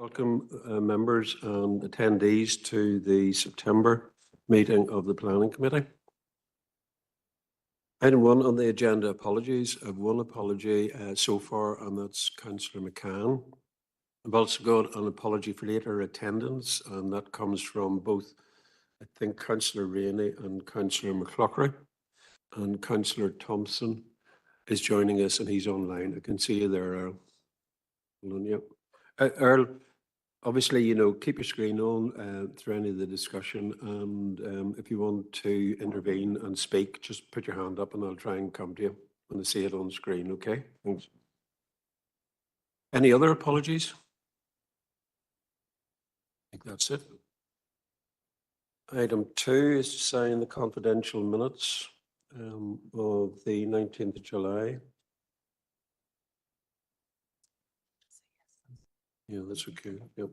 Welcome members and attendees to the September meeting of the Planning Committee. Item 1 on the agenda, apologies. I have one apology so far, and that's Councillor McCann. I've also got an apology for later attendance, and that comes from both, I think, Councillor Rainey and Councillor McCloughery. And Councillor Thompson is joining us, and he's online. I can see you there, Earl. Earl, obviously, keep your screen on through any of the discussion, and if you want to intervene and speak, just put your hand up and I'll try and come to you when I see it on screen, okay? Thanks. Any other apologies? I think that's it. Item 2 is to sign the confidential minutes of the 19th of July. Yeah, that's okay. Yep.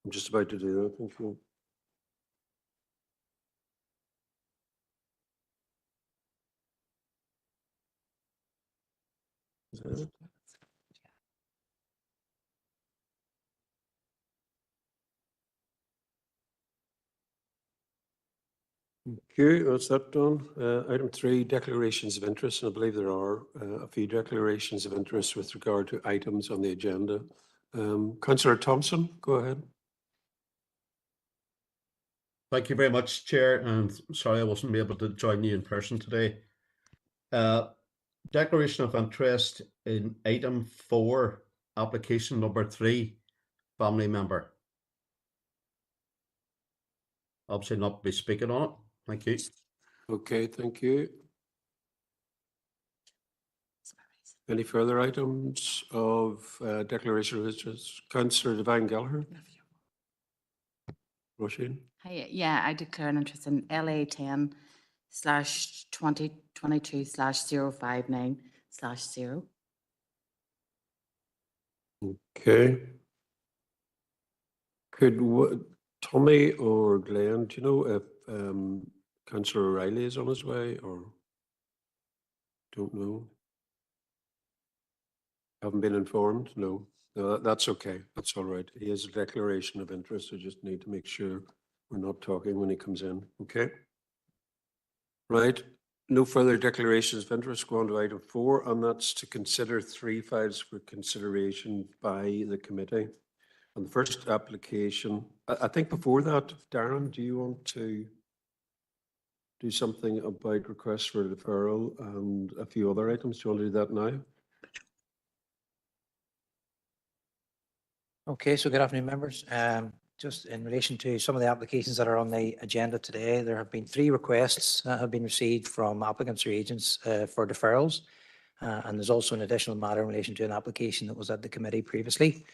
I'm just about to do that. Thank you. Is that it? Okay, that's that done. Item 3, declarations of interest, and I believe there are a few declarations of interest with regard to items on the agenda. Councillor Thompson, go ahead. Thank you very much, Chair, and sorry I wasn't able to join you in person today. Declaration of interest in item 4, application number 3, family member. Obviously not be speaking on it. Thank you. Okay, thank you. Any further items of declaration of interest? Councillor Divine Gallagher. Roisin. Hi, yeah, I declare an interest in LA 10/2022/059/0. Okay. Could Tommy or Glenn, do you know if Councillor O'Reilly is on his way, or don't know? Haven't been informed? No. No, that's okay. That's all right. He has a declaration of interest. I just need to make sure we're not talking when he comes in. Okay. Right. No further declarations of interest. Go on to item 4, and that's to consider 3 files for consideration by the committee. And the first application, I think before that, Darren, do you want to do something about requests for deferral and a few other items? Do you want to do that now? Okay, so good afternoon, members. Just in relation to some of the applications that are on the agenda today, there have been 3 requests that have been received from applicants or agents for deferrals. And there's also an additional matter in relation to an application that was at the committee previously.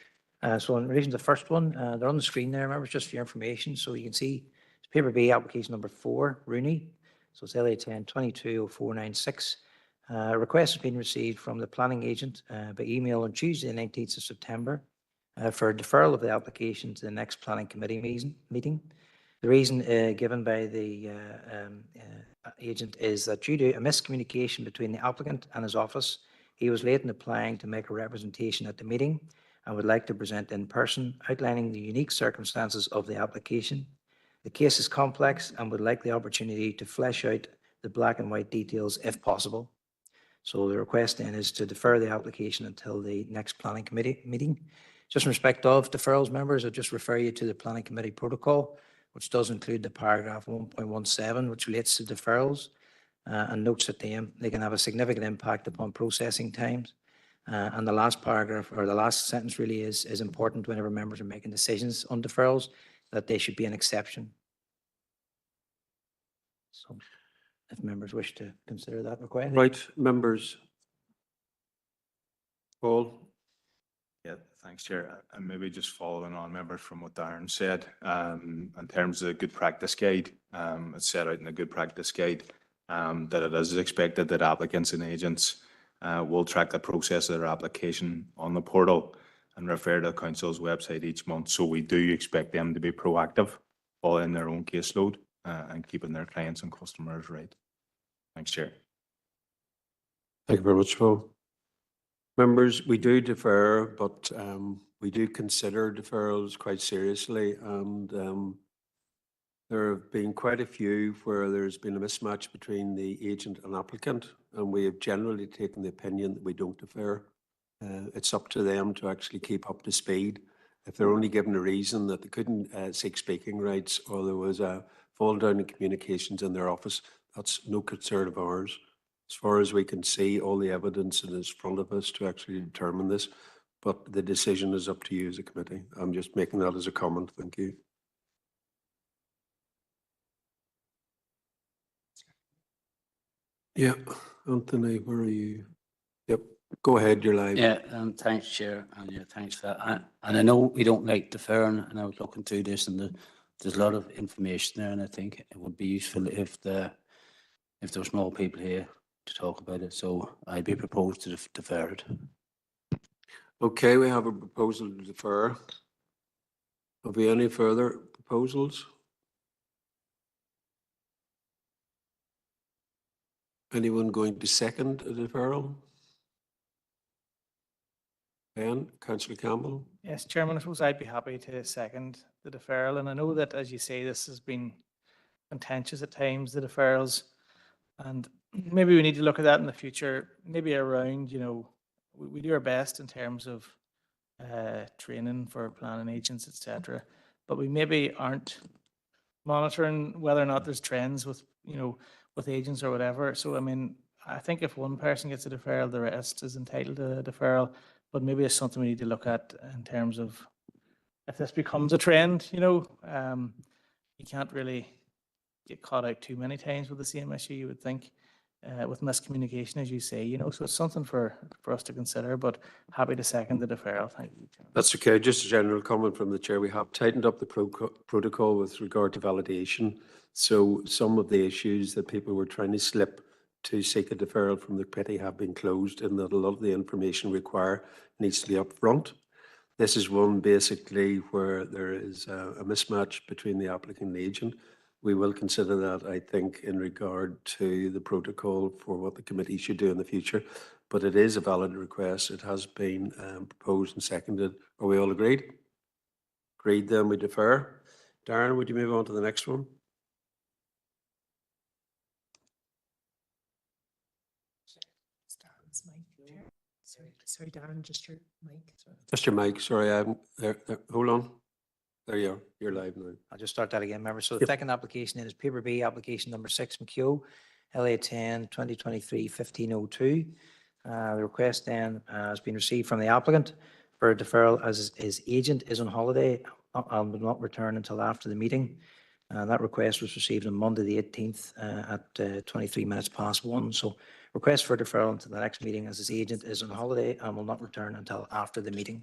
So in relation to the first one, they're on the screen there, members, just for your information. So you can see it's paper B application number 4, Rooney. So it's LA 10/22/0496. A request has been received from the planning agent by email on Tuesday, the 19th of September. For a deferral of the application to the next planning committee meeting. The reason given by the agent is that due to a miscommunication between the applicant and his office, he was late in applying to make a representation at the meeting and would like to present in person, outlining the unique circumstances of the application. The case is complex and would like the opportunity to flesh out the black and white details if possible. So the request then is to defer the application until the next planning committee meeting. Just in respect of deferrals, members, I'll just refer you to the planning committee protocol, which does include the paragraph 1.17, which relates to deferrals and notes that they can have a significant impact upon processing times. And the last paragraph, or the last sentence, really is important whenever members are making decisions on deferrals, that they should be an exception. So if members wish to consider that request. Right, members. Paul. Yeah, thanks, Chair. And maybe just following on, members, from what Darren said, in terms of the good practice guide, it's set out in the good practice guide that it is expected that applicants and agents will track the process of their application on the portal and refer to the council's website each month. So we do expect them to be proactive, following their own caseload and keeping their clients and customers right. Thanks, Chair. Thank you very much, Paul. Members, we do defer, but we do consider deferrals quite seriously, and there have been quite a few where there's been a mismatch between the agent and applicant, and we have generally taken the opinion that we don't defer. It's up to them to actually keep up to speed. If they're only given a reason that they couldn't seek speaking rights, or there was a fall down in communications in their office, that's no concern of ours. As far as we can see, all the evidence is in front of us to actually determine this, but the decision is up to you as a committee. I'm just making that as a comment. Thank you. Yeah, Anthony, where are you? Yep, go ahead, you're live. Yeah, thanks, Chair, and yeah, thanks for that. And I know we don't like deferring, and I was looking through this, and there's a lot of information there, and I think it would be useful if there was more people here to talk about it. So I'd be proposed to defer it. Okay, we have a proposal to defer. Have we any further proposals? Anyone going to second a deferral? Ben, Councillor Campbell? Yes, Chairman, I suppose I'd be happy to second the deferral, and I know that, as you say, this has been contentious at times, the deferrals, and maybe we need to look at that in the future, maybe around, we do our best in terms of training for planning agents, etc., but we maybe aren't monitoring whether or not there's trends with, with agents or whatever. So, I mean, I think if one person gets a deferral, the rest is entitled to a deferral. But maybe it's something we need to look at in terms of if this becomes a trend, you can't really get caught out too many times with the same issue, you would think, with miscommunication, as you say, so it's something for us to consider, but happy to second the deferral. Thank you. That's okay. Just a general comment from the chair. We have tightened up the protocol with regard to validation. So some of the issues that people were trying to slip to seek a deferral from the committee have been closed, and that a lot of the information required needs to be upfront. This is one basically where there is a mismatch between the applicant and the agent. We will consider that, I think, in regard to the protocol for what the committee should do in the future. But it is a valid request. It has been proposed and seconded. Are we all agreed? Agreed, then we defer. Darren, would you move on to the next one? Sorry, Darren, just your mic. Just your mic, sorry, I'm there, hold on. There you are, you're live now. I'll just start that again, members. So the Yep. second application is paper B, application number 6, McKeough, LA 10, 2023-1502. The request then has been received from the applicant for a deferral as his agent is on holiday and will not return until after the meeting. That request was received on Monday, the 18th at 23 minutes past 1. So request for deferral until the next meeting as his agent is on holiday and will not return until after the meeting.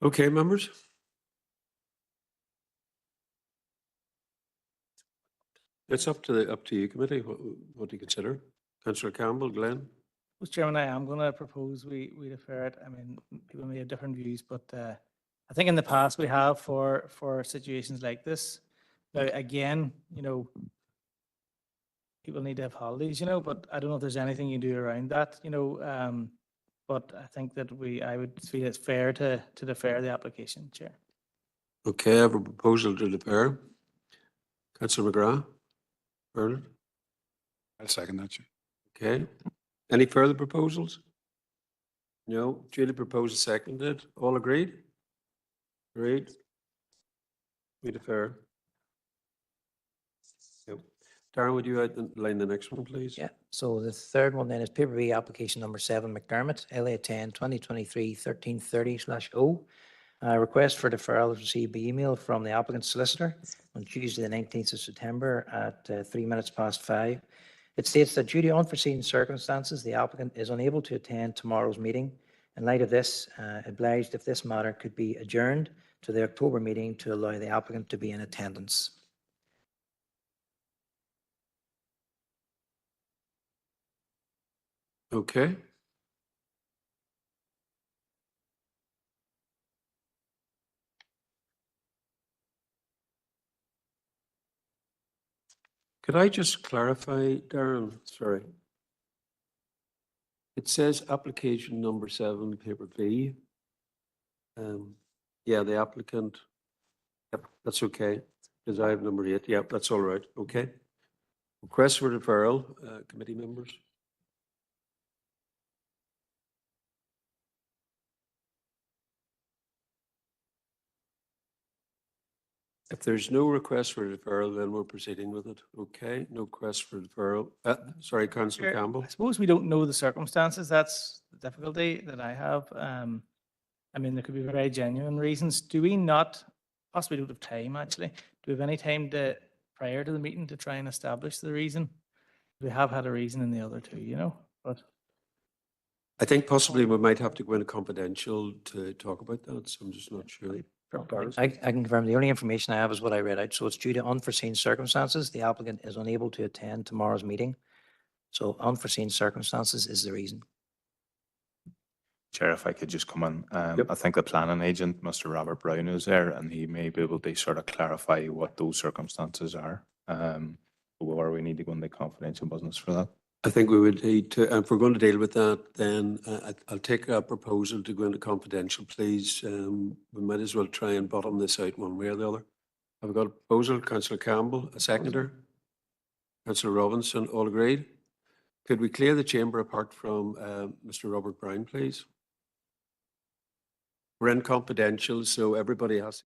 Okay, members? It's up to you, committee. What do you consider? Councillor Campbell, Glenn? Well, Chairman, I am going to propose we defer it. I mean, people may have different views, but I think in the past we have for situations like this. Now, again, people need to have holidays, but I don't know if there's anything you do around that, but I think that I would feel it's fair to defer the application, Chair. Okay, I have a proposal to defer. Councillor McGrath? Bernard? I'll second that. Okay. Any further proposals? No. Duly proposed, seconded. All agreed? Agreed. We defer. Yep. Darren, would you outline the next one, please? Yeah, so the third one then is paper B, application number 7, McDermott, LA 10, 2023-1330/O. Request for deferral was received by email from the applicant's solicitor on Tuesday, the 19th of September at 3 minutes past 5. It states that due to unforeseen circumstances, the applicant is unable to attend tomorrow's meeting. In light of this, obliged if this matter could be adjourned to the October meeting to allow the applicant to be in attendance. Okay. Could I just clarify, Darren? Sorry. It says application number 7, paper B. Yeah, the applicant. Yep, that's okay. Because I have number 8. Yep, that's all right. Okay. Request for deferral, committee members. If there's no request for deferral, then we're proceeding with it. Okay, no request for deferral. Sorry, Councillor Chair, Campbell. I suppose we don't know the circumstances. That's the difficulty that I have. I mean, there could be very genuine reasons. Do we not, possibly don't have time actually, do we have any time to, prior to the meeting, to try and establish the reason? We have had a reason in the other two, you know, but I think possibly we might have to go into confidential to talk about that, so I'm just not sure. I can confirm the only information I have is what I read out. So it's due to unforeseen circumstances. The applicant is unable to attend tomorrow's meeting. So unforeseen circumstances is the reason. Chair, if I could just come in, Yep. I think the planning agent, Mr. Robert Brown, is there, and he may be able to sort of clarify what those circumstances are. Or we need to go into confidential business for that. I think we would need to, if we're going to deal with that, then I'll take a proposal to go into confidential, please. We might as well try and bottom this out one way or the other. Have we got a proposal? Councillor Campbell, a seconder? Councillor Robinson, all agreed? Could we clear the chamber apart from Mr. Robert Brown, please? We're in confidential, so everybody has.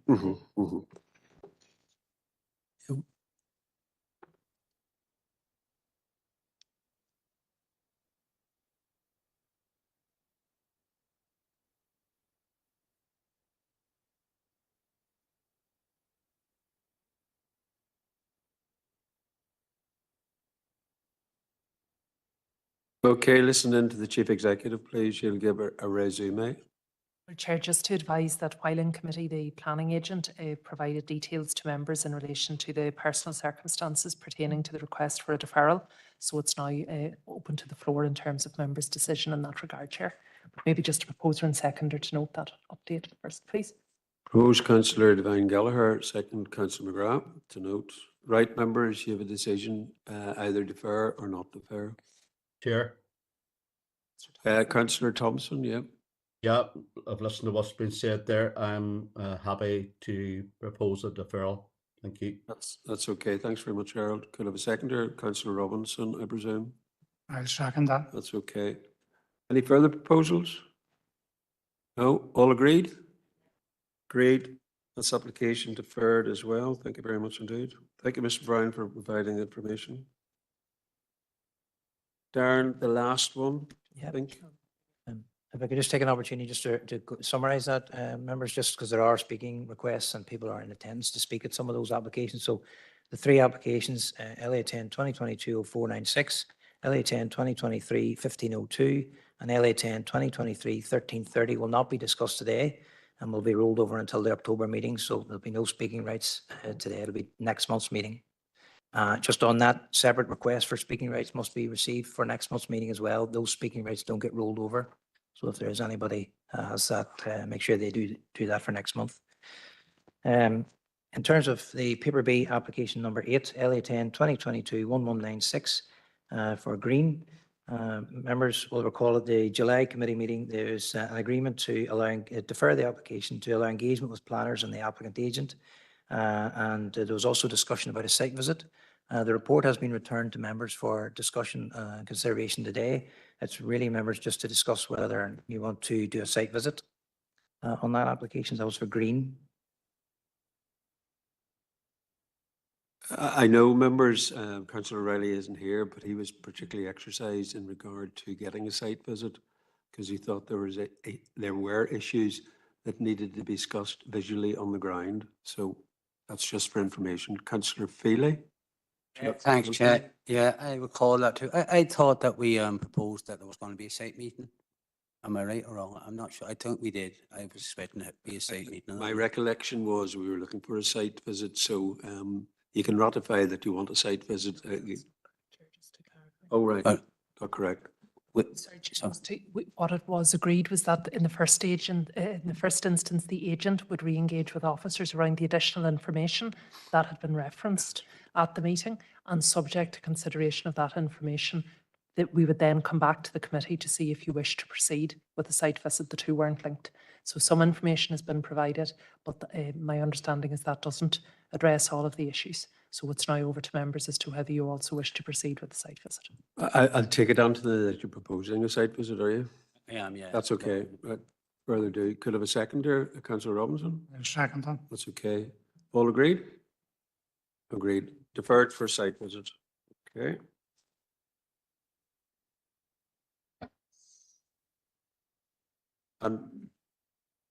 Mhm, mhm. Yep. Okay, listen in to the Chief Executive, please. You'll give a resume. Chair, just to advise that while in committee, the planning agent provided details to members in relation to the personal circumstances pertaining to the request for a deferral. So it's now open to the floor in terms of members' decision in that regard, Chair. Maybe just a proposer and seconder to note that update first, please. Proposed Councillor Devine Gallagher, second Councillor McGrath to note. Right, members, you have a decision, either defer or not defer. Chair. Councillor Thompson, yeah. Yeah, I've listened to what's been said there. I'm happy to propose a deferral. Thank you. That's okay. Thanks very much, Harold. Could I have a seconder? Councillor Robinson, I presume. I'll second that. That's okay. Any further proposals? No? All agreed? Agreed. That's application deferred as well. Thank you very much indeed. Thank you, Mr. Brown, for providing the information. Darren, the last one, I Yep. think. If I could just take an opportunity just to summarize that, members, just because there are speaking requests and people are in attendance to speak at some of those applications. So the three applications, LA 10 2022 0496, LA 10 2023 1502, and LA 10 2023-1330 will not be discussed today and will be rolled over until the October meeting. So there'll be no speaking rights today. It'll be next month's meeting. Just on that, separate request for speaking rights must be received for next month's meeting as well. Those speaking rights don't get rolled over. So if there is anybody has that, make sure they do that for next month. In terms of the paper B application number 8, LA 10 2022-1196 for Green. Members will recall at the July committee meeting, there's an agreement to defer the application to allow engagement with planners and the applicant agent. And there was also discussion about a site visit. The report has been returned to members for discussion and consideration today. It's really, members, just to discuss whether you want to do a site visit on that application. That was for Green. I know, members, Councillor Riley isn't here, but he was particularly exercised in regard to getting a site visit because he thought there were issues that needed to be discussed visually on the ground. So that's just for information. Councillor Feely? Thanks, Chair. Yeah, I recall that too. I thought that we proposed that there was going to be a site meeting. Am I right or wrong? I'm not sure. I think we did. I was expecting it to be a site meeting. My recollection was we were looking for a site visit, so you can ratify that you want a site visit. Oh, right. Correct. Sorry, what it was agreed was that in the first stage, in the first instance, the agent would re-engage with officers around the additional information that had been referenced at the meeting, and subject to consideration of that information, that we would then come back to the committee to see if you wish to proceed with the site visit. The two weren't linked. So some information has been provided, but my understanding is that doesn't address all of the issues. So it's now over to members as to whether you also wish to proceed with the site visit. I'll take it on to that you're proposing a site visit, are you? I am, yeah. That's okay. Further ado, could I have a seconder, Councillor Robinson? Second then. That's okay. All agreed? Agreed. Deferred for site visit. Okay.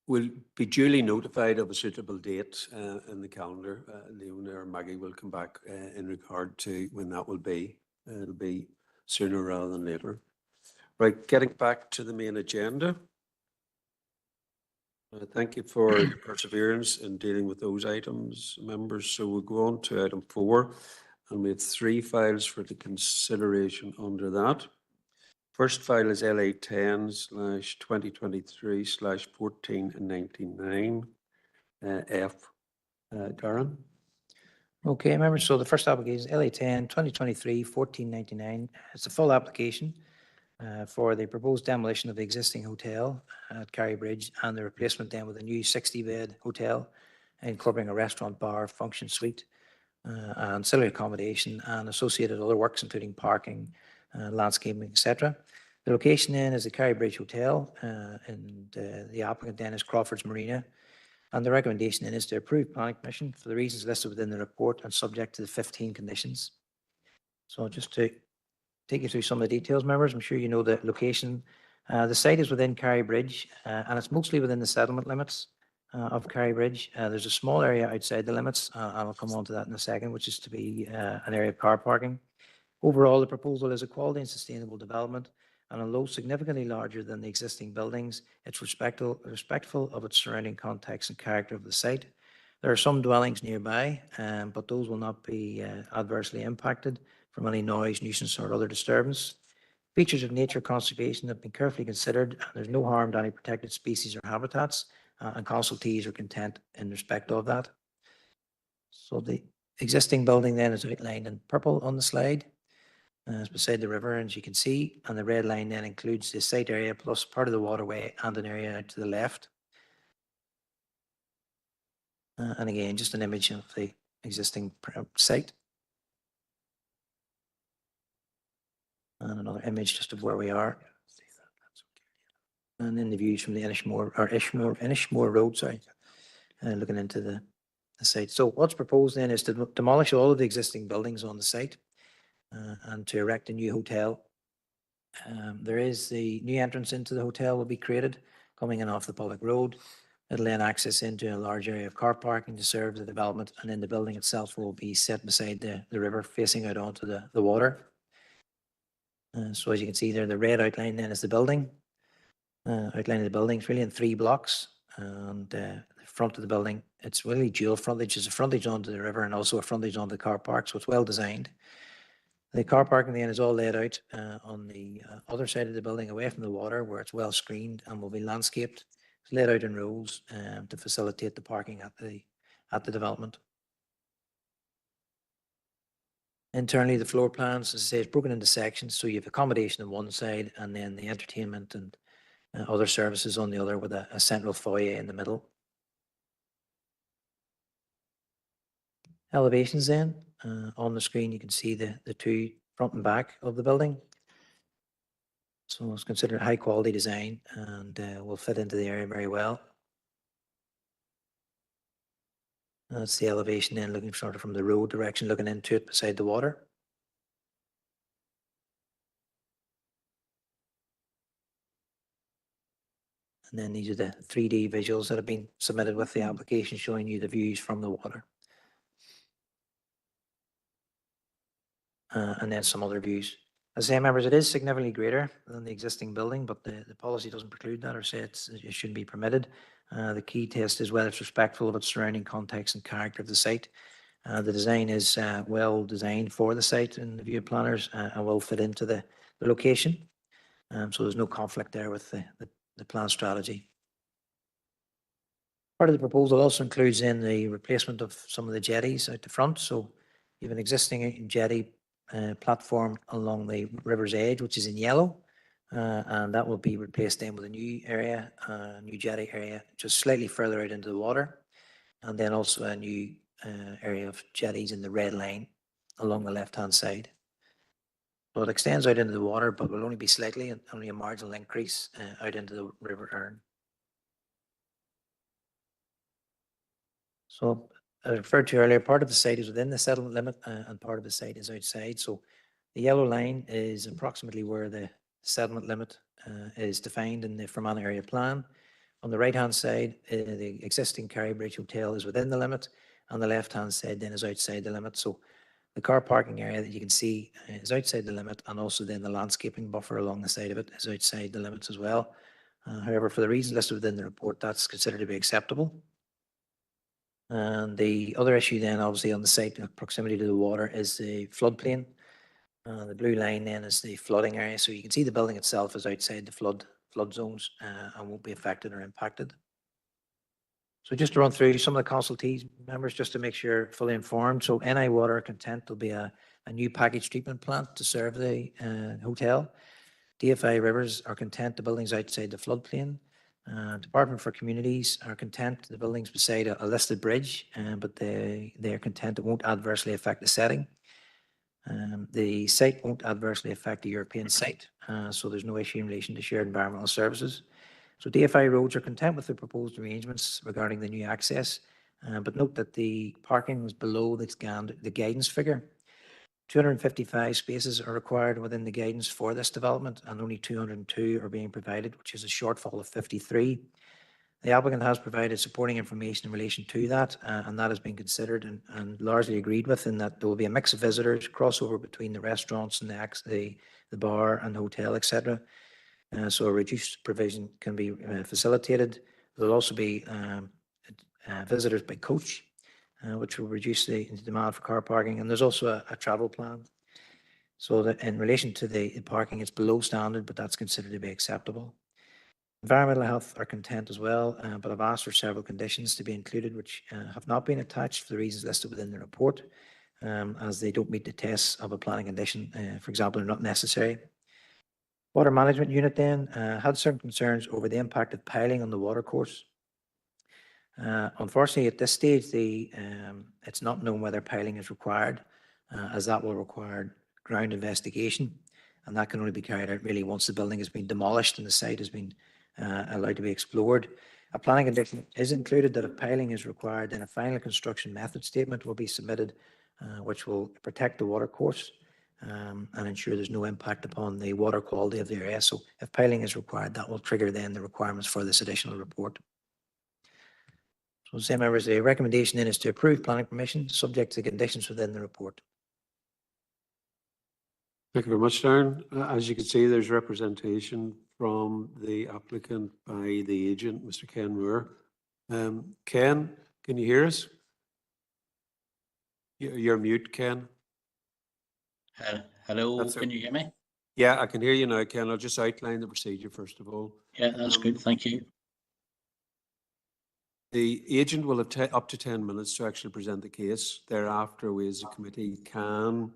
Will be duly notified of a suitable date in the calendar. Leona or Maggie will come back in regard to when that will be. It'll be sooner rather than later. Right, getting back to the main agenda. Thank you for your perseverance in dealing with those items, members. So we'll go on to item 4, and we have 3 files for the consideration under that. First file is LA 10/2023/1499 F. Darren? Okay, members, so the first application is LA 10 2023-1499. It's a full application for the proposed demolition of the existing hotel at Carry Bridge and the replacement then with a new 60-bed hotel incorporating a restaurant, bar, function suite, ancillary accommodation and associated other works including parking, landscaping, etc. The location then is the Carry Bridge Hotel, and the applicant then is Crawford's Marina. And the recommendation then is to approve planning permission for the reasons listed within the report and subject to the 15 conditions. So just to take you through some of the details, members, I'm sure you know the location. The site is within Carry Bridge, and it's mostly within the settlement limits of Carry Bridge. There's a small area outside the limits, and I'll come on to that in a second, which is to be an area of car parking. Overall, the proposal is a quality and sustainable development, and although significantly larger than the existing buildings, it's respectful of its surrounding context and character of the site. There are some dwellings nearby, but those will not be adversely impacted from any noise, nuisance, or other disturbance. Features of nature conservation have been carefully considered, and there's no harm to any protected species or habitats, and consultees are content in respect of that. So the existing building then is outlined in purple on the slide. It's beside the river, as you can see, and the red line then includes the site area plus part of the waterway and an area out to the left. And again, just an image of the existing site. And another image just of where we are. And then the views from the Inishmore Road, sorry, looking into the site. So what's proposed then is to demolish all of the existing buildings on the site. And to erect a new hotel. There is the new entrance into the hotel will be created coming in off the public road. It'll then access into a large area of car parking to serve the development, and then the building itself will be set beside the river facing out onto the water. So as you can see there, the red outline then is the building, outlining the buildings really in 3 blocks. And the front of the building, it's really dual frontage. It's a frontage onto the river and also a frontage onto the car park, so it's well designed. The car parking then is all laid out on the other side of the building away from the water where it's well screened and will be landscaped. It's laid out in rows to facilitate the parking at the development. Internally, the floor plans, as I say, is broken into sections, so you have accommodation on one side and then the entertainment and other services on the other with a central foyer in the middle. Elevations then, on the screen you can see the 2 front and back of the building. So it's considered high quality design and will fit into the area very well. That's the elevation then looking sort of from the road direction, looking into it beside the water. And then these are the 3D visuals that have been submitted with the application showing you the views from the water. And then some other views. As I say, members, it is significantly greater than the existing building, but the policy doesn't preclude that or say it shouldn't be permitted. The key test is whether it's respectful of its surrounding context and character of the site. The design is well designed for the site in the view of planners and will fit into the location. So there's no conflict there with the plan strategy. Part of the proposal also includes in the replacement of some of the jetties out the front. So you have an existing jetty platform along the river's edge, which is in yellow, and that will be replaced then with a new area, new jetty area, just slightly further out into the water, and then also a new area of jetties in the red line along the left-hand side. So it extends out into the water, but will only be slightly, only a marginal increase out into the River Erne. So I referred to earlier, part of the site is within the settlement limit and part of the site is outside. So the yellow line is approximately where the settlement limit is defined in the Fermanagh Area Plan. On the right-hand side, the existing Kerry Bridge Hotel is within the limit. On the left-hand side then is outside the limit. So the car parking area that you can see is outside the limit, and also then the landscaping buffer along the side of it is outside the limits as well. However, for the reasons listed within the report, that's considered to be acceptable. And the other issue then, obviously on the site, proximity to the water, is the floodplain. The blue line then is the flooding area. So you can see the building itself is outside the flood zones and won't be affected or impacted. So just to run through some of the consultees members, just to make sure you're fully informed. So NI Water are content there'll be a new package treatment plant to serve the hotel. DFI Rivers are content the buildings outside the floodplain. Department for Communities are content the buildings beside a listed bridge, but they are content it won't adversely affect the setting. The site won't adversely affect the European site, so there's no issue in relation to shared environmental services. So DFI Roads are content with the proposed arrangements regarding the new access, but note that the parking was below the guidance figure. 255 spaces are required within the guidance for this development, and only 202 are being provided, which is a shortfall of 53. The applicant has provided supporting information in relation to that, and that has been considered and largely agreed with, in that there will be a mix of visitors, crossover between the restaurants and the bar and the hotel, etc. So a reduced provision can be facilitated. There will also be visitors by coach, which will reduce the demand for car parking. And there's also a travel plan. So that in relation to the parking, it's below standard, but that's considered to be acceptable. Environmental health are content as well, but I've asked for several conditions to be included, which have not been attached for the reasons listed within the report, as they don't meet the tests of a planning condition. For example, they're not necessary. Water management unit then had certain concerns over the impact of piling on the watercourse. Unfortunately, at this stage, it's not known whether piling is required, as that will require ground investigation, and that can only be carried out really once the building has been demolished and the site has been allowed to be explored. A planning condition is included that if piling is required, then a final construction method statement will be submitted, which will protect the watercourse and ensure there's no impact upon the water quality of the area. So if piling is required, that will trigger then the requirements for this additional report. So the same members, the recommendation then is to approve planning permission subject to conditions within the report. Thank you very much, Darren. As you can see, there's representation from the applicant by the agent, Mr. Ken Moore. Ken, can you hear us? You're mute, Ken. Hello, That's can you hear me? Yeah, I can hear you now, Ken. I'll just outline the procedure first of all. Yeah, that's good, thank you. The agent will have up to 10 minutes to actually present the case. Thereafter, we as a committee can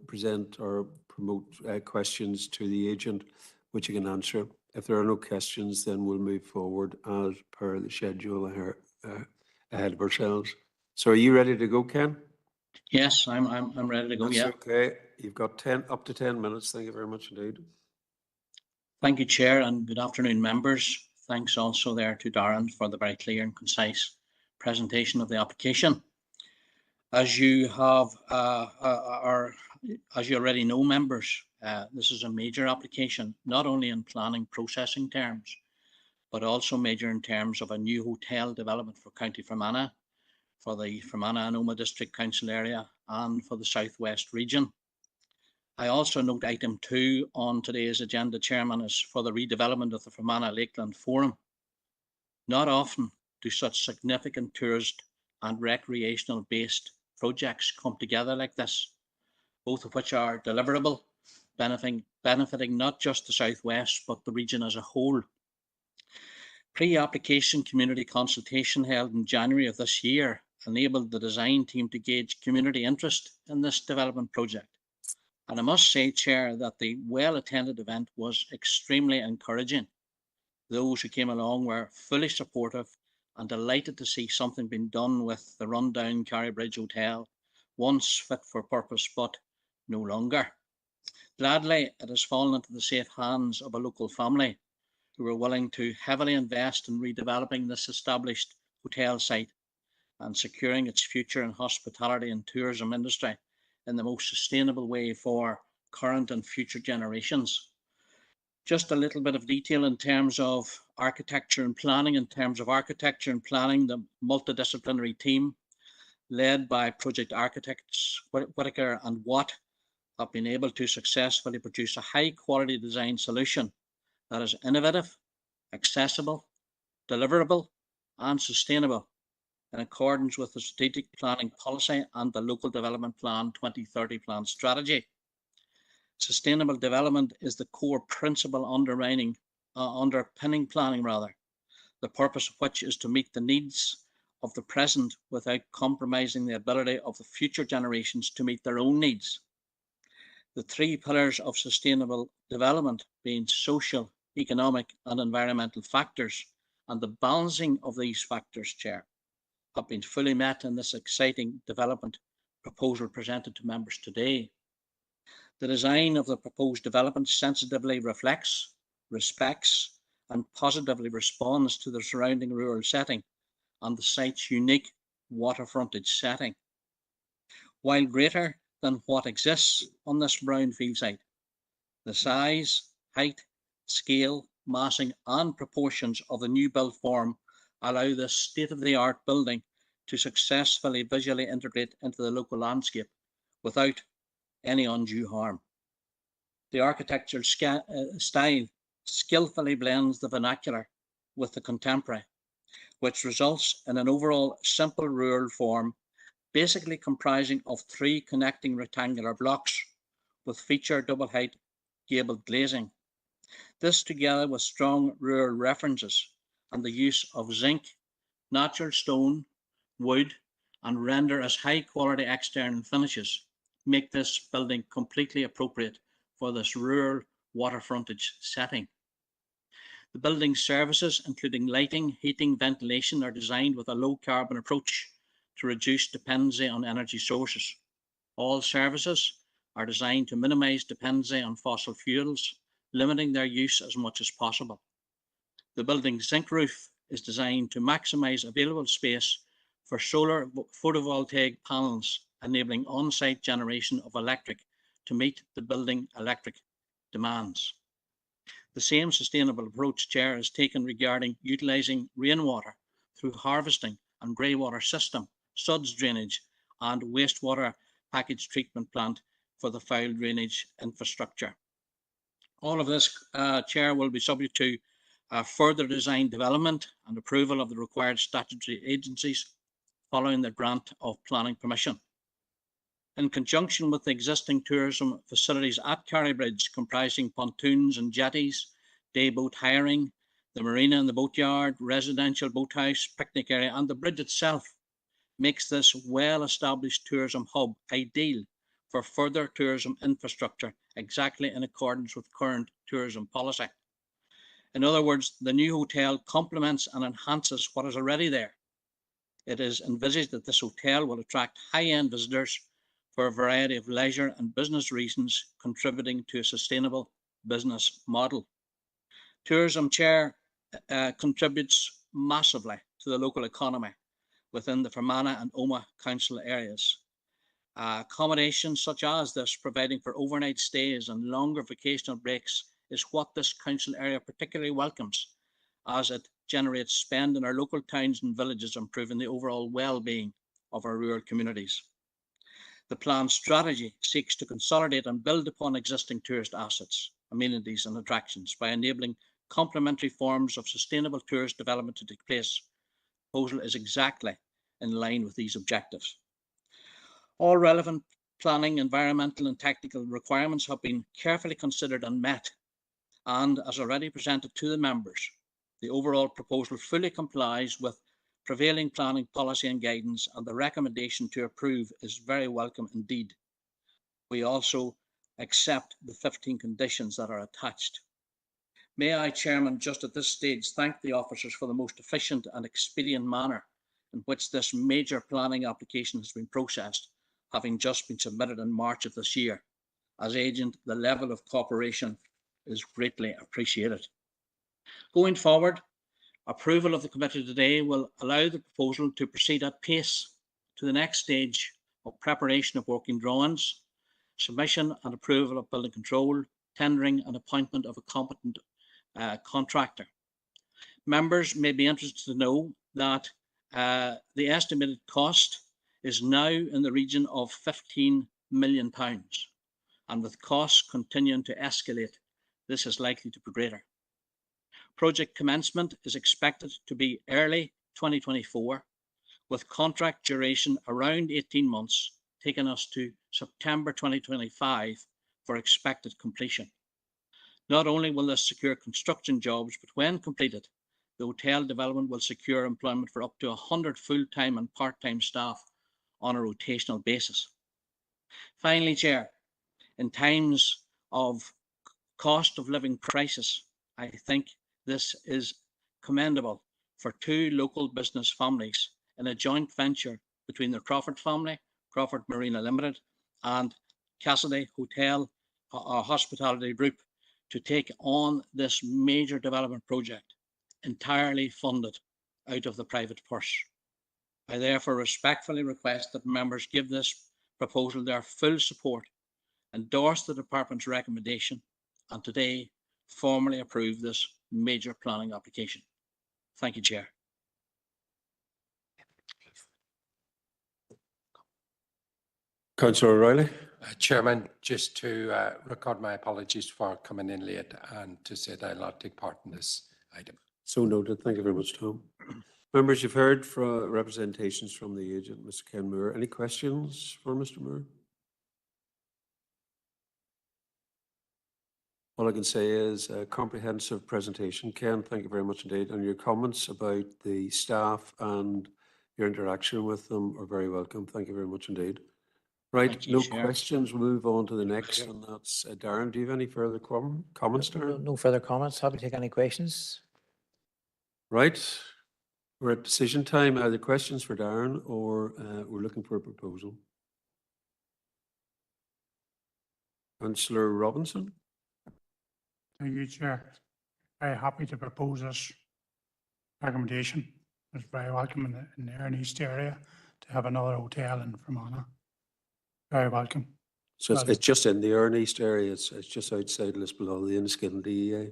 present or promote questions to the agent, which you can answer. If there are no questions, then we'll move forward as per the schedule ahead of ourselves. So are you ready to go, Ken? Yes, I'm ready to go, That's yeah. okay. You've got up to 10 minutes. Thank you very much indeed. Thank you, Chair, and good afternoon, members. Thanks also there to Darren for the very clear and concise presentation of the application. As you have, as you already know, members, this is a major application, not only in planning processing terms, but also major in terms of a new hotel development for County Fermanagh, for the Fermanagh and Omagh District Council area, and for the Southwest region. I also note item 2 on today's agenda, Chairman, is for the redevelopment of the Fermanagh Lakeland Forum. Not often do such significant tourist and recreational based projects come together like this, both of which are deliverable, benefiting not just the Southwest, but the region as a whole. Pre-application community consultation held in January of this year enabled the design team to gauge community interest in this development project. And I must say, Chair, that the well-attended event was extremely encouraging. Those who came along were fully supportive and delighted to see something being done with the rundown Carrybridge Hotel, once fit for purpose, but no longer. Gladly, it has fallen into the safe hands of a local family who were willing to heavily invest in redeveloping this established hotel site and securing its future in hospitality and tourism industry in the most sustainable way for current and future generations. Just a little bit of detail in terms of architecture and planning. In terms of architecture and planning, the multidisciplinary team led by project architects Whitaker and Watt have been able to successfully produce a high quality design solution that is innovative, accessible, deliverable and sustainable in accordance with the strategic planning policy and the local development plan 2030 plan strategy. Sustainable development is the core principle underpinning planning, the purpose of which is to meet the needs of the present without compromising the ability of the future generations to meet their own needs. The 3 pillars of sustainable development being social, economic and environmental factors, and the balancing of these factors, Chair, have been fully met in this exciting development proposal presented to members today. The design of the proposed development sensitively reflects, respects and positively responds to the surrounding rural setting and the site's unique waterfrontage setting. While greater than what exists on this brownfield site, the size, height, scale, massing and proportions of the new built form allow this state-of-the-art building to successfully visually integrate into the local landscape without any undue harm. The architectural style skillfully blends the vernacular with the contemporary, which results in an overall simple rural form, basically comprising of 3 connecting rectangular blocks with feature double height gabled glazing. This, together with strong rural references and the use of zinc, natural stone, wood and render as high quality external finishes, make this building completely appropriate for this rural waterfrontage setting. The building services, including lighting, heating, ventilation, are designed with a low carbon approach to reduce dependency on energy sources. All services are designed to minimise dependency on fossil fuels, limiting their use as much as possible. The building's zinc roof is designed to maximise available space for solar photovoltaic panels, enabling on-site generation of electric to meet the building electric demands. The same sustainable approach, Chair, is taken regarding utilising rainwater through harvesting and grey water system, suds drainage and wastewater package treatment plant for the foul drainage infrastructure. All of this, Chair, will be subject to further design development and approval of the required statutory agencies following the grant of planning permission. In conjunction with the existing tourism facilities at Carrybridge comprising pontoons and jetties, day boat hiring, the marina and the boatyard, residential boathouse, picnic area, and the bridge itself, makes this well-established tourism hub ideal for further tourism infrastructure, exactly in accordance with current tourism policy. In other words, the new hotel complements and enhances what is already there. It is envisaged that this hotel will attract high-end visitors for a variety of leisure and business reasons, contributing to a sustainable business model. Tourism, Chair, contributes massively to the local economy within the Fermanagh and Omagh council areas. Accommodations such as this, providing for overnight stays and longer vacational breaks, is what this council area particularly welcomes, as it generates spend in our local towns and villages, improving the overall well-being of our rural communities. The planned strategy seeks to consolidate and build upon existing tourist assets, amenities and attractions by enabling complementary forms of sustainable tourist development to take place. The proposal is exactly in line with these objectives. All relevant planning, environmental and technical requirements have been carefully considered and met, and as already presented to the members, the overall proposal fully complies with prevailing planning policy and guidance, and the recommendation to approve is very welcome indeed. We also accept the 15 conditions that are attached. May I, Chairman, just at this stage, thank the officers for the most efficient and expedient manner in which this major planning application has been processed, having just been submitted in March of this year. As agent, the level of cooperation is greatly appreciated. Going forward, approval of the committee today will allow the proposal to proceed at pace to the next stage of preparation of working drawings, submission and approval of building control, tendering and appointment of a competent contractor. Members may be interested to know that the estimated cost is now in the region of £15 million, and with costs continuing to escalate, this is likely to be greater. Project commencement is expected to be early 2024, with contract duration around 18 months, taking us to September 2025 for expected completion. Not only will this secure construction jobs, but when completed, the hotel development will secure employment for up to 100 full-time and part-time staff on a rotational basis. Finally, Chair, in times of cost of living crisis, I think this is commendable for two local business families in a joint venture between the Crawford family, Crawford Marina Limited, and Cassidy Hotel Hospitality Group to take on this major development project, entirely funded out of the private purse. I therefore respectfully request that members give this proposal their full support, endorse the department's recommendation, and today formally approve this major planning application. Thank you, Chair. Councillor O'Reilly. Chairman, just to record my apologies for coming in late and to say that I'll not take part in this item. So noted. Thank you very much, Tom. Members, you've heard from representations from the agent, Mr. Ken Moore. Any questions for Mr. Moore? All I can say is a comprehensive presentation. Ken, thank you very much indeed. And your comments about the staff and your interaction with them are very welcome. Thank you very much indeed. Right, Thank you, no Chair. questions. We'll move on to the next, and that's Darren. Do you have any further comments, Darren? No further comments. Happy to take any questions. Right, we're at decision time. Either questions for Darren or we're looking for a proposal. Councillor Robinson. Thank you, Chair. Very happy to propose this recommendation. It's very welcome in the Erne East area to have another hotel in Fermanagh. Very welcome. So it's just in the Erne East area. It's just outside Lisbon, the Enniskillen DEA.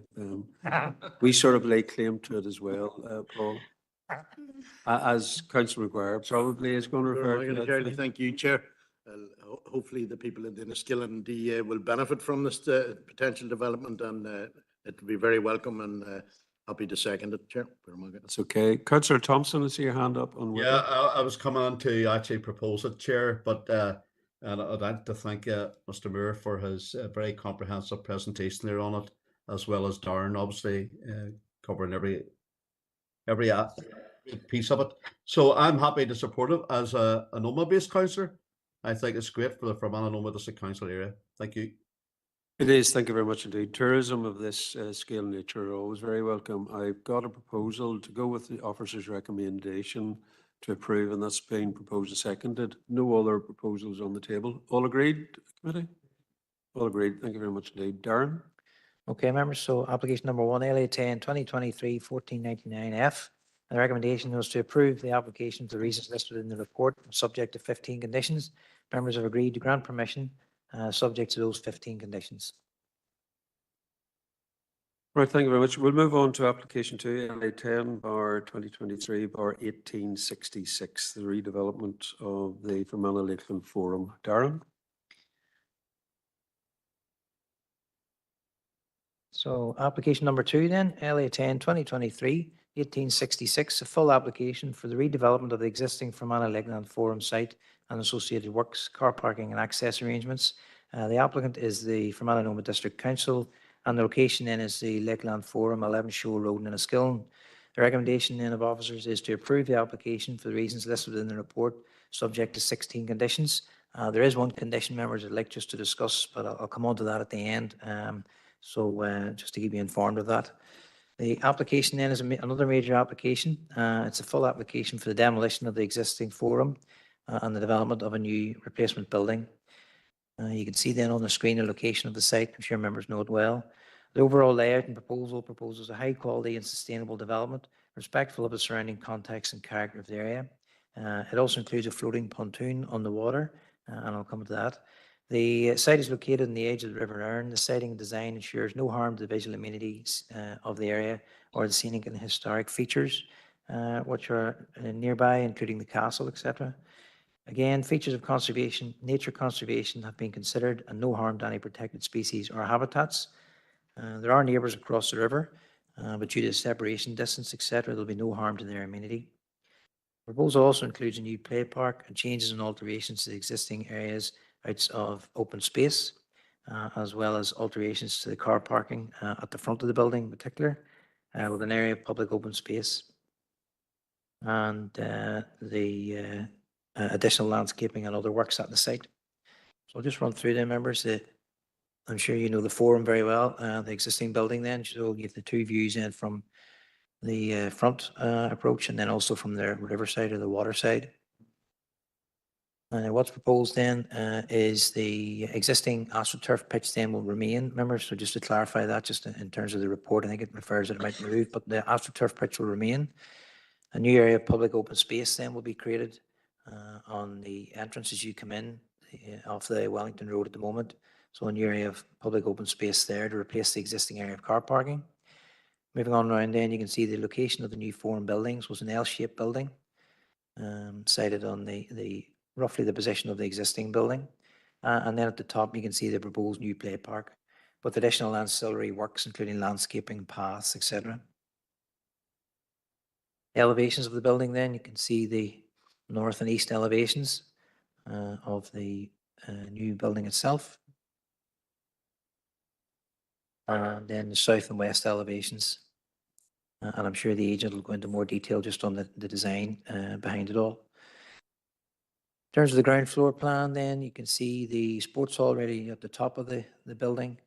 We sort of lay claim to it as well, Paul. As Councillor McGuire probably is going to refer to that. Thank you, Chair. hopefully the people in Enniskillen and DEA will benefit from this potential development, and it will be very welcome, and happy to second it, Chair. That's okay. Councillor Thompson, I see your hand up on Yeah, Whittle. I was coming on to actually propose it, Chair, but and I'd like to thank Mr. Moore for his very comprehensive presentation there on it, as well as Darren, obviously covering every piece of it. So I'm happy to support it as a Noma-based councillor. I think it's great for the Fermanagh Noma District Council area. Thank you. It is, thank you very much indeed. Tourism of this scale and nature are always very welcome. I've got a proposal to go with the officer's recommendation to approve, and that's been proposed and seconded. No other proposals on the table. All agreed, committee? All agreed. Thank you very much indeed. Darren? Okay, members, so application number 1, LA 10 2023 1499F. And the recommendation was to approve the application for the reasons listed in the report, subject to 15 conditions. Members have agreed to grant permission, subject to those 15 conditions. Right, thank you very much. We'll move on to application 2, LA 10 bar 2023 bar 1866, the redevelopment of the Fermanagh Lakeland Forum. Darren? So application number 2 then, LA 10 2023 1866, a full application for the redevelopment of the existing Fermanagh Lakeland Forum site and associated works, car parking and access arrangements. The applicant is the Fermanagh Noma District Council, and the location then is the Lakeland Forum, 11 Shoal Road in Enniskillen. The recommendation then of officers is to approve the application for the reasons listed in the report, subject to 16 conditions. There is one condition, members, I'd like just to discuss, but I'll come on to that at the end. So just to keep you informed of that. The application then is another major application. It's a full application for the demolition of the existing forum and the development of a new replacement building. You can see then on the screen the location of the site. I'm sure members know it well. The overall layout and proposal proposes a high quality and sustainable development, respectful of the surrounding context and character of the area. It also includes a floating pontoon on the water, and I'll come to that. The site is located on the edge of the River Erne. The siting and design ensures no harm to the visual amenities of the area or the scenic and historic features which are nearby, including the castle, etc. Again, features of conservation, nature conservation have been considered, and no harm to any protected species or habitats. There are neighbours across the river, but due to separation distance, etc., there will be no harm to their amenity. The proposal also includes a new play park and changes and alterations to the existing areas out of open space, as well as alterations to the car parking at the front of the building in particular, with an area of public open space, and the additional landscaping and other works at the site. So I'll just run through them, members. I'm sure you know the forum very well, the existing building then, so we'll give the two views in from the front approach and then also from the riverside or the water side. What's proposed then is the existing AstroTurf pitch then will remain, members. So just to clarify that, just in terms of the report, I think it refers that it might move, but the AstroTurf pitch will remain. A new area of public open space then will be created on the entrance as you come in off the Wellington Road at the moment. So a new area of public open space there to replace the existing area of car parking. Moving on around then, you can see the location of the new forum buildings was an L-shaped building, sited on the roughly the position of the existing building. And then at the top, you can see the proposed new play park with additional ancillary works, including landscaping, paths, etc. Elevations of the building then, you can see the north and east elevations of the new building itself. And then the south and west elevations. And I'm sure the agent will go into more detail just on the design behind it all. In terms of the ground floor plan, then you can see the sports hall already at the top of the building.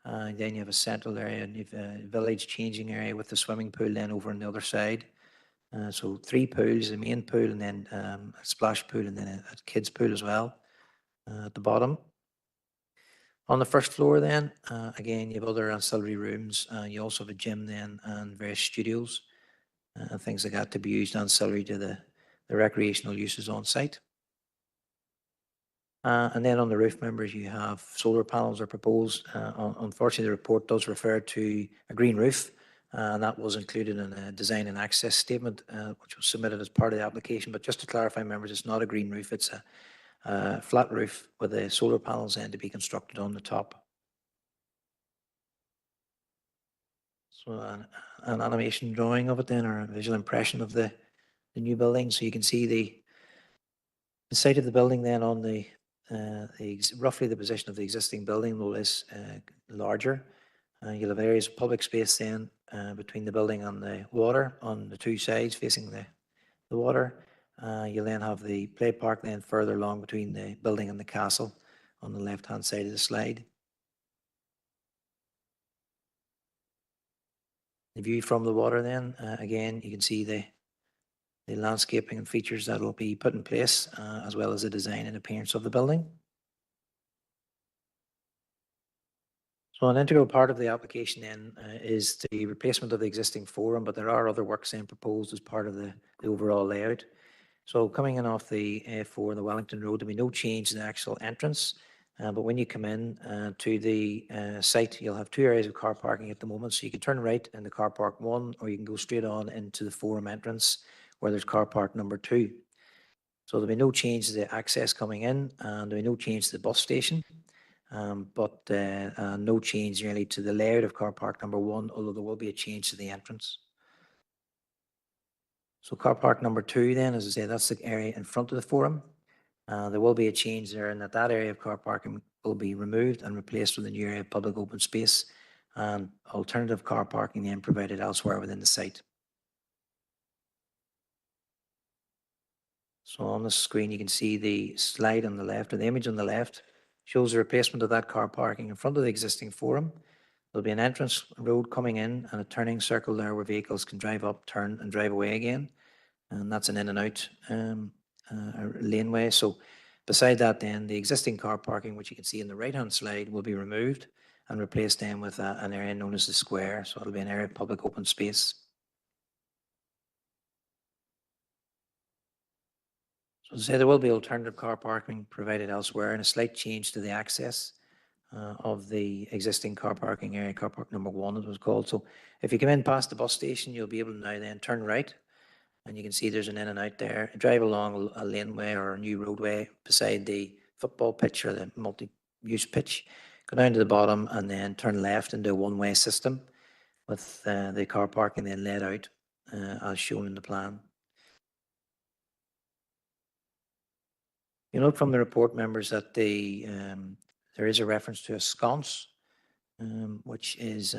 And then you have a central area and you have a village changing area with the swimming pool then over on the other side. So 3 pools, the main pool and then a splash pool and then a kids pool as well at the bottom. On the first floor then, again, you have other ancillary rooms. You also have a gym then and various studios and things like that to be used ancillary to the recreational uses on site. And then on the roof, members, you have solar panels are proposed. Unfortunately, the report does refer to a green roof, and that was included in a design and access statement, which was submitted as part of the application. But just to clarify, members, it's not a green roof, it's flat roof with the solar panels then to be constructed on the top. So an animation drawing of it then, or a visual impression of the new building. So you can see the site of the building then on the roughly the position of the existing building, though less larger. You'll have areas of public space then between the building and the water on the two sides facing the water. You'll then have the play park then further along between the building and the castle on the left-hand side of the slide. The view from the water then, again, you can see the landscaping and features that will be put in place, as well as the design and appearance of the building. So an integral part of the application then is the replacement of the existing forum, but there are other works then proposed as part of the overall layout. So coming in off the A4 and the Wellington Road, there'll be no change in the actual entrance. But when you come in to the site, you'll have two areas of car parking at the moment. So you can turn right in the car park 1, or you can go straight on into the forum entrance where there's car park number 2. So there'll be no change to the access coming in, and there'll be no change to the bus station. But no change really to the layout of car park number 1, although there will be a change to the entrance. So car park number 2 then, as I say, that's the area in front of the forum. There will be a change there in that area of car parking will be removed and replaced with a new area of public open space and alternative car parking then provided elsewhere within the site. So on the screen you can see the slide on the left, or the image on the left shows the replacement of that car parking in front of the existing forum. There'll be an entrance road coming in and a turning circle there where vehicles can drive up, turn and drive away again. And that's an in and out laneway. So beside that then, the existing car parking, which you can see in the right-hand slide, will be removed and replaced then with an area known as the square. So it'll be an area of public open space. So to say there will be alternative car parking provided elsewhere and a slight change to the access of the existing car parking area, car park number 1 as it was called. So if you come in past the bus station, you'll be able to now then turn right. And you can see there's an in and out there. Drive along a laneway or a new roadway beside the football pitch or the multi-use pitch. Go down to the bottom and then turn left into a one-way system with the car parking then laid out as shown in the plan. You note from the report, members, that there is a reference to a sconce, which is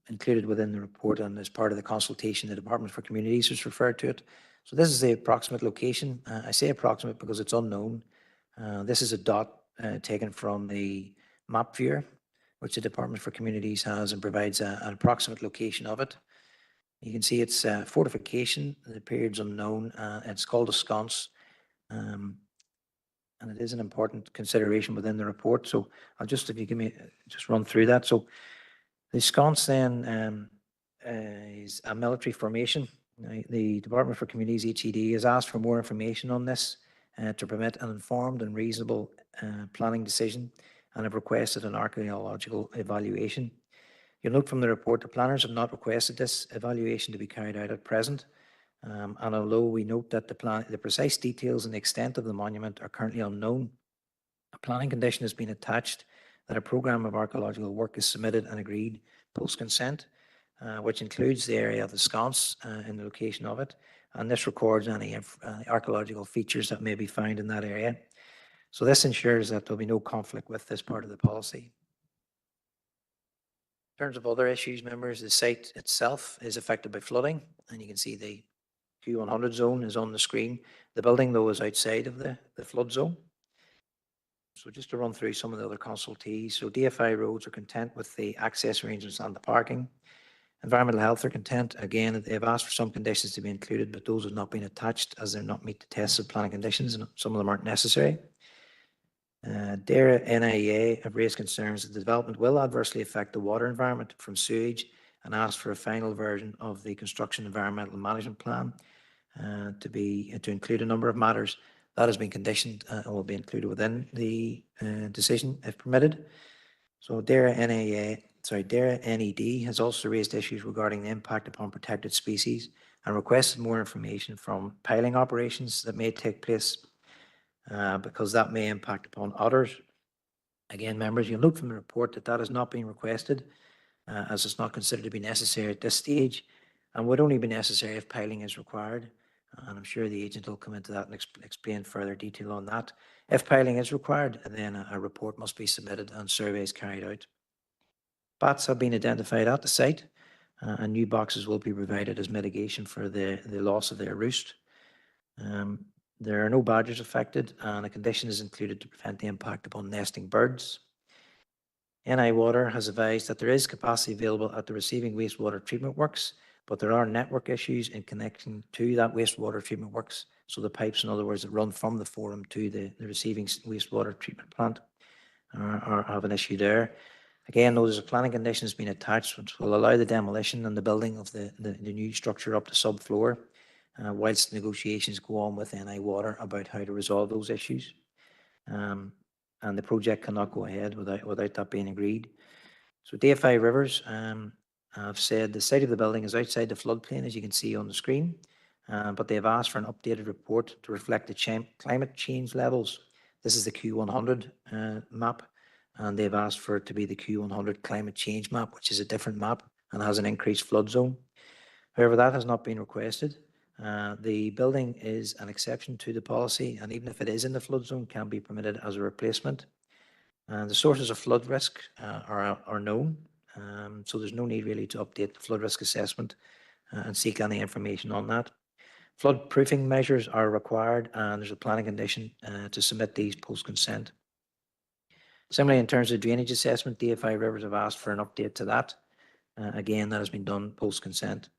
included within the report and as part of the consultation, the Department for Communities has referred to it. So this is the approximate location. I say approximate because it's unknown. This is a dot taken from the map viewer, which the Department for Communities has and provides an approximate location of it. You can see it's fortification, the period's unknown, it's called a sconce. And it is an important consideration within the report. So I'll just, if you give me, just run through that. So the sconce then is a military formation. The Department for Communities, HED, has asked for more information on this to permit an informed and reasonable planning decision and have requested an archaeological evaluation. You'll note from the report the planners have not requested this evaluation to be carried out at present. And although we note that the precise details and the extent of the monument are currently unknown, a planning condition has been attached that a programme of archaeological work is submitted and agreed post-consent, which includes the area of the sconce and the location of it. And this records any archaeological features that may be found in that area. So this ensures that there'll be no conflict with this part of the policy. In terms of other issues, members, the site itself is affected by flooding, and you can see the Q100 zone is on the screen. The building, though, is outside of the flood zone. So just to run through some of the other consultees. So DFI Roads are content with the access arrangements and the parking. Environmental Health are content. Again, they've asked for some conditions to be included, but those have not been attached as they're not meet the tests of planning conditions, and some of them aren't necessary. DARA NIEA have raised concerns that the development will adversely affect the water environment from sewage and asked for a final version of the construction environmental management plan to include a number of matters. That has been conditioned and will be included within the decision if permitted. So DARA NED has also raised issues regarding the impact upon protected species and requested more information from piling operations that may take place because that may impact upon others. Again, members, you'll note from the report that that has not been requested, as it's not considered to be necessary at this stage, and would only be necessary if piling is required. And I'm sure the agent will come into that and explain further detail on that. If piling is required, then a report must be submitted and surveys carried out. Bats have been identified at the site, and new boxes will be provided as mitigation for the loss of their roost. There are no badgers affected, and a condition is included to prevent the impact upon nesting birds. NI Water has advised that there is capacity available at the receiving wastewater treatment works, but there are network issues in connection to that wastewater treatment works. So the pipes, in other words, that run from the forum to the receiving wastewater treatment plant have an issue there. Again, notice a planning condition has been attached, which will allow the demolition and the building of the new structure up to subfloor, whilst negotiations go on with NI Water about how to resolve those issues. And the project cannot go ahead without that being agreed. So DFI Rivers have said the site of the building is outside the floodplain, as you can see on the screen, but they have asked for an updated report to reflect the climate change levels. This is the Q100 map, and they've asked for it to be the Q100 climate change map, which is a different map and has an increased flood zone. However, that has not been requested. The building is an exception to the policy, and even if it is in the flood zone, can be permitted as a replacement. The sources of flood risk are known, so there's no need really to update the flood risk assessment and seek any information on that. Flood proofing measures are required, and there's a planning condition to submit these post-consent. Similarly, in terms of drainage assessment, DFI Rivers have asked for an update to that. Again, that has been done post-consent.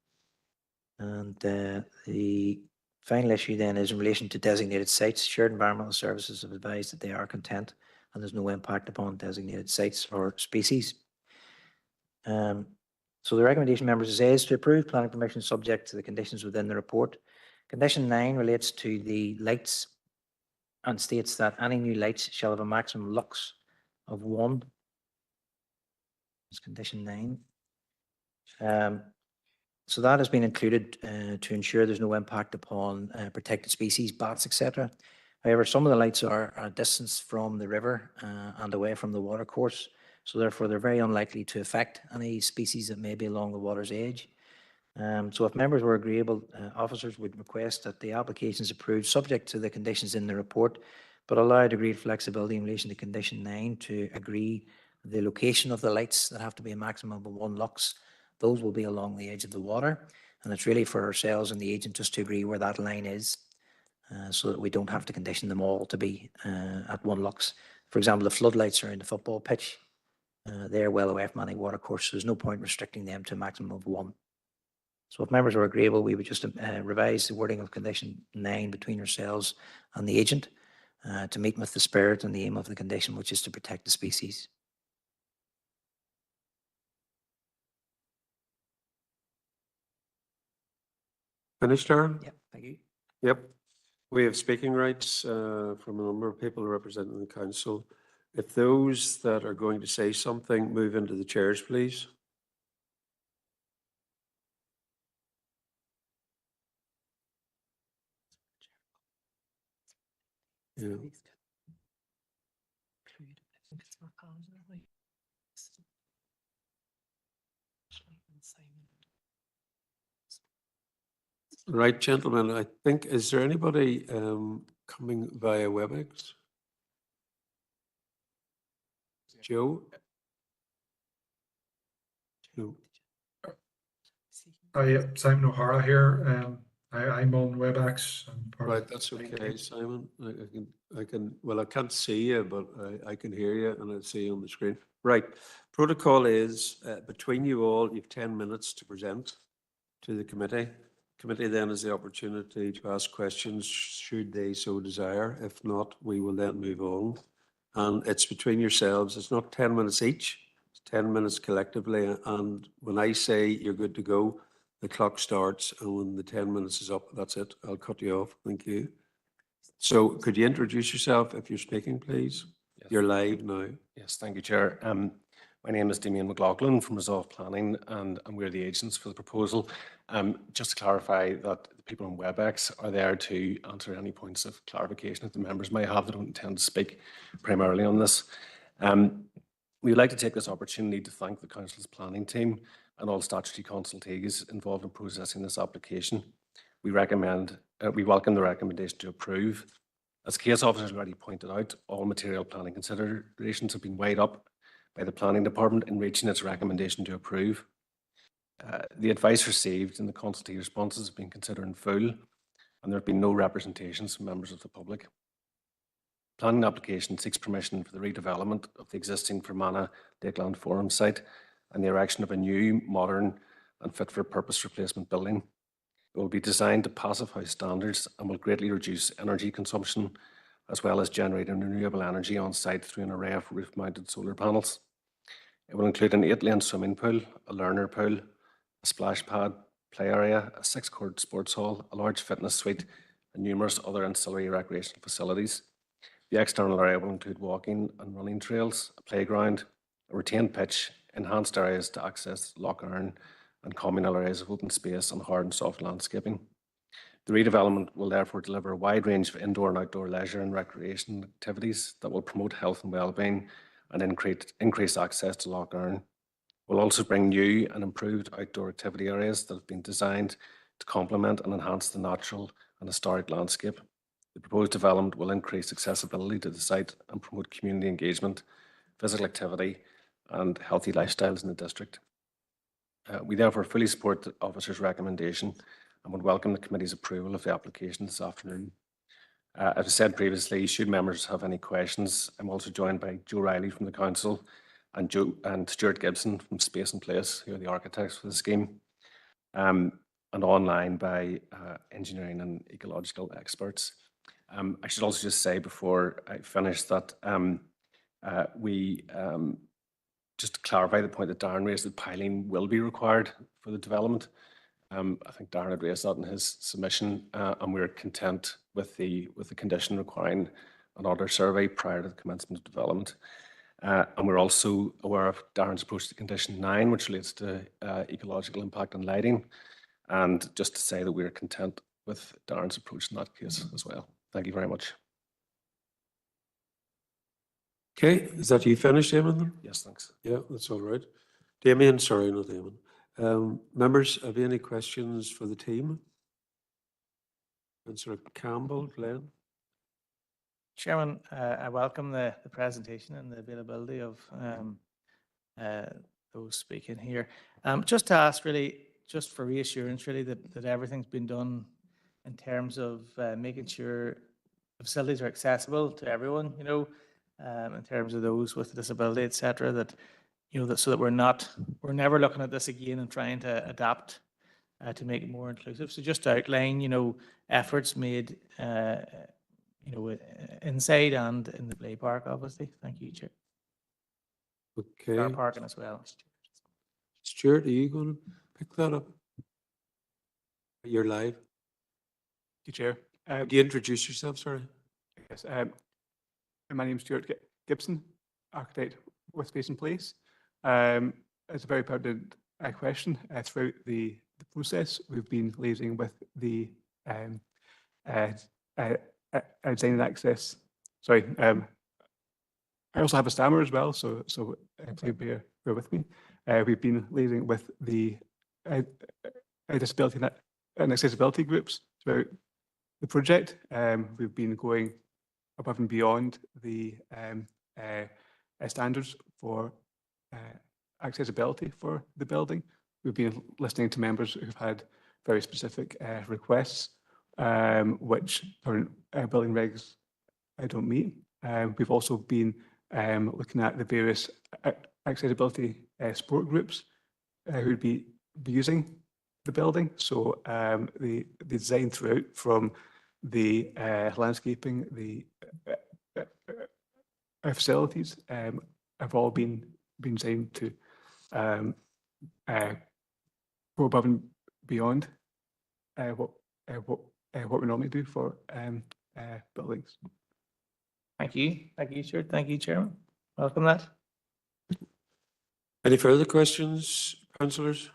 And the final issue then is in relation to designated sites. Shared Environmental Services have advised that they are content and there's no impact upon designated sites or species. So the recommendation, members, is to approve planning permission subject to the conditions within the report. Condition 9 relates to the lights and states that any new lights shall have a maximum lux of 1. That's condition 9. So that has been included to ensure there's no impact upon protected species, bats, etc. However, some of the lights are a distance from the river and away from the water course, so therefore they're very unlikely to affect any species that may be along the water's edge. So if members were agreeable, officers would request that the application is approved subject to the conditions in the report, but allow agreed flexibility in relation to condition 9 to agree the location of the lights that have to be a maximum of 1 lux. Those will be along the edge of the water, and it's really for ourselves and the agent just to agree where that line is, so that we don't have to condition them all to be at 1 lux. For example, the floodlights are in the football pitch. They're well away from any water course, so there's no point restricting them to a maximum of 1. So if members are agreeable, we would just revise the wording of condition 9 between ourselves and the agent to meet with the spirit and the aim of the condition, which is to protect the species. Finished, Darren? Yep, thank you. Yep. We have speaking rights from a number of people representing the council. If those that are going to say something move into the chairs, please. Yeah. Right, gentlemen, I think, is there anybody coming via WebEx? Joe? No. Hi, Simon O'Hara here. I'm on WebEx. Right, that's okay, Simon. Well, I can't see you, but I can hear you and I see you on the screen. Right, protocol is between you all, you have 10 minutes to present to the committee. Committee then has the opportunity to ask questions should they so desire. If not, we will then move on. And it's between yourselves. It's not 10 minutes each. It's 10 minutes collectively. And when I say you're good to go, the clock starts. And when the 10 minutes is up, that's it. I'll cut you off. Thank you. So could you introduce yourself if you're speaking, please? Yes. You're live now. Yes, thank you, Chair. My name is Damien McLaughlin from Resolve Planning, and we're the agents for the proposal. Just to clarify that the people on WebEx are there to answer any points of clarification that the members may have. They don't intend to speak primarily on this. We would like to take this opportunity to thank the Council's planning team and all statutory consultees involved in processing this application. We welcome the recommendation to approve. As case officers already pointed out, all material planning considerations have been weighed up by the Planning Department in reaching its recommendation to approve. The advice received and the consultee responses have been considered in full, and there have been no representations from members of the public. Planning application seeks permission for the redevelopment of the existing Fermanagh Lakeland Forum site and the erection of a new, modern and fit-for-purpose replacement building. It will be designed to passive house standards and will greatly reduce energy consumption, as well as generating renewable energy on site through an array of roof-mounted solar panels. It will include an 8-lane swimming pool, a learner pool, a splash pad, play area, a 6-court sports hall, a large fitness suite, and numerous other ancillary recreational facilities. The external area will include walking and running trails, a playground, a retained pitch, enhanced areas to access Lough Erne, and communal areas of open space and hard and soft landscaping. The redevelopment will therefore deliver a wide range of indoor and outdoor leisure and recreation activities that will promote health and well-being and increase access to Lough Erne. It will also bring new and improved outdoor activity areas that have been designed to complement and enhance the natural and historic landscape. The proposed development will increase accessibility to the site and promote community engagement, physical activity, and healthy lifestyles in the district. We therefore fully support the officer's recommendation and would welcome the committee's approval of the application this afternoon. As I said previously, should members have any questions, I'm also joined by Joe Riley from the Council and Stuart Gibson from Space and Place, who are the architects for the scheme, and online by engineering and ecological experts. I should also just say before I finish that just to clarify the point that Darren raised, that piling will be required for the development. I think Darren had raised that in his submission, and we're content with the condition requiring an audit survey prior to the commencement of development. And we're also aware of Darren's approach to condition 9, which relates to ecological impact and lighting. And just to say that we're content with Darren's approach in that case as well. Thank you very much. Okay, is that you finished, Damien? Yes, thanks. Yeah, that's all right. Damien, sorry, not Damien. Members, have you any questions for the team? Councillor Campbell, Glenn? Chairman, I welcome the presentation and the availability of those speaking here. Just to ask really, just for reassurance really, that everything's been done in terms of making sure the facilities are accessible to everyone, you know, in terms of those with a disability, et cetera, that, you know, that so that we're never looking at this again and trying to adapt to make it more inclusive. So just to outline, you know, efforts made, you know, inside and in the play park, obviously. Thank you, Chair. Okay. Car parking as well. Stuart, are you going to pick that up? You're live. Thank you, Chair. Do you introduce yourself, sorry? Yes, my name is Stuart Gibson, architect with Space and Place. It's a very pertinent question. Throughout the process, we've been liaising with the design and access. Sorry, I also have a stammer as well, so please bear with me. We've been liaising with the disability and accessibility groups throughout the project. We've been going above and beyond the standards for accessibility for the building. We've been listening to members who've had very specific requests, which current building regs don't meet. We've also been looking at the various accessibility support groups who would be using the building. So the design throughout, from the landscaping, the facilities, have all been designed to go above and beyond what we normally do for buildings. Thank you. Thank you, Stuart. Thank you, Chairman. Welcome that. Any further questions, councillors?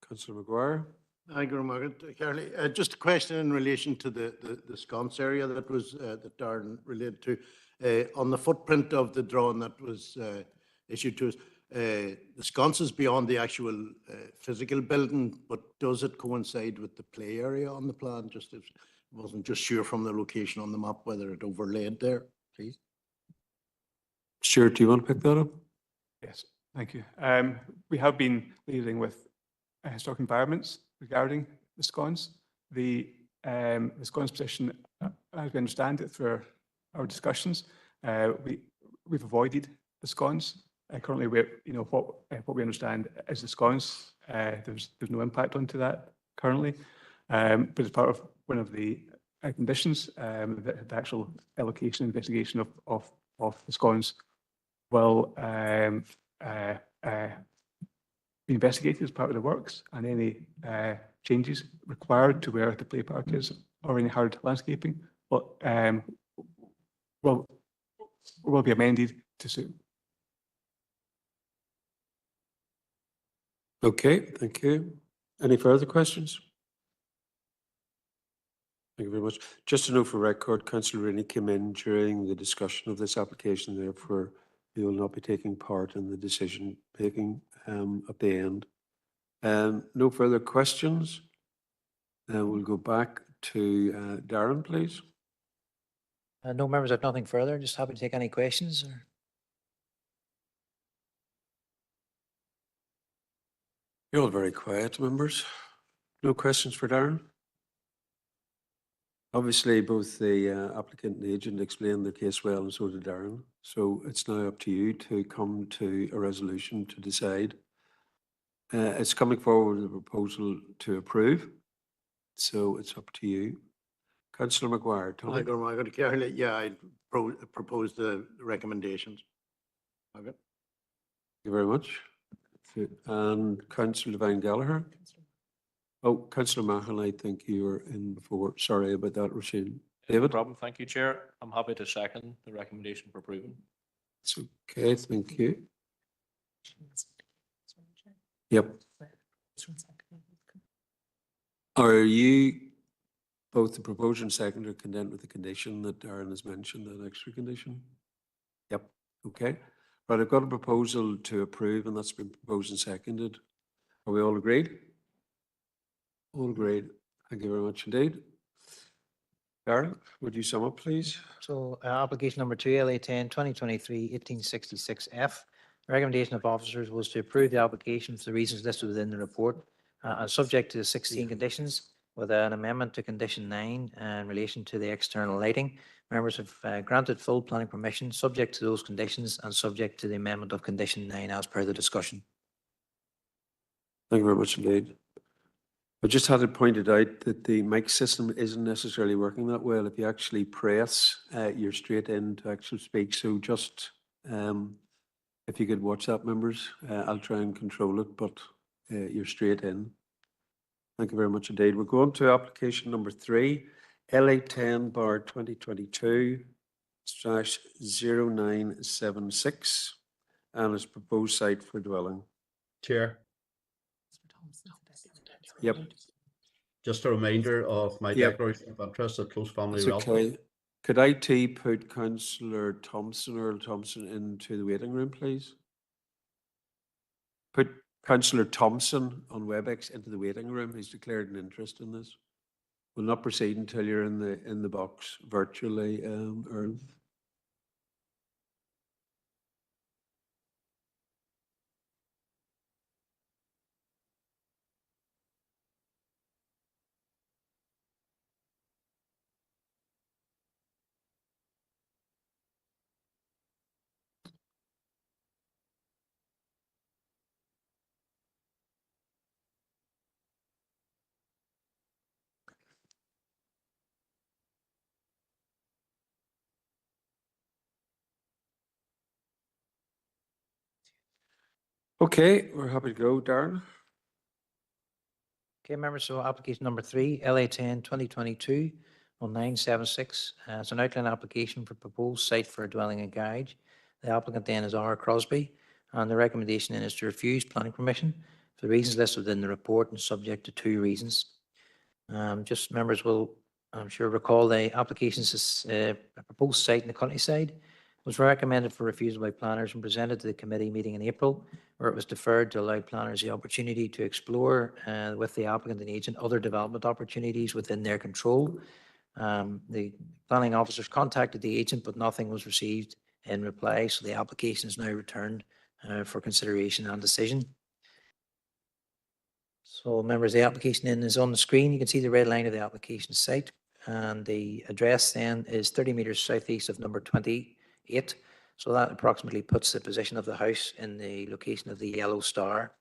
Councillor Maguire? Thank you, Margaret. Carly, just a question in relation to the sconce area that was that Darren related to. On the footprint of the drawing that was issued to us, the sconce is beyond the actual physical building, but does it coincide with the play area on the plan? Just if wasn't just sure from the location on the map whether it overlaid there, please. Stuart, do you want to pick that up? Yes, thank you. We have been liaising with historic environments regarding the scones. The scones position, as we understand it through our discussions, we've avoided the scones. Currently, what we understand is the scones. There's no impact onto that currently, but as part of one of the conditions, the actual allocation investigation of the scones will be investigated as part of the works, and any changes required to where the play park is or any hard landscaping will be amended to suit. Okay, thank you. Any further questions? Thank you very much. Just to know for record, Councillor Rooney came in during the discussion of this application, therefore he will not be taking part in the decision making at the end. No further questions. We'll go back to Darren, please. No members have nothing further. Just happy to take any questions. You're all very quiet, members. No questions for Darren? Obviously, both the applicant and the agent explained their case well, and so did Darren. So it's now up to you to come to a resolution to decide. It's coming forward with a proposal to approve. So it's up to you. Councillor Maguire, Tony. Carly, yeah, I propose the recommendations. Okay. Thank you very much. And Councillor Devine Gallagher. Oh, Councillor Mahon, I think you were in before. Sorry about that, Roisin. David? No problem. Thank you, Chair. I'm happy to second the recommendation for approving. It's okay, thank you. Yep. Are you both the proposed and second are content with the condition that Darren has mentioned, that extra condition? Yep, okay. Right, I've got a proposal to approve, and that's been proposed and seconded. Are we all agreed? All agreed. Thank you very much indeed. Darren, would you sum up, please? So application number 2, LA 10 2023 1866F. The recommendation of officers was to approve the application for the reasons listed within the report, subject to the 16 conditions, with an amendment to condition 9 in relation to the external lighting. Members have granted full planning permission, subject to those conditions and subject to the amendment of condition 9 as per the discussion. Thank you very much indeed. I just had it pointed out that the mic system isn't necessarily working that well. If you actually press, you're straight in to actually speak. So just if you could watch that, members, I'll try and control it, but you're straight in. Thank you very much indeed. We're going to application number 3, LA 10 bar 2022/0976, and its proposed site for dwelling. Chair. Yep. Just a reminder of my declaration of interest at close family relative. Okay. Could IT put Councillor Thompson, Earl Thompson, into the waiting room, please? Put Councillor Thompson on WebEx into the waiting room. He's declared an interest in this. We'll not proceed until you're in the box virtually, Earl. Okay, we're happy to go, Darren. Okay, members, so application number 3, LA 10 2022/0976. It's an outline application for proposed site for a dwelling and garage. The applicant then is R. Crosby. And the recommendation then is to refuse planning permission for the reasons listed within the report and subject to 2 reasons. Just members will, I'm sure, recall the applications, a proposed site in the countryside was recommended for refusal by planners and presented to the committee meeting in April, where it was deferred to allow planners the opportunity to explore with the applicant and agent other development opportunities within their control. The planning officers contacted the agent, but nothing was received in reply, so the application is now returned for consideration and decision. So members, the application then is on the screen. You can see the red line of the application site, and the address then is 30 metres southeast of number 28. So that approximately puts the position of the house in the location of the yellow star,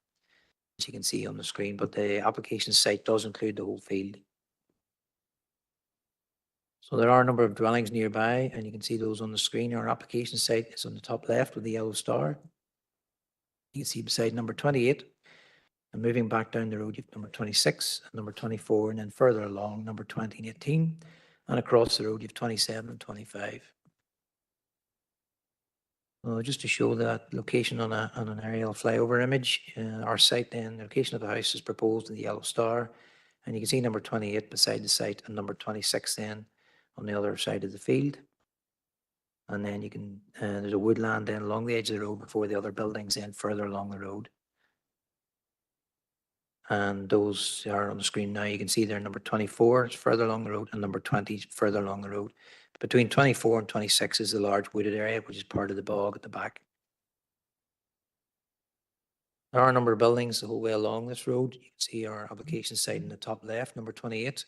as you can see on the screen, but the application site does include the whole field. So there are a number of dwellings nearby, and you can see those on the screen. Our application site is on the top left with the yellow star. You can see beside number 28. And moving back down the road, you have number 26, number 24, and then further along, number 20 and 18. And across the road, you have 27 and 25. Just to show that location on an aerial flyover image, our site then, the location of the house is proposed in the yellow star. And you can see number 28 beside the site and number 26 then on the other side of the field. And then you can, there's a woodland then along the edge of the road before the other buildings then further along the road. And those are on the screen now. You can see there number 24 is further along the road and number 20 is further along the road. Between 24 and 26 is the large wooded area, which is part of the bog at the back. There are a number of buildings the whole way along this road. You can see our application site in the top left, number 28.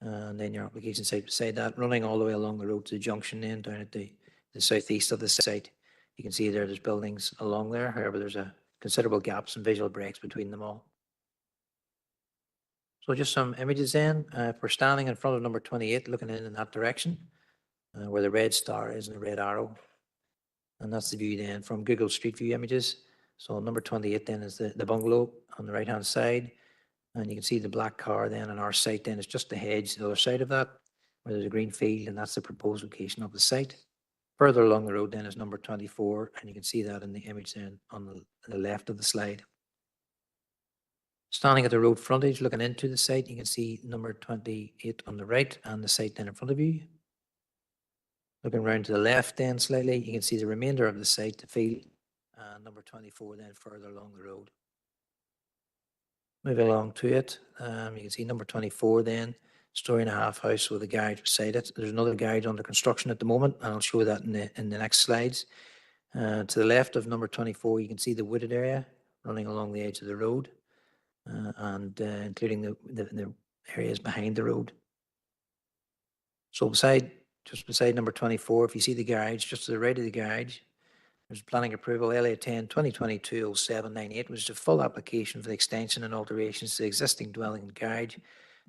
And then your application site beside that, running all the way along the road to the junction then down at the southeast of the site. You can see there's buildings along there. However, there's a considerable gaps and visual breaks between them all. So just some images then. We're standing in front of number 28, looking in that direction, where the red star is and the red arrow. And that's the view then from Google Street View images. So number 28 then is the bungalow on the right-hand side. And you can see the black car then, and our site then is just the hedge, the other side of that, where there's a green field, and that's the proposed location of the site. Further along the road then is number 24, and you can see that in the image then on the left of the slide. Standing at the road frontage, looking into the site, you can see number 28 on the right and the site then in front of you. Looking around to the left then slightly, you can see the remainder of the site, the field, and number 24 then further along the road. Moving along to it, you can see number 24 then, story-and-a-half house with a garage beside it. There's another garage under construction at the moment, and I'll show that in the next slides. To the left of number 24, you can see the wooded area running along the edge of the road. And including the areas behind the road. So just beside number 24, if you see the garage, just to the right of the garage, there's planning approval LA 10 2022-0798, which is a full application for the extension and alterations to the existing dwelling and garage,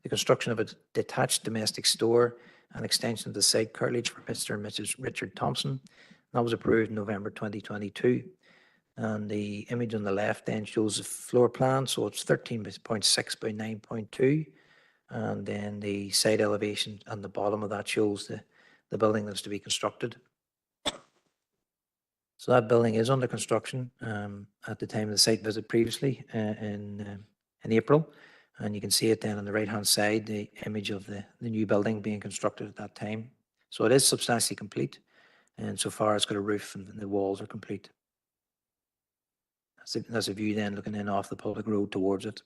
the construction of a detached domestic store, and extension of the site curtilage for Mr. and Mrs. Richard Thompson. That was approved in November 2022. And the image on the left then shows the floor plan, so it's 13.6 by 9.2. And then the site elevation on the bottom of that shows the building that's to be constructed. So that building is under construction at the time of the site visit previously in April. And you can see it then on the right-hand side, the image of the new building being constructed at that time. So it is substantially complete. And so far it's got a roof and the walls are complete. That's a view then looking in off the public road towards it.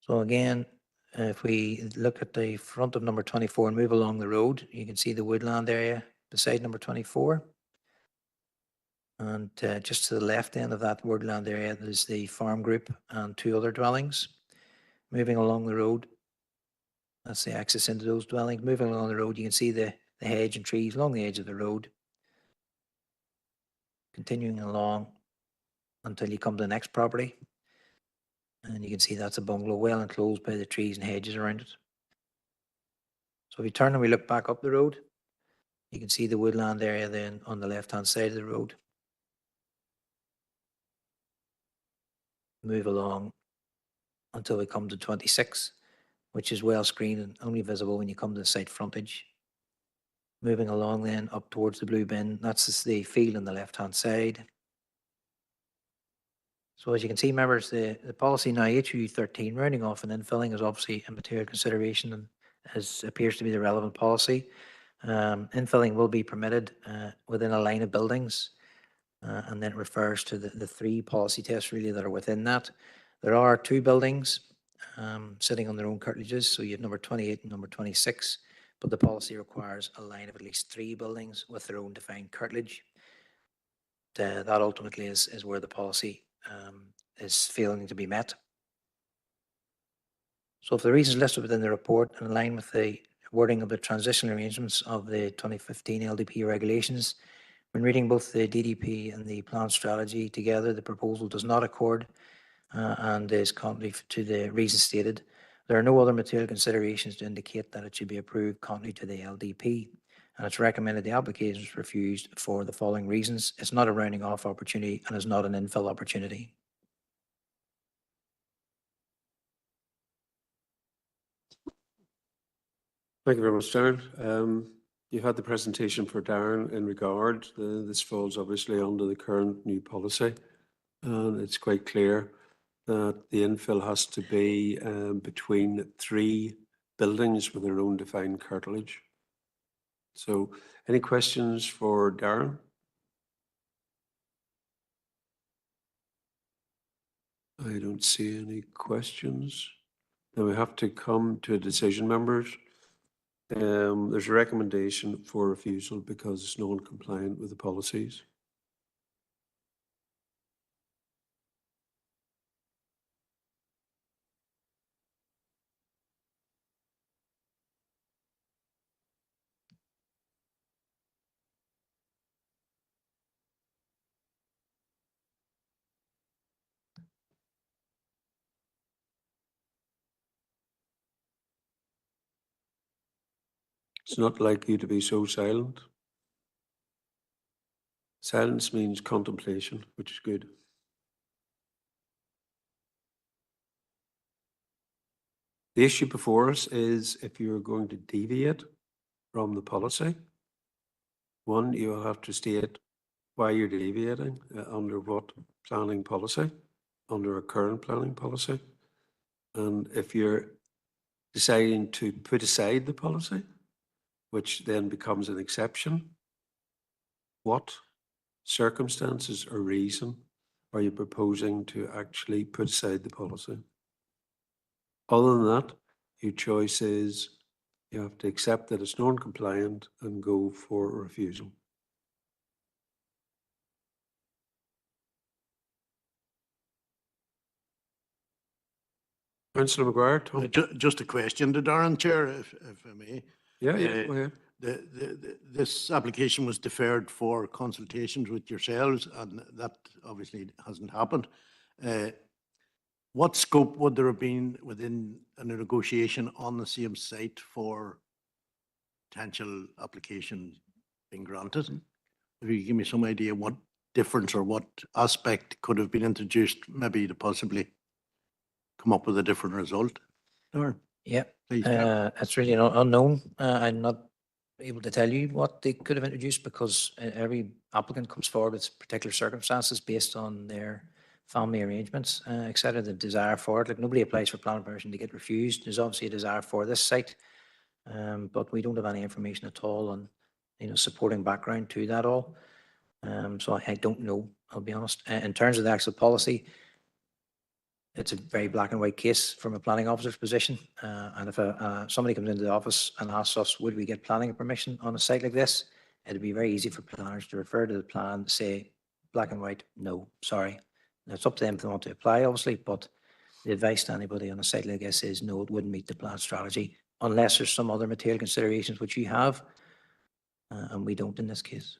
So again, if we look at the front of number 24 and move along the road, you can see the woodland area beside number 24. And just to the left end of that woodland area, there's the farm group and 2 other dwellings. Moving along the road, that's the access into those dwellings. Moving along the road, you can see the hedge and trees along the edge of the road. Continuing along until you come to the next property. And you can see that's a bungalow well enclosed by the trees and hedges around it. So if we turn and we look back up the road, you can see the woodland area then on the left-hand side of the road. Move along until we come to 26, which is well screened and only visible when you come to the site frontage. Moving along then up towards the blue bin, that's the field on the left-hand side. So as you can see, members, the policy now HU 13 rounding off and infilling is obviously a material consideration and appears to be the relevant policy. Infilling will be permitted within a line of buildings, and then it refers to the three policy tests really that are within that. There are two buildings sitting on their own curtilages, so you have number 28 and number 26, but the policy requires a line of at least three buildings with their own defined curtilage. That ultimately is where the policy is failing to be met. So for the reasons listed within the report, and in line with the wording of the transitional arrangements of the 2015 LDP regulations, when reading both the DDP and the plan strategy together, the proposal does not accord and is contrary to the reasons stated. There are no other material considerations to indicate that it should be approved contrary to the LDP, and it's recommended the application is refused for the following reasons. It's not a rounding off opportunity and is not an infill opportunity. Thank you very much, Darren. You had the presentation for Darren in regard. This falls obviously under the current new policy, and it's quite clear that the infill has to be between three buildings with their own defined curtilage. So, any questions for Darren? I don't see any questions. Then we have to come to a decision, members. There's a recommendation for refusal because it's non-compliant with the policies. It's not like you to be so silent. Silence means contemplation, which is good. The issue before us is if you're going to deviate from the policy, one, you'll have to state why you're deviating, under what planning policy, under a current planning policy. And if you're deciding to put aside the policy, which then becomes an exception, what circumstances or reason are you proposing to actually put aside the policy? Other than that, your choice is you have to accept that it's non-compliant and go for a refusal. Councillor Maguire, Tom? Just a question to Darren, Chair, if I may. Yeah, go ahead. This application was deferred for consultations with yourselves, and that obviously hasn't happened. What scope would there have been within a negotiation on the same site for potential applications being granted? If you give me some idea what difference or what aspect could have been introduced, maybe to possibly come up with a different result. Darren? Yeah, Please, it's really unknown. I'm not able to tell you what they could have introduced because every applicant comes forward with particular circumstances based on their family arrangements, etc. The desire for it. Like nobody applies for planning permission to get refused. There's obviously a desire for this site, but we don't have any information at all on, supporting background to that all. So I don't know. I'll be honest. In terms of the actual policy, it's a very black and white case from a planning officer's position. And if somebody comes into the office and asks us, would we get planning permission on a site like this? It'd be very easy for planners to refer to the plan, say black and white, no, sorry. Now, it's up to them if they want to apply, obviously, but the advice to anybody on a site like this is no, it wouldn't meet the plan strategy unless there's some other material considerations which you have, and we don't in this case.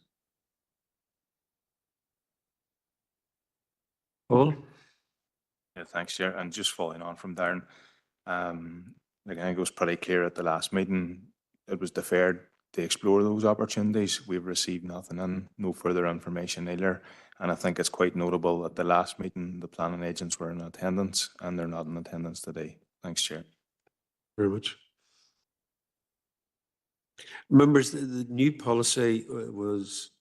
Paul? Yeah, thanks, Chair. And just following on from Darren, I think it was pretty clear at the last meeting, it was deferred to explore those opportunities. We've received nothing and no further information either. And I think it's quite notable at the last meeting, the planning agents were in attendance and they're not in attendance today. Thanks, Chair. Very much. Members, the new policy was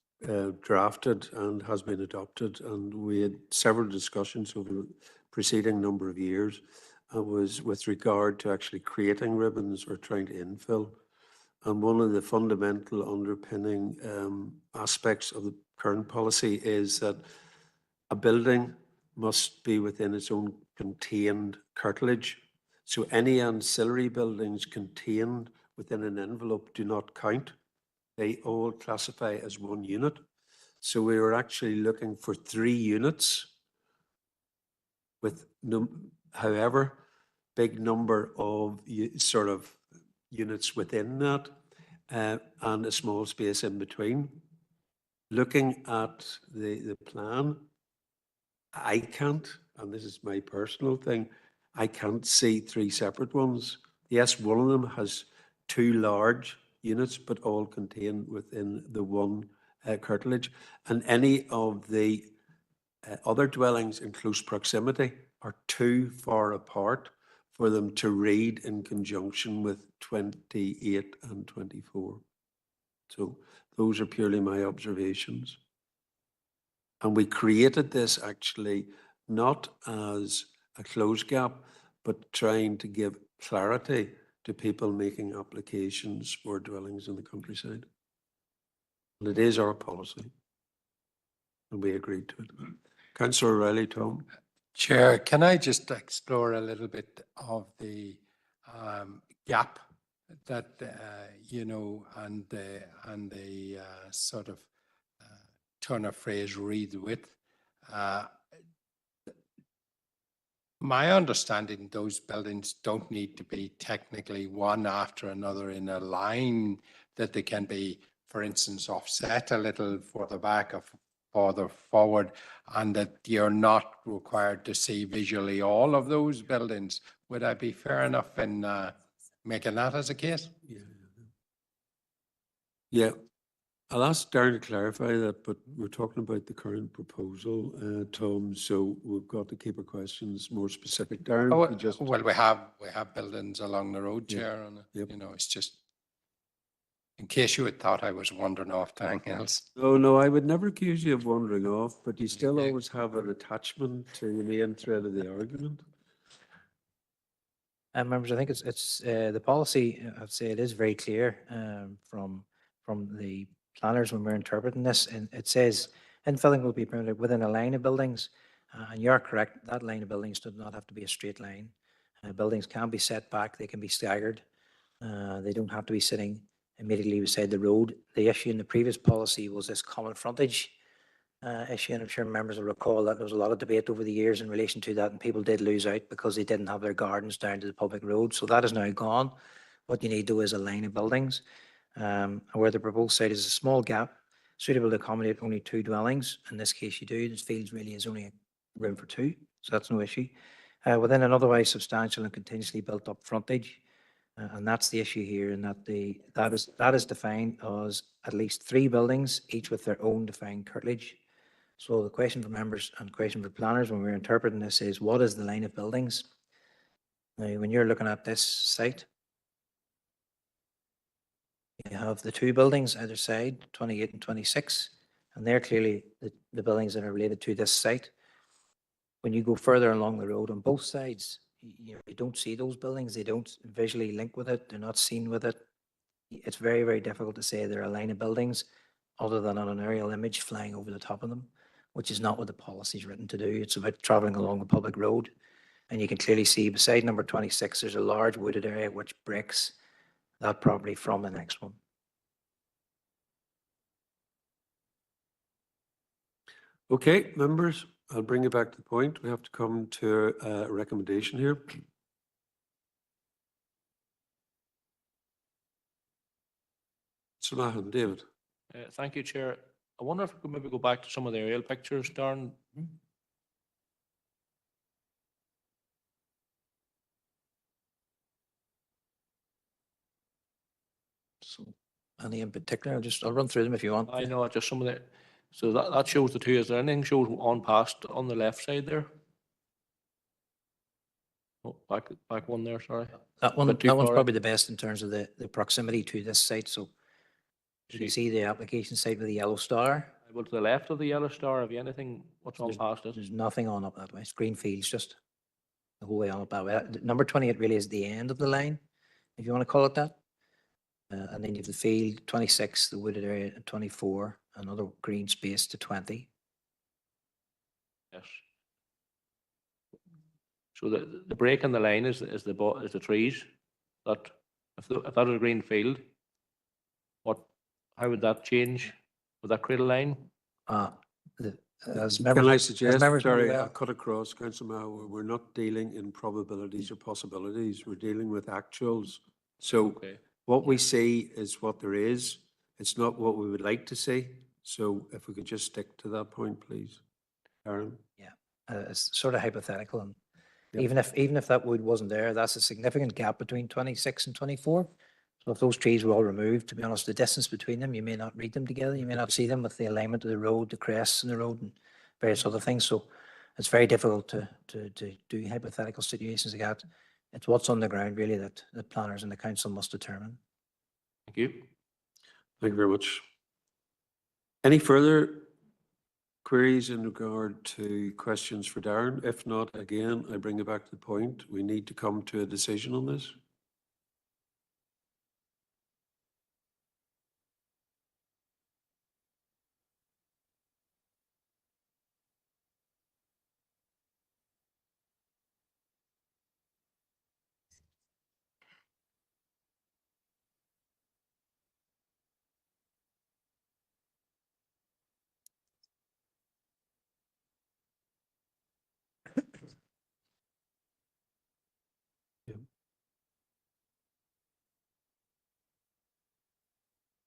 drafted and has been adopted, and we had several discussions over the preceding number of years. It was with regard to actually creating ribbons or trying to infill. And one of the fundamental underpinning aspects of the current policy is that a building must be within its own contained curtilage. So any ancillary buildings contained within an envelope do not count. They all classify as one unit. So we were actually looking for 3 units with however big number of sort of units within that and a small space in between. Looking at the plan, I can't, and this is my personal thing, I can't see 3 separate ones. Yes, one of them has 2 large units, but all contained within the one curtilage. And any of the other dwellings in close proximity are too far apart for them to read in conjunction with 28 and 24. So those are purely my observations. And we created this actually not as a close gap, but trying to give clarity to people making applications for dwellings in the countryside. And it is our policy. And we agreed to it. Councillor O'Reilly, Tom. Chair, can I just explore a little bit of the gap that, you know, and the sort of turn of phrase, read the width. My understanding, those buildings don't need to be technically one after another in a line, that they can be, for instance, offset a little further back or further forward, and that you're not required to see visually all of those buildings. Would I be fair enough in making that as a case? Yeah. I'll ask Darren to clarify that, but we're talking about the current proposal, Tom, so we've got to keep our questions more specific. Darren, Oh, you just... well, we have buildings along the road, Yep. Chair, and Yep. you know, it's just in case you had thought I was wandering off to anything else. Oh, no, I would never accuse you of wandering off, but you still always have an attachment to the main thread of the argument. Members, I think it's the policy, I'd say it is very clear from the planners when we're interpreting this, and it says infilling will be permitted within a line of buildings, and you're correct, that line of buildings does not have to be a straight line. Buildings can be set back, they can be staggered, they don't have to be sitting immediately beside the road. The issue in the previous policy was this common frontage issue, and I'm sure members will recall that there was a lot of debate over the years in relation to that, and people did lose out because they didn't have their gardens down to the public road. So that is now gone. What you need to do is a line of buildings, where the proposed site is a small gap suitable to accommodate only 2 dwellings. In this case, you do. This field really is only room for 2, so that's no issue. Within an otherwise substantial and continuously built up frontage, and that's the issue here, and that is defined as at least 3 buildings, each with their own defined curtilage. So the question for members and question for planners when we're interpreting this is, what is the line of buildings? Now, when you're looking at this site, you have the 2 buildings either side, 28 and 26, and they're clearly the buildings that are related to this site. When you go further along the road on both sides, you don't see those buildings. They don't visually link with it. They're not seen with it. It's very, very difficult to say they're a line of buildings other than on an aerial image flying over the top of them, which is not what the policy is written to do. It's about traveling along the public road. And you can clearly see beside number 26, there's a large wooded area which breaks that property from the next one. Okay, members, I'll bring you back to the point. We have to come to a recommendation here. Samahan, David. Thank you, Chair. I wonder if we could maybe go back to some of the aerial pictures, Darren. So any in particular, I'll run through them if you want. I know, just some of the, so that shows the 2. Is there anything shows on past on the left side there? Oh, back one there, sorry. That one, Bit too that one's far. probably the best in terms of the proximity to this site. So you can see the application site with the yellow star. Well, to the left of the yellow star, have you anything, what's on past it? There's nothing on up that way. It's green fields just the whole way on up that way. Number 28 really is the end of the line, if you want to call it that. And then you have the field, 26, the wooded area at 24, another green space to 20. Yes. So the break in the line is the trees, that, if that was a green field, how would that change? Would that create a line? As Can members, I as suggest, members know sorry, well- I'll cut across, Councillor Maher, we're not dealing in probabilities or possibilities, we're dealing with actuals. So Okay. what we see is what there is, it's not what we would like to see. So if we could just stick to that point, please. Aaron? It's sort of hypothetical, and Yep. even if that wood wasn't there, that's a significant gap between 26 and 24. So if those trees were all removed, to be honest, the distance between them, you may not read them together. You may not see them with the alignment of the road, the crests in the road, and various other things. So it's very difficult to do hypothetical situations like that. It's what's on the ground really that the planners and the council must determine. Thank you. Thank you very much. Any further queries in regard to questions for Darren? If not, again, I bring it back to the point. We need to come to a decision on this.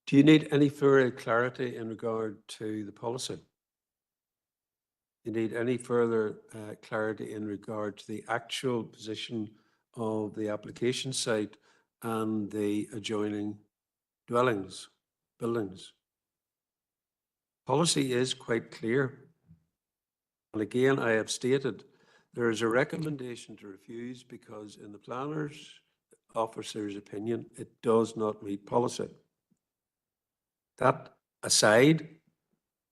Do you need any further clarity in regard to the policy? You need any further clarity in regard to the actual position of the application site and the adjoining dwellings, buildings? Policy is quite clear. And again, I have stated there is a recommendation to refuse because in the planner's officer's opinion, it does not meet policy. That aside,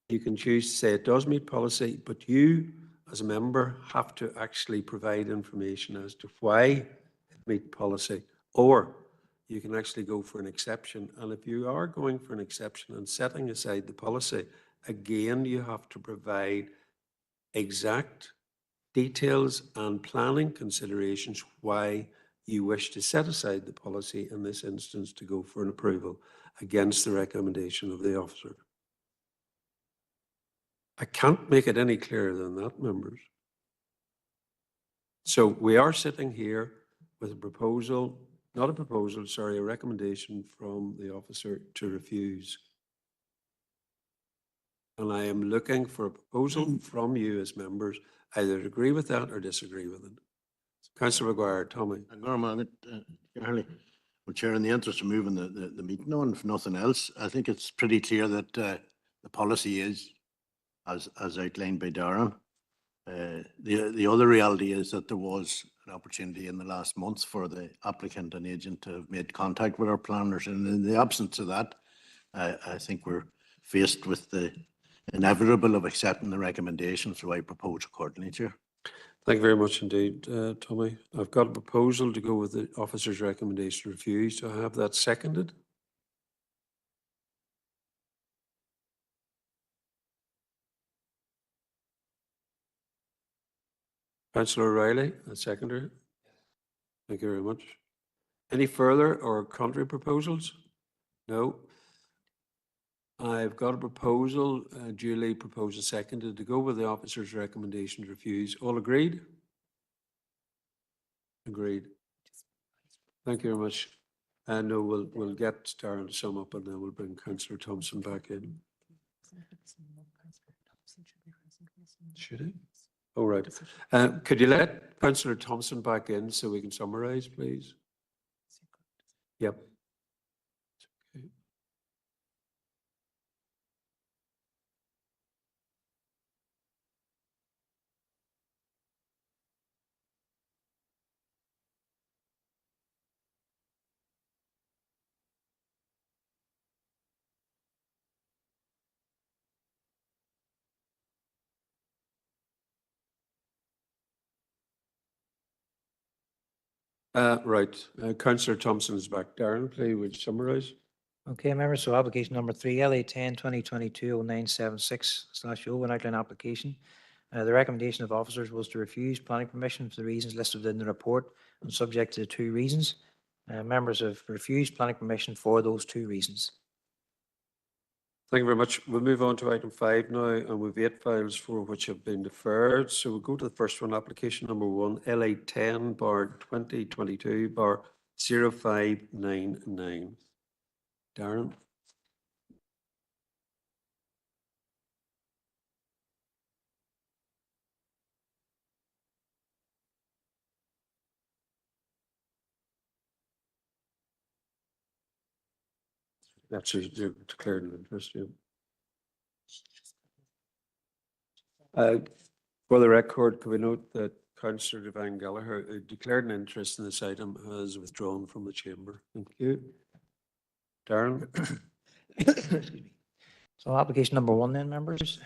you can choose to say it does meet policy, but you as a member have to actually provide information as to why it meets policy, or you can actually go for an exception. And if you are going for an exception and setting aside the policy, again, you have to provide exact details and planning considerations why you wish to set aside the policy in this instance to go for an approval against the recommendation of the officer. I can't make it any clearer than that, members. So we are sitting here with a proposal, not a proposal, sorry, a recommendation from the officer to refuse. And I am looking for a proposal from you as members, either to agree with that or disagree with it. Councillor Maguire, Tommy. Charlie, well, Chair, in the interest of moving the meeting on, if nothing else, I think it's pretty clear that the policy is as outlined by Darren. The other reality is that there was an opportunity in the last months for the applicant and agent to have made contact with our planners, and in the absence of that, I think we're faced with the inevitable of accepting the recommendation, so I propose accordingly, Chair. Thank you very much indeed, Tommy. I've got a proposal to go with the officer's recommendation to refuse. Do I have that seconded? Councillor O'Reilly, a seconder. Thank you very much. Any further or contrary proposals? No. I've got a proposal, duly proposed and seconded, to go with the officer's recommendation to refuse. All agreed? Agreed. Thank you very much. And no, we'll get Darren to sum up and then we'll bring Councillor Thompson back in. Should he? All right. Could you let Councillor Thompson back in so we can summarise, please? Yep. Right, Councillor Thompson is back. Darren, please, would you summarise? Okay, members, so application number 3, LA 10 2022 0976/0, an outline application. The recommendation of officers was to refuse planning permission for the reasons listed within the report and subject to the 2 reasons. Members have refused planning permission for those 2 reasons. Thank you very much. We'll move on to item 5 now, and we've 8 files for which have been deferred. So we'll go to the first one, application number 1, LA 10/2022/0599. Darren? That's declared an interest, yeah. For the record, can we note that Councillor Devine Gallagher, who declared an interest in this item, has withdrawn from the chamber. Thank you. Darren? Excuse me. So application number 1 then, members.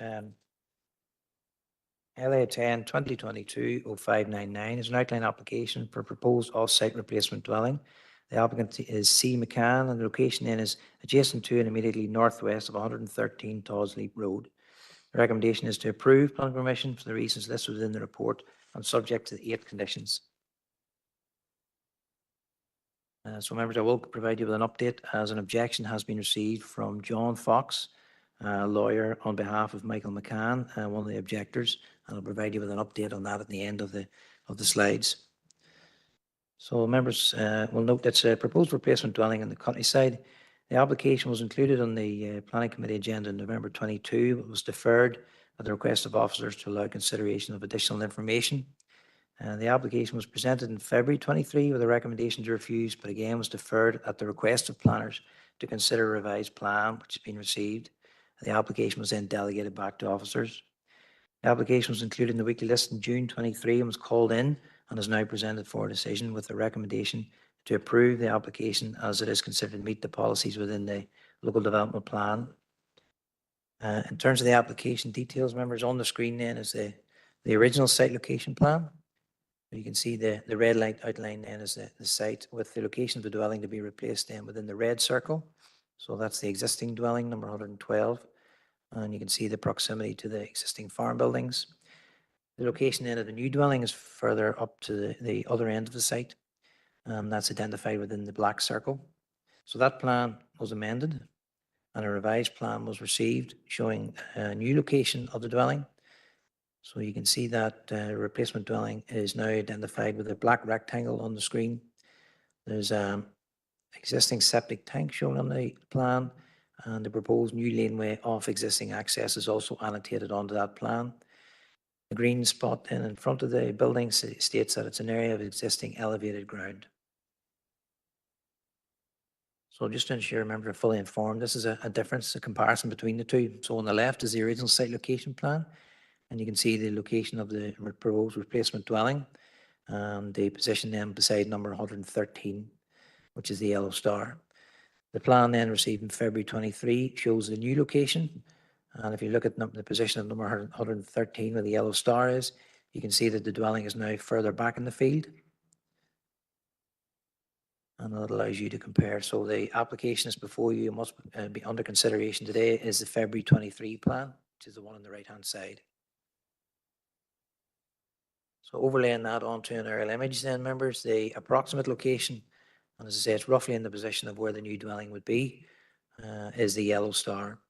LA 10 2022-0599 is an outline application for proposed off-site replacement dwelling. The applicant is C. McCann, and the location then is adjacent to and immediately northwest of 113 Tawsley Road. The recommendation is to approve planning permission for the reasons listed within the report and subject to the 8 conditions. So members, I will provide you with an update as an objection has been received from John Fox, a lawyer on behalf of Michael McCann, one of the objectors, and I'll provide you with an update on that at the end of the slides. So members will note that's a proposed replacement dwelling in the countryside. The application was included on the Planning Committee agenda in November 22, but was deferred at the request of officers to allow consideration of additional information. The application was presented in February 23 with a recommendation to refuse, but again was deferred at the request of planners to consider a revised plan, which has been received. The application was then delegated back to officers. The application was included in the weekly list in June 23 and was called in and is now presented for a decision with a recommendation to approve the application as it is considered to meet the policies within the local development plan. In terms of the application details, members, on the screen then is the original site location plan. You can see the red light outline then is the site with the location of the dwelling to be replaced then within the red circle. So that's the existing dwelling, number 112. And you can see the proximity to the existing farm buildings. The location then of the new dwelling is further up to the other end of the site. That's identified within the black circle. So that plan was amended and a revised plan was received showing a new location of the dwelling. So you can see that replacement dwelling is now identified with a black rectangle on the screen. There's an existing septic tank shown on the plan, and the proposed new laneway off existing access is also annotated onto that plan. The green spot then in front of the building states that it's an area of existing elevated ground. So just to ensure members are fully informed, this is a difference, a comparison between the two. So on the left is the original site location plan, and you can see the location of the proposed replacement dwelling, and the position then beside number 113, which is the yellow star. The plan then received in February 23 shows the new location. And if you look at the position of number 113 where the yellow star is, you can see that the dwelling is now further back in the field. And that allows you to compare. So the application is before you, must be under consideration today is the February 23 plan, which is the one on the right-hand side. So overlaying that onto an aerial image then, members, the approximate location, and as I say, it's roughly in the position of where the new dwelling would be, is the yellow star.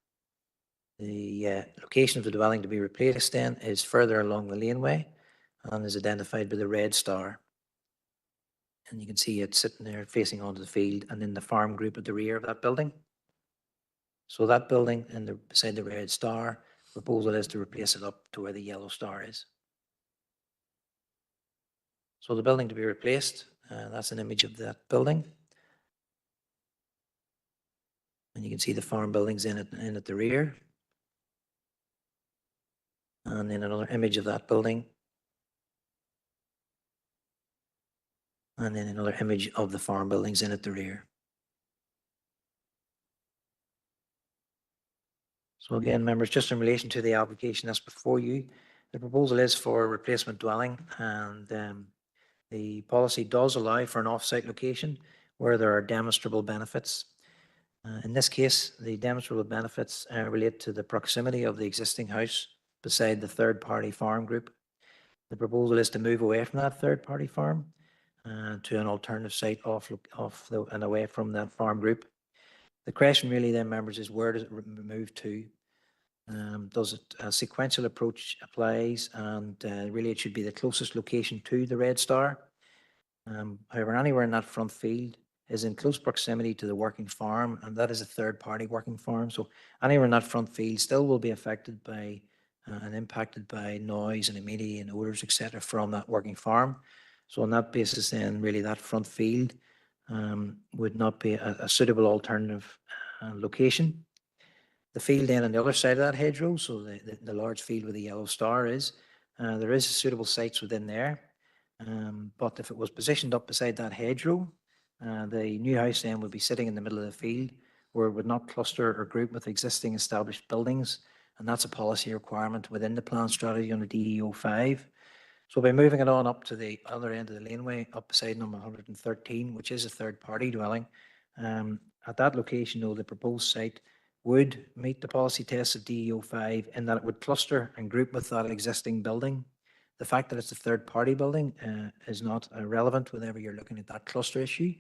The location of the dwelling to be replaced then is further along the laneway and is identified by the red star. And you can see it sitting there facing onto the field and in the farm group at the rear of that building. So that building and beside the red star, proposal is to replace it up to where the yellow star is. So the building to be replaced, that's an image of that building. And you can see the farm buildings in at the rear. And then another image of that building. And then another image of the farm buildings in at the rear. So again, members, just in relation to the application that's before you, the proposal is for a replacement dwelling, and The policy does allow for an off-site location where there are demonstrable benefits. In this case, the demonstrable benefits relate to the proximity of the existing house beside the third-party farm group. The proposal is to move away from that third-party farm to an alternative site and away from that farm group. The question really then, members, is where does it move to? Does it a sequential approach applies, and really it should be the closest location to the Red Star. However, anywhere in that front field is in close proximity to the working farm, and that is a third-party working farm. So anywhere in that front field still will be affected by and impacted by noise and humidity and odors, etc., from that working farm. So on that basis, then really that front field would not be a suitable alternative location. The field then on the other side of that hedgerow, so the large field where the yellow star is, there is suitable sites within there. But if it was positioned up beside that hedgerow, the new house then would be sitting in the middle of the field where it would not cluster or group with existing established buildings. And that's a policy requirement within the plan strategy under DDO 5. So by moving it on up to the other end of the laneway, up beside number 113, which is a third-party dwelling, at that location, though, the proposed site would meet the policy tests of DDO 5 in that it would cluster and group with that existing building. The fact that it's a third-party building is not relevant whenever you're looking at that cluster issue.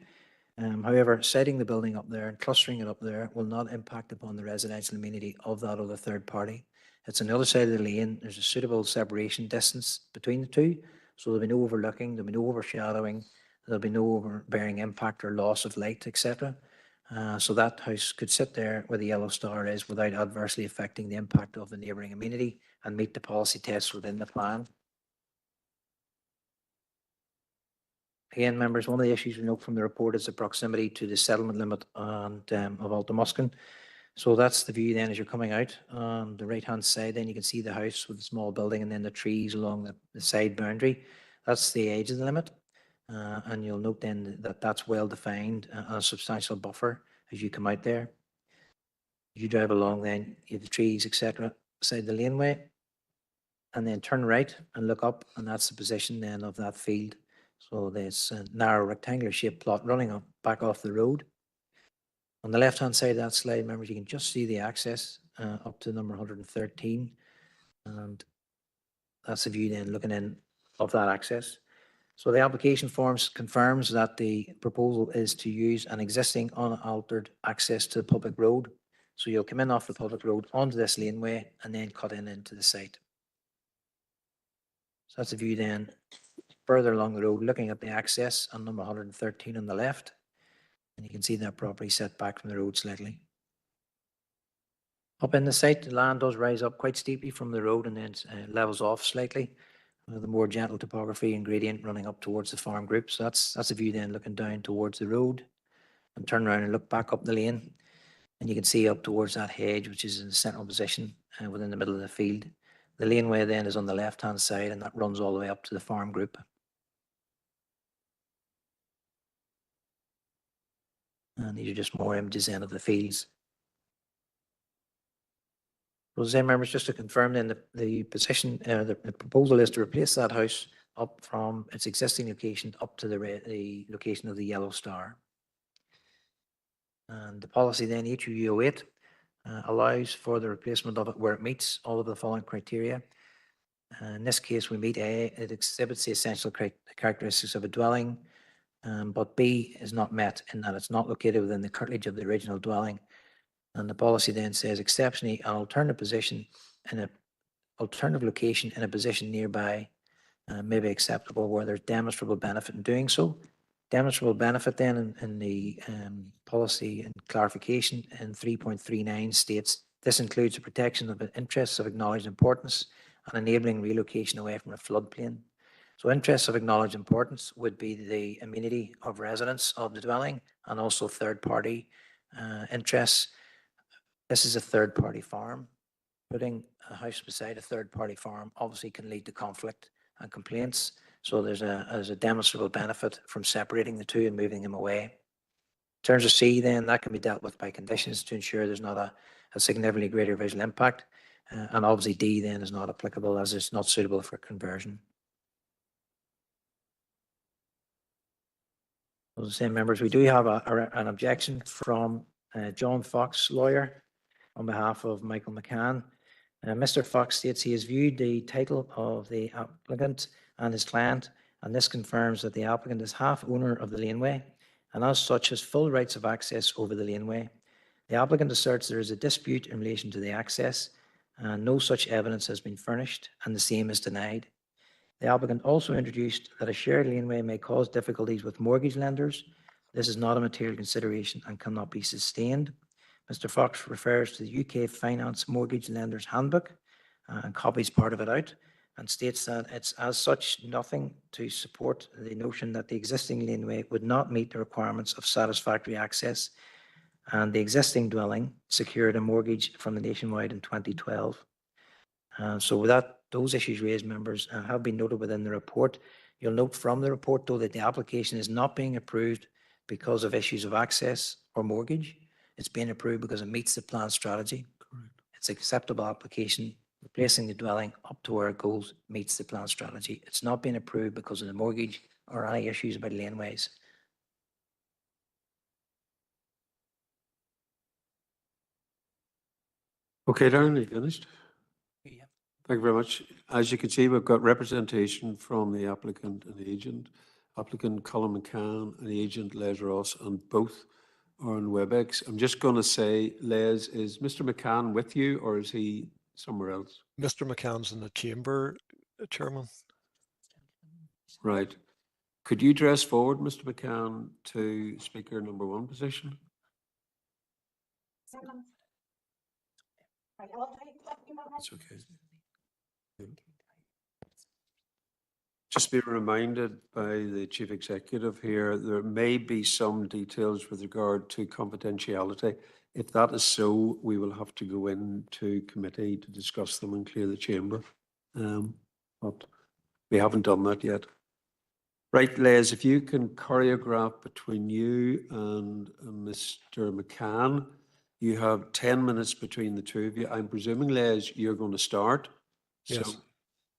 However, setting the building up there and clustering it up there will not impact upon the residential amenity of that other third party. It's on the other side of the lane. There's a suitable separation distance between the two, so there'll be no overlooking, there'll be no overshadowing, there'll be no overbearing impact or loss of light, etc. So that house could sit there where the yellow star is without adversely affecting the impact of the neighbouring amenity and meet the policy tests within the plan. Again, members, one of the issues we note from the report is the proximity to the settlement limit of Altamusken. So that's the view then as you're coming out. On the right-hand side, then you can see the house with the small building and then the trees along the side boundary. That's the edge of the limit. And you'll note then that that's well defined and a substantial buffer as you come out there. You drive along then, you have the trees, etc., beside the laneway, and then turn right and look up, and that's the position then of that field. So there's a narrow rectangular shaped plot running up back off the road. On the left-hand side of that slide, members, you can just see the access up to number 113, and that's the view then looking in of that access. So the application forms confirms that the proposal is to use an existing unaltered access to the public road. So you'll come in off the public road onto this laneway and then cut in into the site. So that's the view then further along the road, looking at the access on number 113 on the left. And you can see that property set back from the road slightly. Up in the site, the land does rise up quite steeply from the road and then levels off slightly. The more gentle topography and gradient running up towards the farm group. So that's a view then looking down towards the road and turn around and look back up the lane. And you can see up towards that hedge, which is in the central position within the middle of the field. The laneway then is on the left-hand side and that runs all the way up to the farm group. And these are just more images then of the fields. So as I remember, just to confirm then the position, the proposal is to replace that house up from its existing location up to the location of the yellow star. And the policy then, HUU 08, allows for the replacement of it where it meets all of the following criteria. In this case, we meet A, it exhibits the essential characteristics of a dwelling, but B is not met in that it's not located within the curtilage of the original dwelling. And the policy then says exceptionally an alternative position in an alternative location in a position nearby may be acceptable where there's demonstrable benefit in doing so. Demonstrable benefit then in the policy and clarification in 3.39 states this includes the protection of the interests of acknowledged importance and enabling relocation away from a floodplain. So interests of acknowledged importance would be the amenity of residents of the dwelling and also third-party interests. This is a third-party farm. Putting a house beside a third-party farm obviously can lead to conflict and complaints. So there's a demonstrable benefit from separating the two and moving them away. In terms of C, then, that can be dealt with by conditions to ensure there's not a significantly greater visual impact. And obviously D, then, is not applicable as it's not suitable for conversion. As I say, members, we do have an objection from John Fox, lawyer, on behalf of Michael McCann. Mr. Fox states he has viewed the title of the applicant and his client, and this confirms that the applicant is half owner of the laneway and as such has full rights of access over the laneway. The applicant asserts there is a dispute in relation to the access and no such evidence has been furnished and the same is denied. The applicant also introduced that a shared laneway may cause difficulties with mortgage lenders. This is not a material consideration and cannot be sustained. Mr. Fox refers to the UK Finance Mortgage Lenders Handbook and copies part of it out and states that it's as such nothing to support the notion that the existing laneway would not meet the requirements of satisfactory access and the existing dwelling secured a mortgage from the Nationwide in 2012. So with that, those issues raised, members, have been noted within the report. You'll note from the report, though, that the application is not being approved because of issues of access or mortgage. It's being approved because it meets the plan strategy. Correct. It's an acceptable application, replacing the dwelling up to where it goes, meets the plan strategy. It's not being approved because of the mortgage or any issues about laneways. Okay, Darren, are you finished? Yeah. Thank you very much. As you can see, we've got representation from the applicant and the agent. Applicant Colin McCann and the agent Les Ross, and both are on WebEx. I'm just going to say, Les, is Mr. McCann with you or is he somewhere else? Mr. McCann's in the chamber, Chairman. Right. Could you dress forward, Mr. McCann, to speaker number 1 position? That's okay. Just be reminded by the Chief Executive here, there may be some details with regard to confidentiality. If that is so, we will have to go into committee to discuss them and clear the chamber. But we haven't done that yet. Right, Les, if you can choreograph between you and Mr. McCann, you have 10 minutes between the two of you. I'm presuming, Les, you're going to start. Yes. So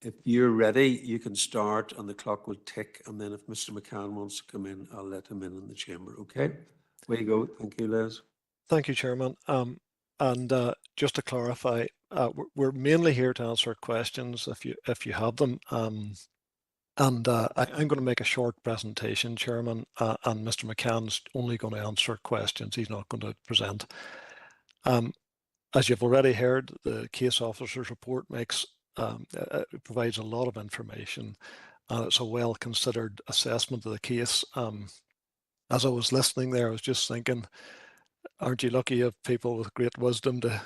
if you're ready, you can start and the clock will tick. And then if Mr. McCann wants to come in, I'll let him in the chamber. Okay? Way you go. Thank you, Les. Thank you, Chairman. Just to clarify, we're mainly here to answer questions if you have them. I'm going to make a short presentation, Chairman, and Mr. McCann's only going to answer questions. He's not going to present. As you've already heard, the case officer's report provides a lot of information, and it's a well-considered assessment of the case. As I was listening there, I was just thinking, aren't you lucky you have people with great wisdom to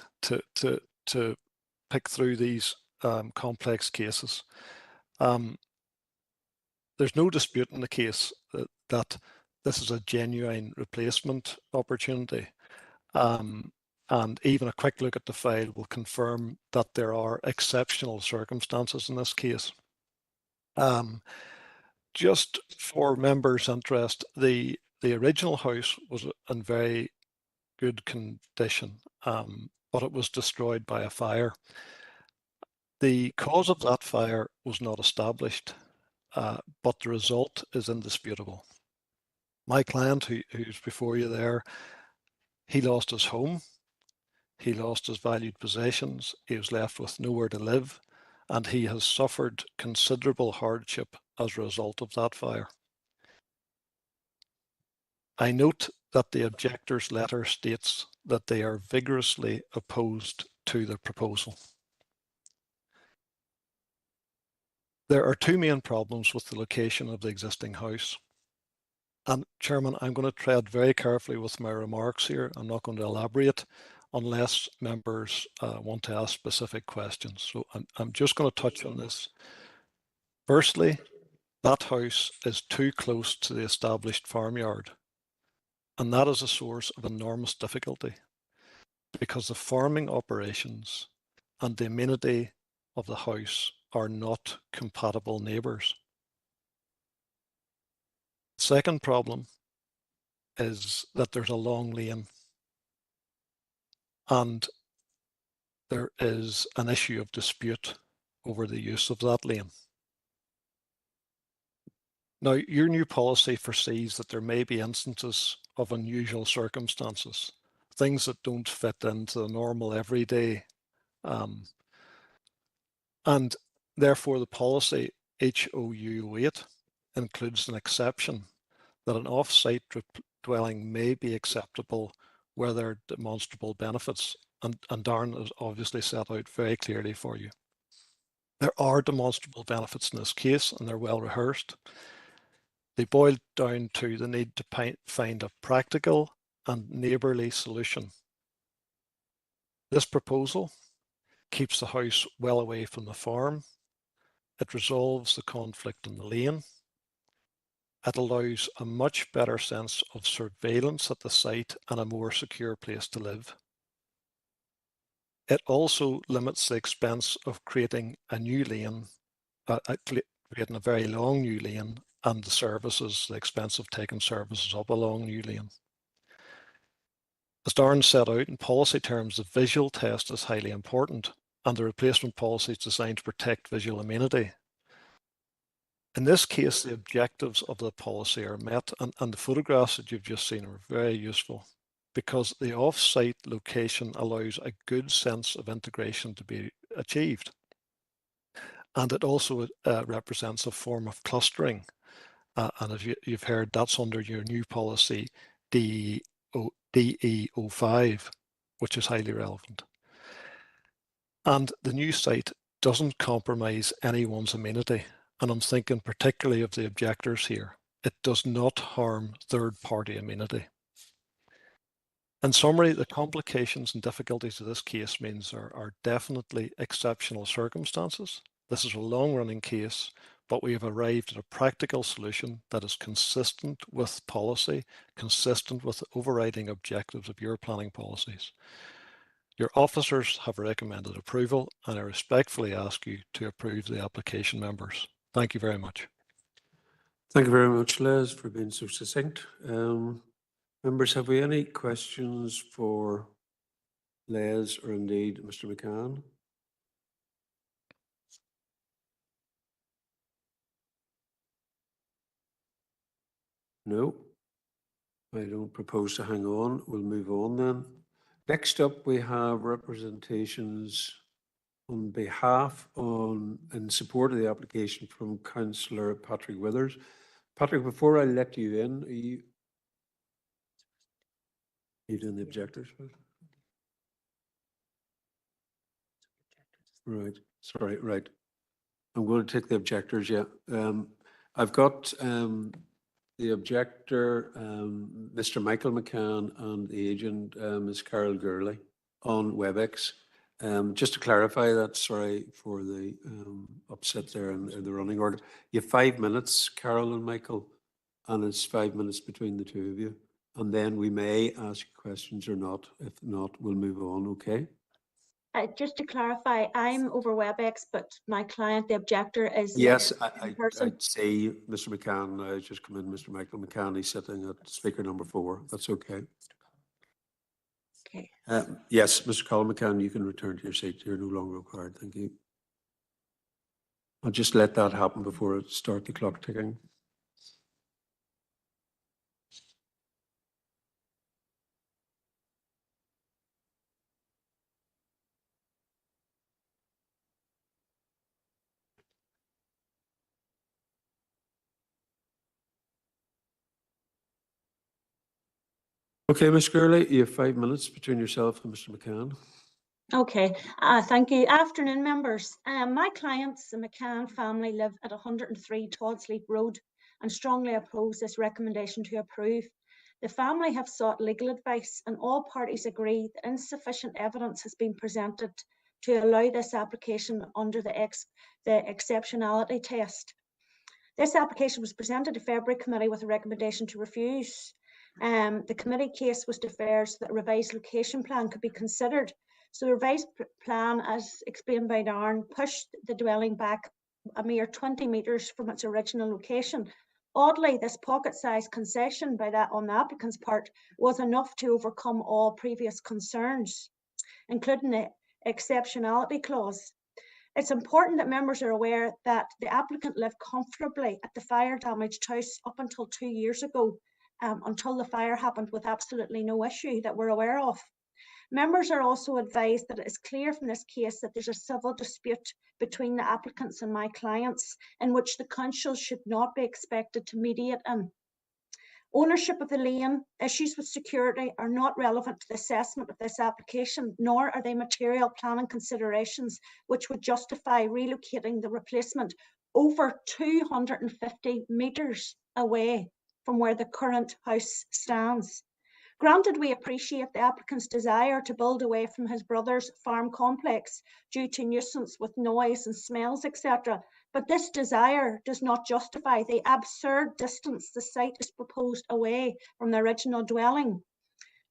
pick through these complex cases? There's no dispute in the case that this is a genuine replacement opportunity. And even a quick look at the file will confirm that there are exceptional circumstances in this case. Just for members' interest, the original house was in very good condition, but it was destroyed by a fire. The cause of that fire was not established, but the result is indisputable. My client, who's before you there, he lost his home. He lost his valued possessions, he was left with nowhere to live, and he has suffered considerable hardship as a result of that fire. I note that the objector's letter states that they are vigorously opposed to the proposal. There are two main problems with the location of the existing house. And Chairman, I'm going to tread very carefully with my remarks here. I'm not going to elaborate unless members want to ask specific questions. So I'm just going to touch on this. Firstly, that house is too close to the established farmyard. And that is a source of enormous difficulty because the farming operations and the amenity of the house are not compatible neighbours. Second problem is that there's a long lane and there is an issue of dispute over the use of that lane. Now, your new policy foresees that there may be instances of unusual circumstances, things that don't fit into the normal everyday, and therefore the policy HOU8 includes an exception that an off-site dwelling may be acceptable where there are demonstrable benefits, and Darren has obviously set out very clearly for you. There are demonstrable benefits in this case, and they're well rehearsed. They boil down to the need to find a practical and neighbourly solution. This proposal keeps the house well away from the farm. It resolves the conflict in the lane. It allows a much better sense of surveillance at the site and a more secure place to live. It also limits the expense of creating a new lane, creating a very long new lane, and the services, the expense of taking services up a long new lane. As Darren set out, in policy terms, the visual test is highly important, and the replacement policy is designed to protect visual amenity. In this case, the objectives of the policy are met, and the photographs that you've just seen are very useful because the off-site location allows a good sense of integration to be achieved. And it also represents a form of clustering. And as you've heard, that's under your new policy DE05, which is highly relevant. And the new site doesn't compromise anyone's amenity. And I'm thinking particularly of the objectors here. It does not harm third-party amenity. In summary, the complications and difficulties of this case means there are definitely exceptional circumstances. This is a long-running case, but we have arrived at a practical solution that is consistent with policy, consistent with the overriding objectives of your planning policies. Your officers have recommended approval, and I respectfully ask you to approve the application, members. Thank you very much. Thank you very much, Les, for being so succinct. Members, have we any questions for Les or indeed Mr. McCann? No, I don't propose to hang on. We'll move on then. Next up, we have representations on behalf in support of the application from Councillor Patrick Withers. Patrick, before I let you in, are you doing the objectors? Right, sorry, right. I'm going to take the objectors, yeah. I've got the objector, Mr. Michael McCann, and the agent, Ms. Carol Gurley, on WebEx. Just to clarify that, sorry for the upset there in the running order. You have 5 minutes, Carol and Michael, and it's 5 minutes between the two of you. And then we may ask questions or not. If not, we'll move on, okay? Just to clarify, I'm over WebEx, but my client, the objector, is yes. in person. I'd say Mr. McCann, just come in, Mr. Michael McCann, he's sitting at speaker number 4. That's okay. Okay. Yes, Mr. Colin McCann, you can return to your seat. You're no longer required. Thank you. I'll just let that happen before I start the clock ticking. Okay, Ms. Gurley, you have 5 minutes between yourself and Mr. McCann. Okay, thank you. Afternoon, members. My clients, the McCann family, live at 103 Toddsleep Road and strongly oppose this recommendation to approve. The family have sought legal advice, and all parties agree that insufficient evidence has been presented to allow this application under the exceptionality test. This application was presented to February Committee with a recommendation to refuse. The committee case was deferred so that a revised location plan could be considered. So the revised plan, as explained by Darren, pushed the dwelling back a mere 20 metres from its original location. Oddly, this pocket-sized concession on the applicant's part was enough to overcome all previous concerns, including the exceptionality clause. It's important that members are aware that the applicant lived comfortably at the fire damaged house up until 2 years ago, until the fire happened, with absolutely no issue that we're aware of. Members are also advised that it is clear from this case that there's a civil dispute between the applicants and my clients, in which the council should not be expected to mediate in. Ownership of the lane, issues with security are not relevant to the assessment of this application, nor are they material planning considerations which would justify relocating the replacement over 250 metres away from where the current house stands. Granted, we appreciate the applicant's desire to build away from his brother's farm complex due to nuisance with noise and smells, etc., but this desire does not justify the absurd distance the site is proposed away from the original dwelling.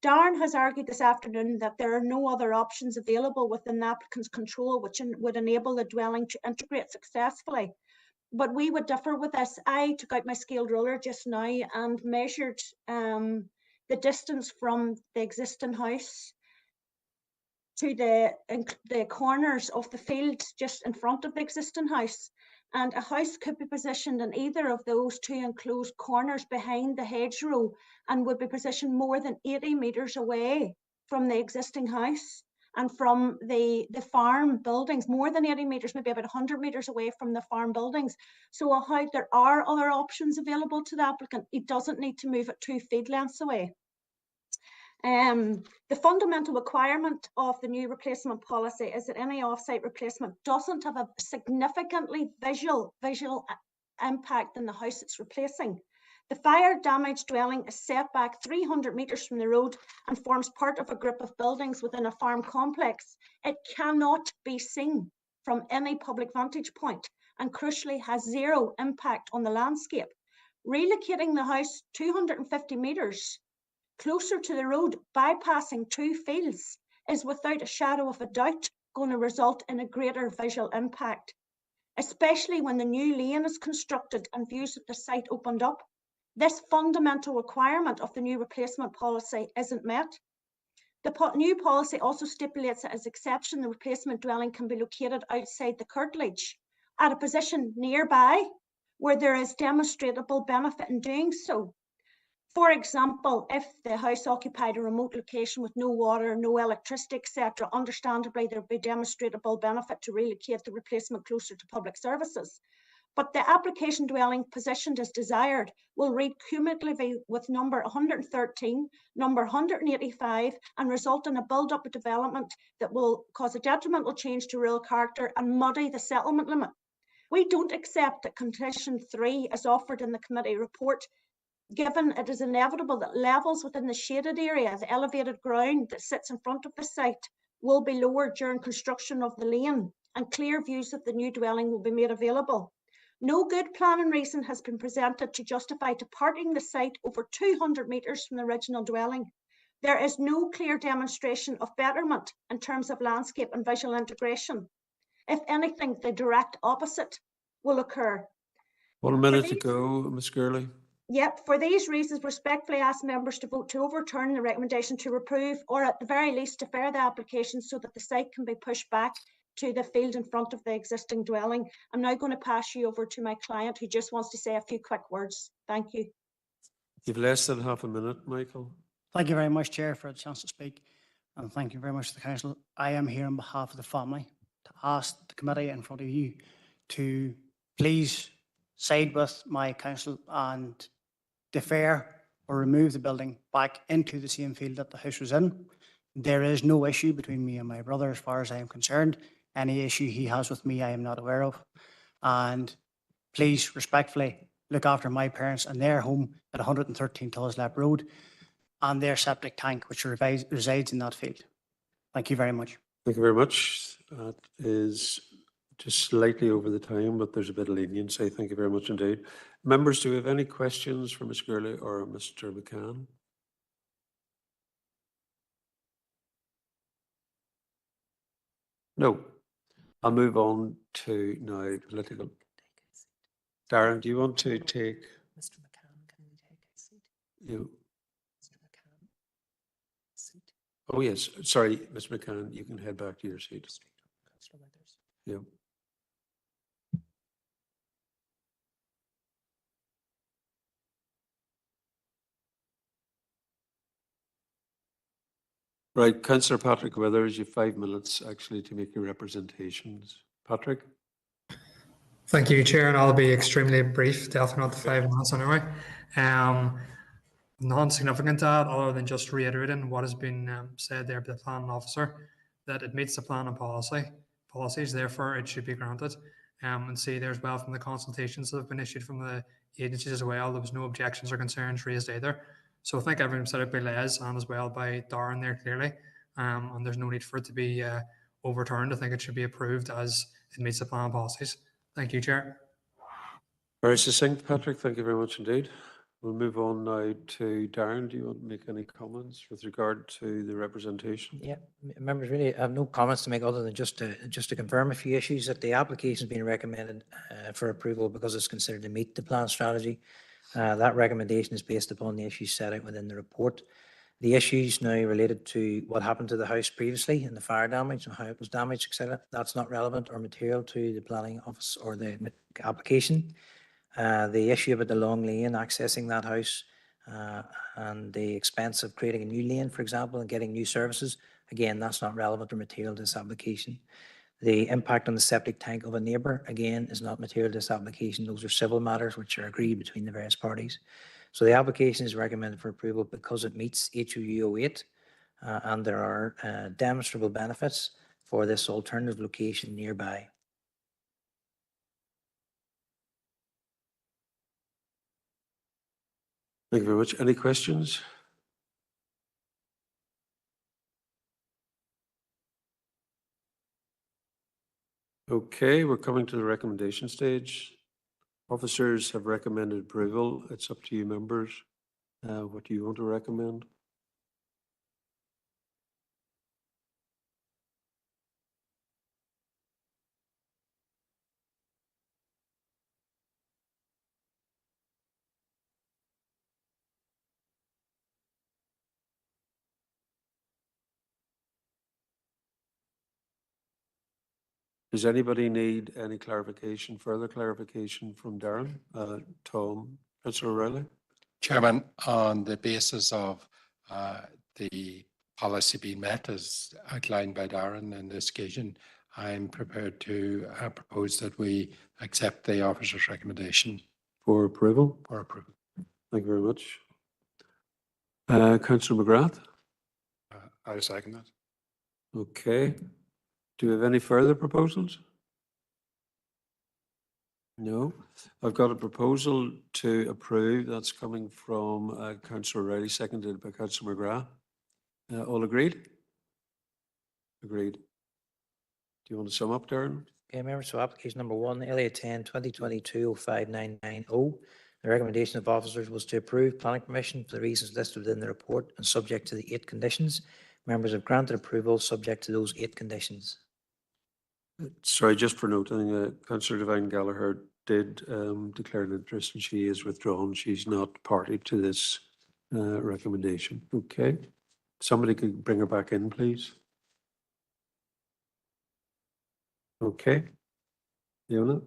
Darren has argued this afternoon that there are no other options available within the applicant's control which would enable the dwelling to integrate successfully. But we would differ with this. I took out my scaled ruler just now and measured the distance from the existing house to the corners of the field just in front of the existing house. And a house could be positioned in either of those two enclosed corners behind the hedgerow and would be positioned more than 80 metres away from the existing house and from the farm buildings, more than 80 metres, maybe about 100 metres away from the farm buildings. So there are other options available to the applicant. He doesn't need to move it 2 field lengths away. The fundamental requirement of the new replacement policy is that any offsite replacement doesn't have a significantly visual impact in the house it's replacing. The fire damaged dwelling is set back 300 metres from the road and forms part of a group of buildings within a farm complex. It cannot be seen from any public vantage point and crucially has zero impact on the landscape. Relocating the house 250 metres closer to the road, bypassing 2 fields, is without a shadow of a doubt going to result in a greater visual impact, especially when the new lane is constructed and views of the site opened up. This fundamental requirement of the new replacement policy isn't met. The new policy also stipulates that as exception, the replacement dwelling can be located outside the curtilage at a position nearby where there is demonstrable benefit in doing so. For example, if the house occupied a remote location with no water, no electricity, etc., understandably there would be demonstrable benefit to relocate the replacement closer to public services. But the application dwelling positioned as desired will read cumulatively with number 113, number 185, and result in a build-up of development that will cause a detrimental change to rural character and muddy the settlement limit. We don't accept that condition 3 as offered in the committee report, given it is inevitable that levels within the shaded area, the elevated ground that sits in front of the site, will be lowered during construction of the lane, and clear views of the new dwelling will be made available. No good planning reason has been presented to justify departing the site over 200 metres from the original dwelling. There is no clear demonstration of betterment in terms of landscape and visual integration. If anything, the direct opposite will occur. 1 minute to go, Ms. Gurley. Yep, for these reasons, respectfully ask members to vote to overturn the recommendation to reprove, or at the very least defer the application so that the site can be pushed back to the field in front of the existing dwelling. I'm now going to pass you over to my client who just wants to say a few quick words. Thank you. You've less than half a minute, Michael. Thank you very much, Chair, for the chance to speak. And thank you very much to the Council. I am here on behalf of the family to ask the committee in front of you to please side with my council and defer or remove the building back into the same field that the house was in. There is no issue between me and my brother as far as I am concerned. Any issue he has with me, I am not aware of. And please respectfully look after my parents and their home at 113 Tulslap Road and their septic tank, which resides in that field. Thank you very much. Thank you very much. That is just slightly over the time, but there's a bit of leniency. Thank you very much indeed. Members, do we have any questions for Ms. Gurley or Mr. McCann? No. I'll move on to now political. Darren, do you want to take? Mr. McCann, can we take a seat? You. Mr. McCann, seat. Oh yes, sorry, Ms. McCann, you can head back to your seat. Councillor Withers. Yeah. Right, Councillor Patrick Withers, you have 5 minutes actually to make your representations. Patrick? Thank you, Chair, and I'll be extremely brief, definitely not the 5 minutes anyway. Non-significant to that, other than just reiterating what has been said there by the planning officer, that it meets the plan and policies, therefore it should be granted. And see there as well from the consultations that have been issued from the agencies as well, there was no objections or concerns raised either. So I think everything said out by Les and as well by Darren there clearly, and there's no need for it to be overturned. I think it should be approved as it meets the plan and policies. Thank you, Chair. Very succinct, Patrick. Thank you very much indeed. We'll move on now to Darren. Do you want to make any comments with regard to the representation? Yeah, members, really, I have no comments to make other than just to confirm a few issues that the application has been recommended for approval because it's considered to meet the plan strategy. That recommendation is based upon the issues set out within the report. The issues now related to what happened to the house previously and the fire damage and how it was damaged, etc. That's not relevant or material to the planning office or the application. The issue about the long lane accessing that house and the expense of creating a new lane, for example, and getting new services, again, that's not relevant or material to this application. The impact on the septic tank of a neighbour, again, is not material to this application. Those are civil matters which are agreed between the various parties. So the application is recommended for approval because it meets HOU 08 and there are demonstrable benefits for this alternative location nearby. Thank you very much. Any questions? Okay, we're coming to the recommendation stage. Officers have recommended approval. It's up to you, members. What do you want to recommend? Does anybody need any clarification, further clarification from Darren? Tom, Councillor O'Reilly? Chairman, on the basis of the policy being met as outlined by Darren in this occasion, I'm prepared to propose that we accept the officer's recommendation. For approval? For approval. Thank you very much. Councillor McGrath? I second that. Okay. Do we have any further proposals? No. I've got a proposal to approve. That's coming from Councillor O'Reilly, seconded by Councillor McGrath. All agreed? Agreed. Do you want to sum up, Darren? Okay, members, so application number 1, LA 10 2022-05990. The recommendation of officers was to approve planning permission for the reasons listed within the report and subject to the 8 conditions. Members have granted approval subject to those 8 conditions. Sorry, just for noting, Councillor Devine Gallagher did declare an interest and she is withdrawn. She's not party to this recommendation. Okay. Somebody could bring her back in, please. Okay. Fiona?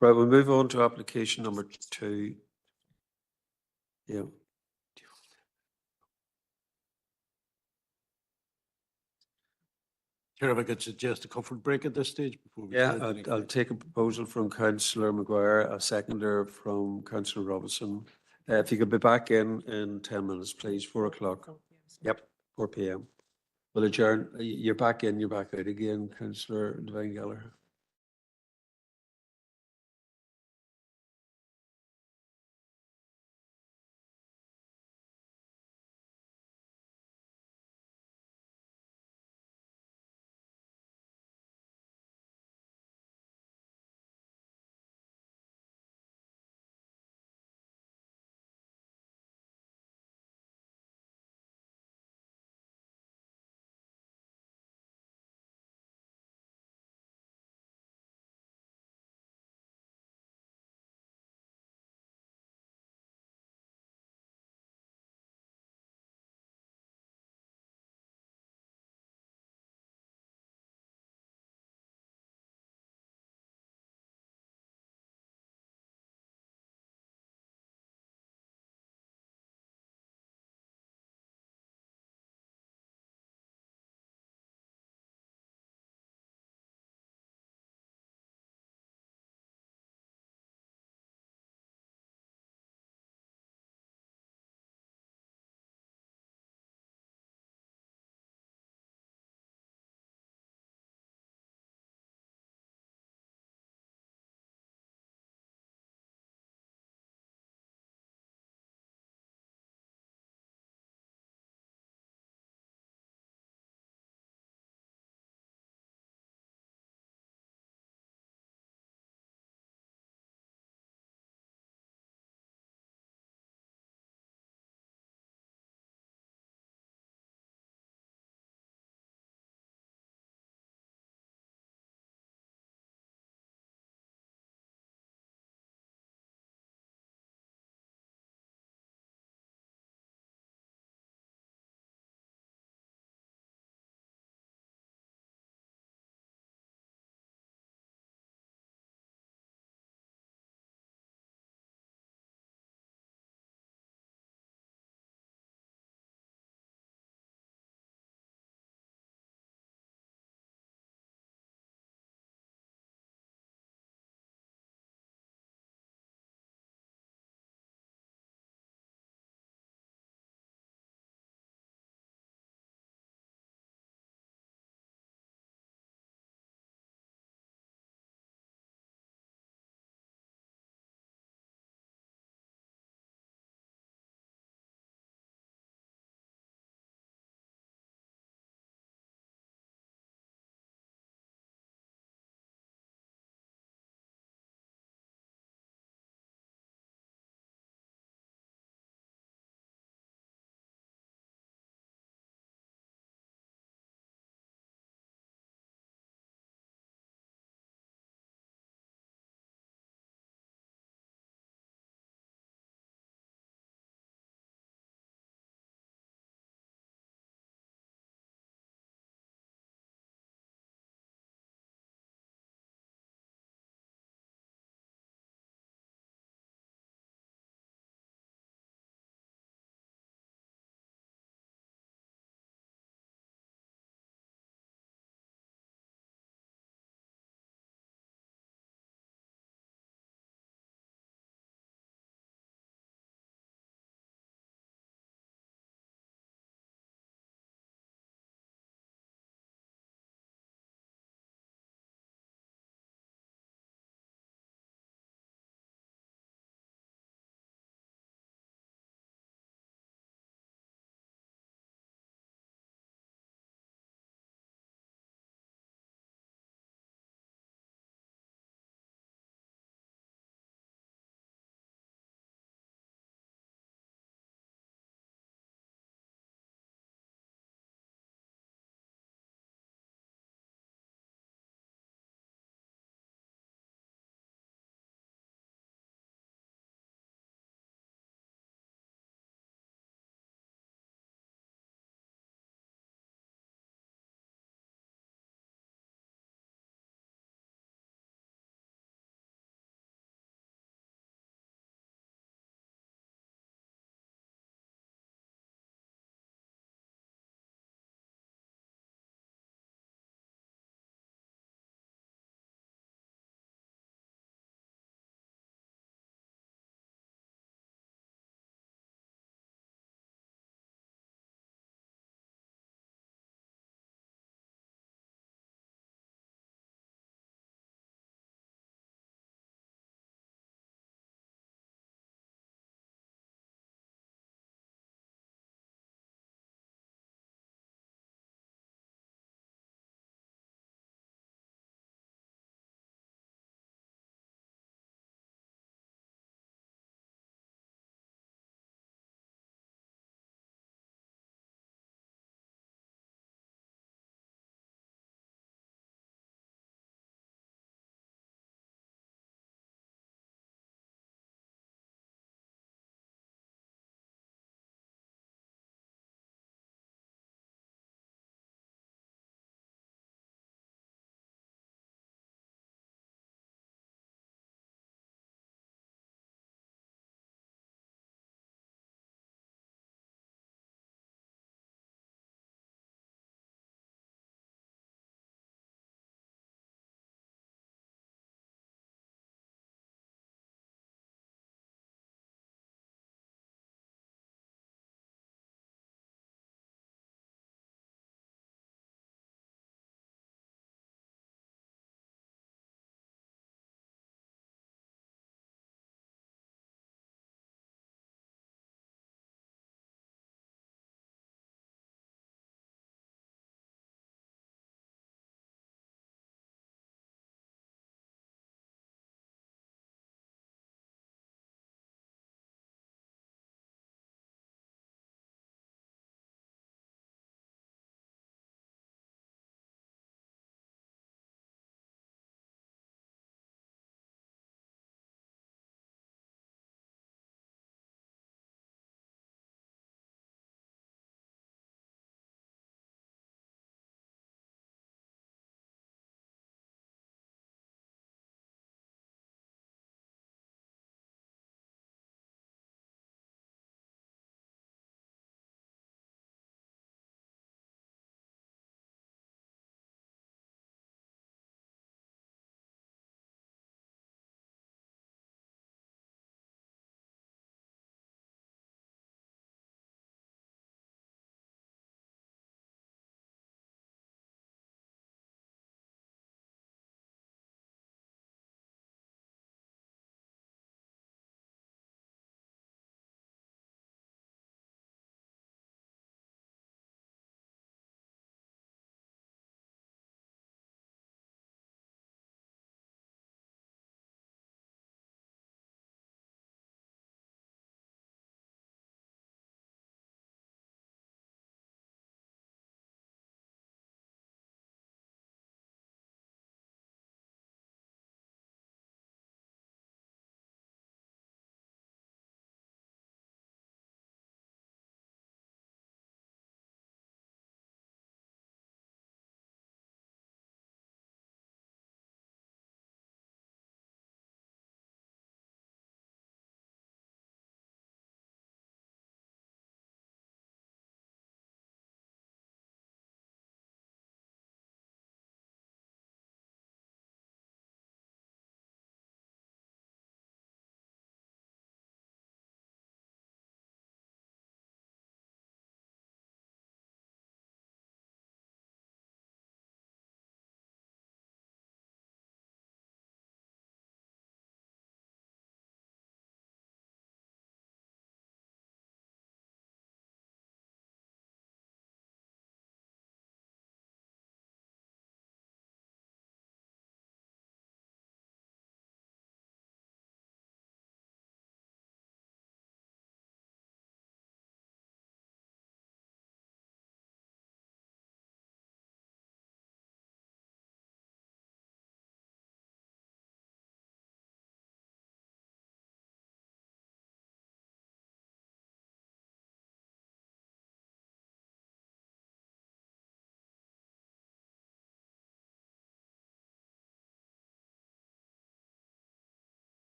Right, we'll move on to application number 2. Yeah. Chair, if I could suggest a comfort break at this stage before we. Yeah, I'll take a proposal from Councillor Maguire, a seconder from Councillor Robinson. If you could be back in 10 minutes, please, 4 o'clock. Yep, 4 p.m. Well, adjourn. You're back in, you're back out again, Councillor Devine Gallagher.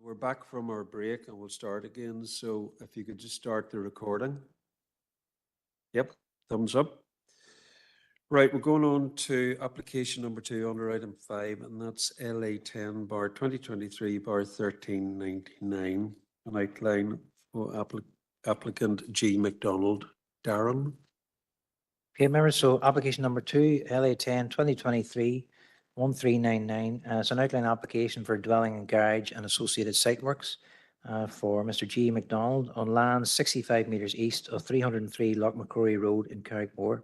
We're back from our break and we'll start again. So if you could just start the recording. Yep, thumbs up. Right, we're going on to application number 2 under item 5, and that's LA 10 bar 2023 bar 1399, an outline for applicant G. McDonald. Darren? Okay, members, so application number 2, LA 10 2023 1399. It's an outline application for dwelling and garage and associated site works for Mr. G. McDonald on land 65 metres east of 303 Loch Macrory Road in Carrickmore.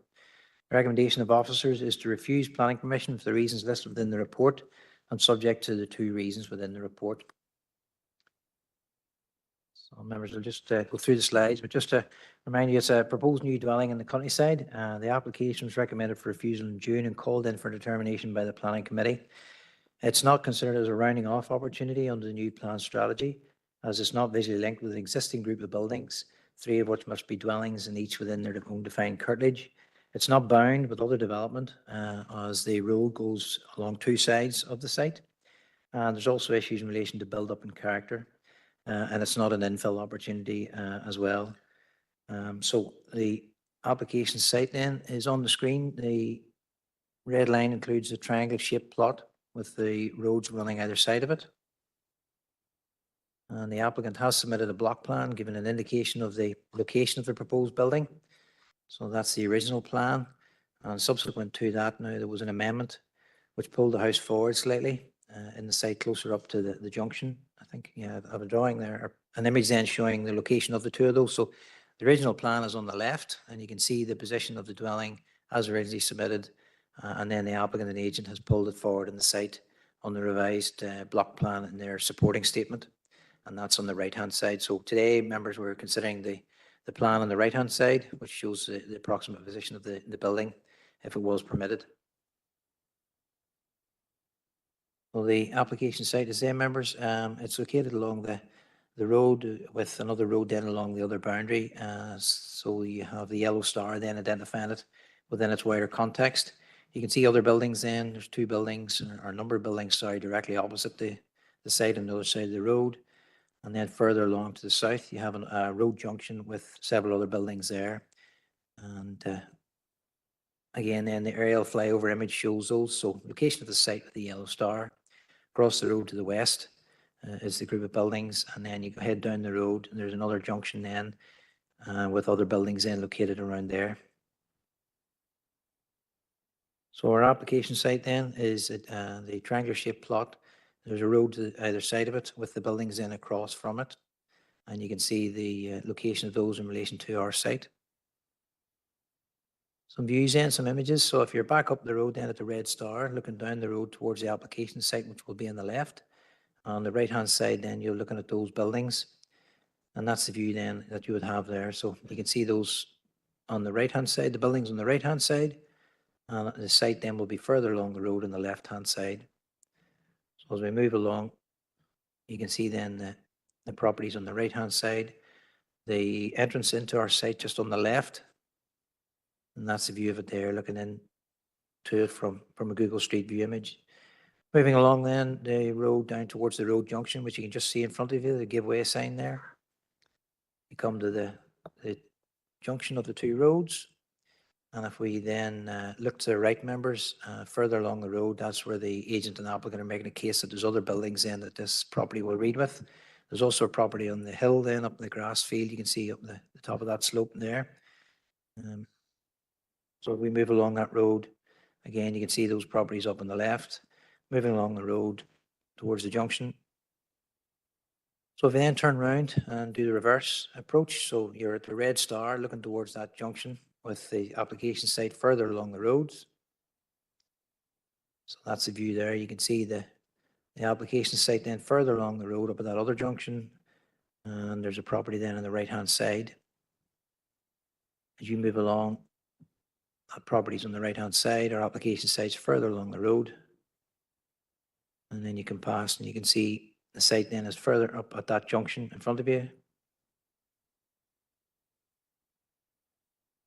Recommendation of officers is to refuse planning permission for the reasons listed within the report and subject to the 2 reasons within the report. So members will just go through the slides, but just to remind you, it's a proposed new dwelling in the countryside. The application was recommended for refusal in June and called in for determination by the planning committee. It's not considered as a rounding off opportunity under the new plan strategy, as it's not visually linked with an existing group of buildings, 3 of which must be dwellings and each within their own defined curtilage. It's not bound with other development as the road goes along 2 sides of the site. And there's also issues in relation to build up and character. And it's not an infill opportunity as well. So the application site then is on the screen. The red line includes a triangle shaped plot with the roads running either side of it. And the applicant has submitted a block plan giving an indication of the location of the proposed building. So that's the original plan. And subsequent to that, now there was an amendment which pulled the house forward slightly in the site closer up to the junction. I think, yeah, I have a drawing there, an image then showing the location of the 2 of those. So the original plan is on the left, and you can see the position of the dwelling as originally submitted. And then the applicant and agent has pulled it forward in the site on the revised block plan in their supporting statement. And that's on the right-hand side. So today, members, we're considering the plan on the right-hand side, which shows the approximate position of the building if it was permitted. Well, the application site is there, members. It's located along the road with another road then along the other boundary. So you have the yellow star then identifying it within its wider context. You can see other buildings then. There's 2 buildings, or a number of buildings, sorry, directly opposite the site on the other side of the road. And then further along to the south, you have a road junction with several other buildings there. And again, then the aerial flyover image shows those. So location of the site with the yellow star. Across the road to the west is the group of buildings. And then you go head down the road and there's another junction then with other buildings then located around there. So our application site then is the triangular shaped plot. There's a road to either side of it with the buildings then across from it. And you can see the location of those in relation to our site. Some views and some images. So if you're back up the road then at the red star, looking down the road towards the application site, which will be on the left. On the right-hand side then you're looking at those buildings. And that's the view then that you would have there. So you can see those on the right-hand side, the buildings on the right-hand side. And the site then will be further along the road on the left-hand side. So as we move along, you can see then the properties on the right-hand side, the entrance into our site just on the left, and that's the view of it there, looking in to it from a Google Street View image. Moving along then, the road down towards the road junction, which you can just see in front of you, the giveaway sign there. You come to the junction of the 2 roads. And if we then look to the right, members, further along the road, that's where the agent and applicant are making a case that there's other buildings then that this property will read with. There's also a property on the hill then up in the grass field. You can see up the top of that slope there. So if we move along that road, again, you can see those properties up on the left. Moving along the road towards the junction. So if we then turn around and do the reverse approach, so you're at the red star looking towards that junction with the application site further along the roads. So that's the view there. You can see the application site then further along the road up at that other junction. And there's a property then on the right-hand side. As you move along, that property's on the right-hand side. Our application site's further along the road. And then you can pass and you can see the site then is further up at that junction in front of you.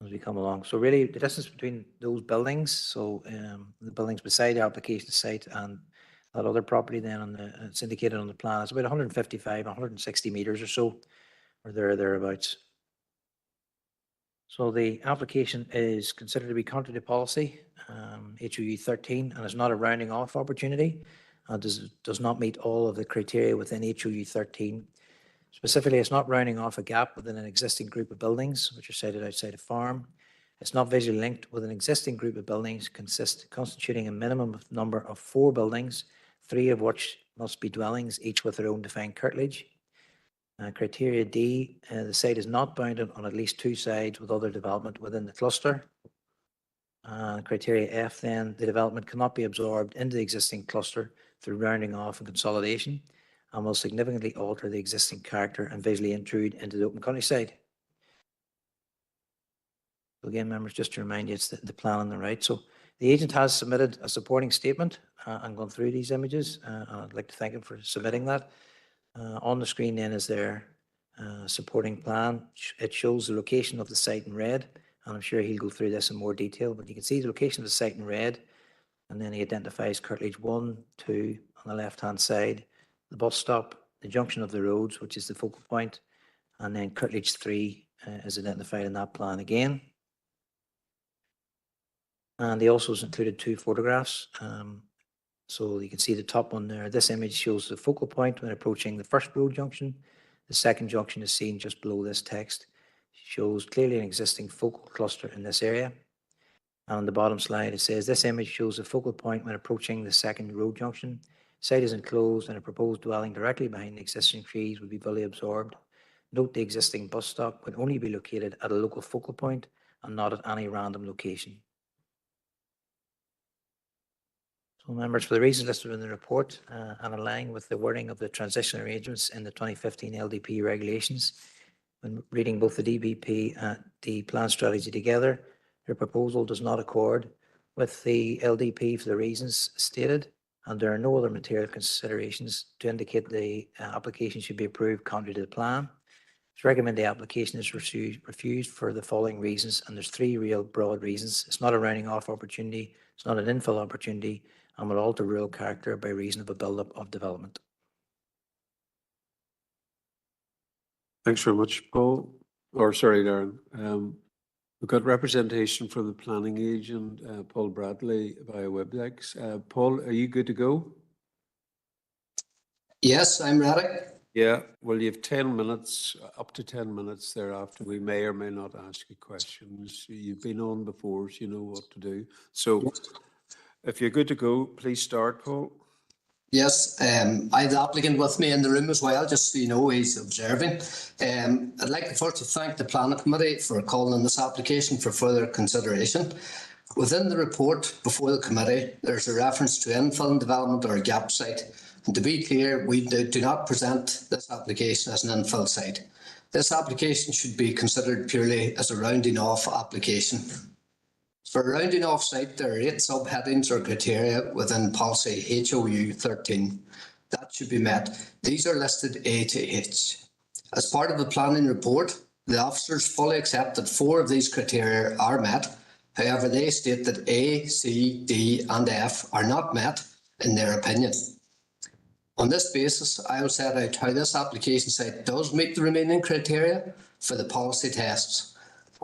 As we come along. So really the distance between those buildings, so the buildings beside the application site and that other property then on the, it's indicated on the plan, it's about 155, 160 meters or so, or thereabouts. So the application is considered to be contrary to policy, HOU 13, and is not a rounding off opportunity. Does not meet all of the criteria within HOU 13. Specifically, it's not rounding off a gap within an existing group of buildings, which are sited outside a farm. It's not visually linked with an existing group of buildings constituting a minimum number of 4 buildings, 3 of which must be dwellings, each with their own defined curtilage. Criteria D, the site is not bounded on at least 2 sides with other development within the cluster. Criteria F, then, the development cannot be absorbed into the existing cluster through rounding off and consolidation, and will significantly alter the existing character and visually intrude into the open countryside. So again, members, just to remind you, it's the plan on the right. So the agent has submitted a supporting statement. I'm going through these images. I'd like to thank him for submitting that. On the screen then is their supporting plan. It shows the location of the site in red, and I'm sure he'll go through this in more detail, but you can see the location of the site in red, and then he identifies curtilage 1, 2 on the left-hand side, the bus stop, the junction of the roads, which is the focal point, and then curtilage 3 is identified in that plan again. And he also has included 2 photographs. So you can see the top one there. This image shows the focal point when approaching the first road junction. The second junction is seen just below this text. It shows clearly an existing focal cluster in this area. And on the bottom slide, it says this image shows the focal point when approaching the second road junction. Site is enclosed and a proposed dwelling directly behind the existing trees would be fully absorbed. Note the existing bus stop would only be located at a local focal point and not at any random location. So members, for the reasons listed in the report and aligning with the wording of the transition arrangements in the 2015 LDP regulations, when reading both the DBP and the plan strategy together, your proposal does not accord with the LDP for the reasons stated, and there are no other material considerations to indicate the application should be approved contrary to the plan. To recommend the application is refused for the following reasons, and there's 3 real broad reasons. It's not a rounding off opportunity, it's not an infill opportunity, and will alter rural character by reason of a build-up of development. Thanks very much, Paul. Or sorry, Darren. We've got representation from the planning agent, Paul Bradley, via WebEx. Paul, are you good to go? Yes, I'm ready. Yeah, well, you have 10 minutes, up to 10 minutes thereafter. We may or may not ask you questions. You've been on before, so you know what to do. So if you're good to go, please start, Paul. Yes, I have the applicant with me in the room as well, just so you know he's observing. I'd like first to thank the Planning Committee for calling this application for further consideration. Within the report before the committee, there's a reference to infill development or a gap site. And to be clear, we do not present this application as an infill site. This application should be considered purely as a rounding off application. For a rounding off site, there are 8 subheadings or criteria within policy HOU 13 that should be met. These are listed A to H. As part of the planning report, the officers fully accept that 4 of these criteria are met. However, they state that A, C, D and F are not met in their opinion. On this basis, I will set out how this application site does meet the remaining criteria for the policy tests.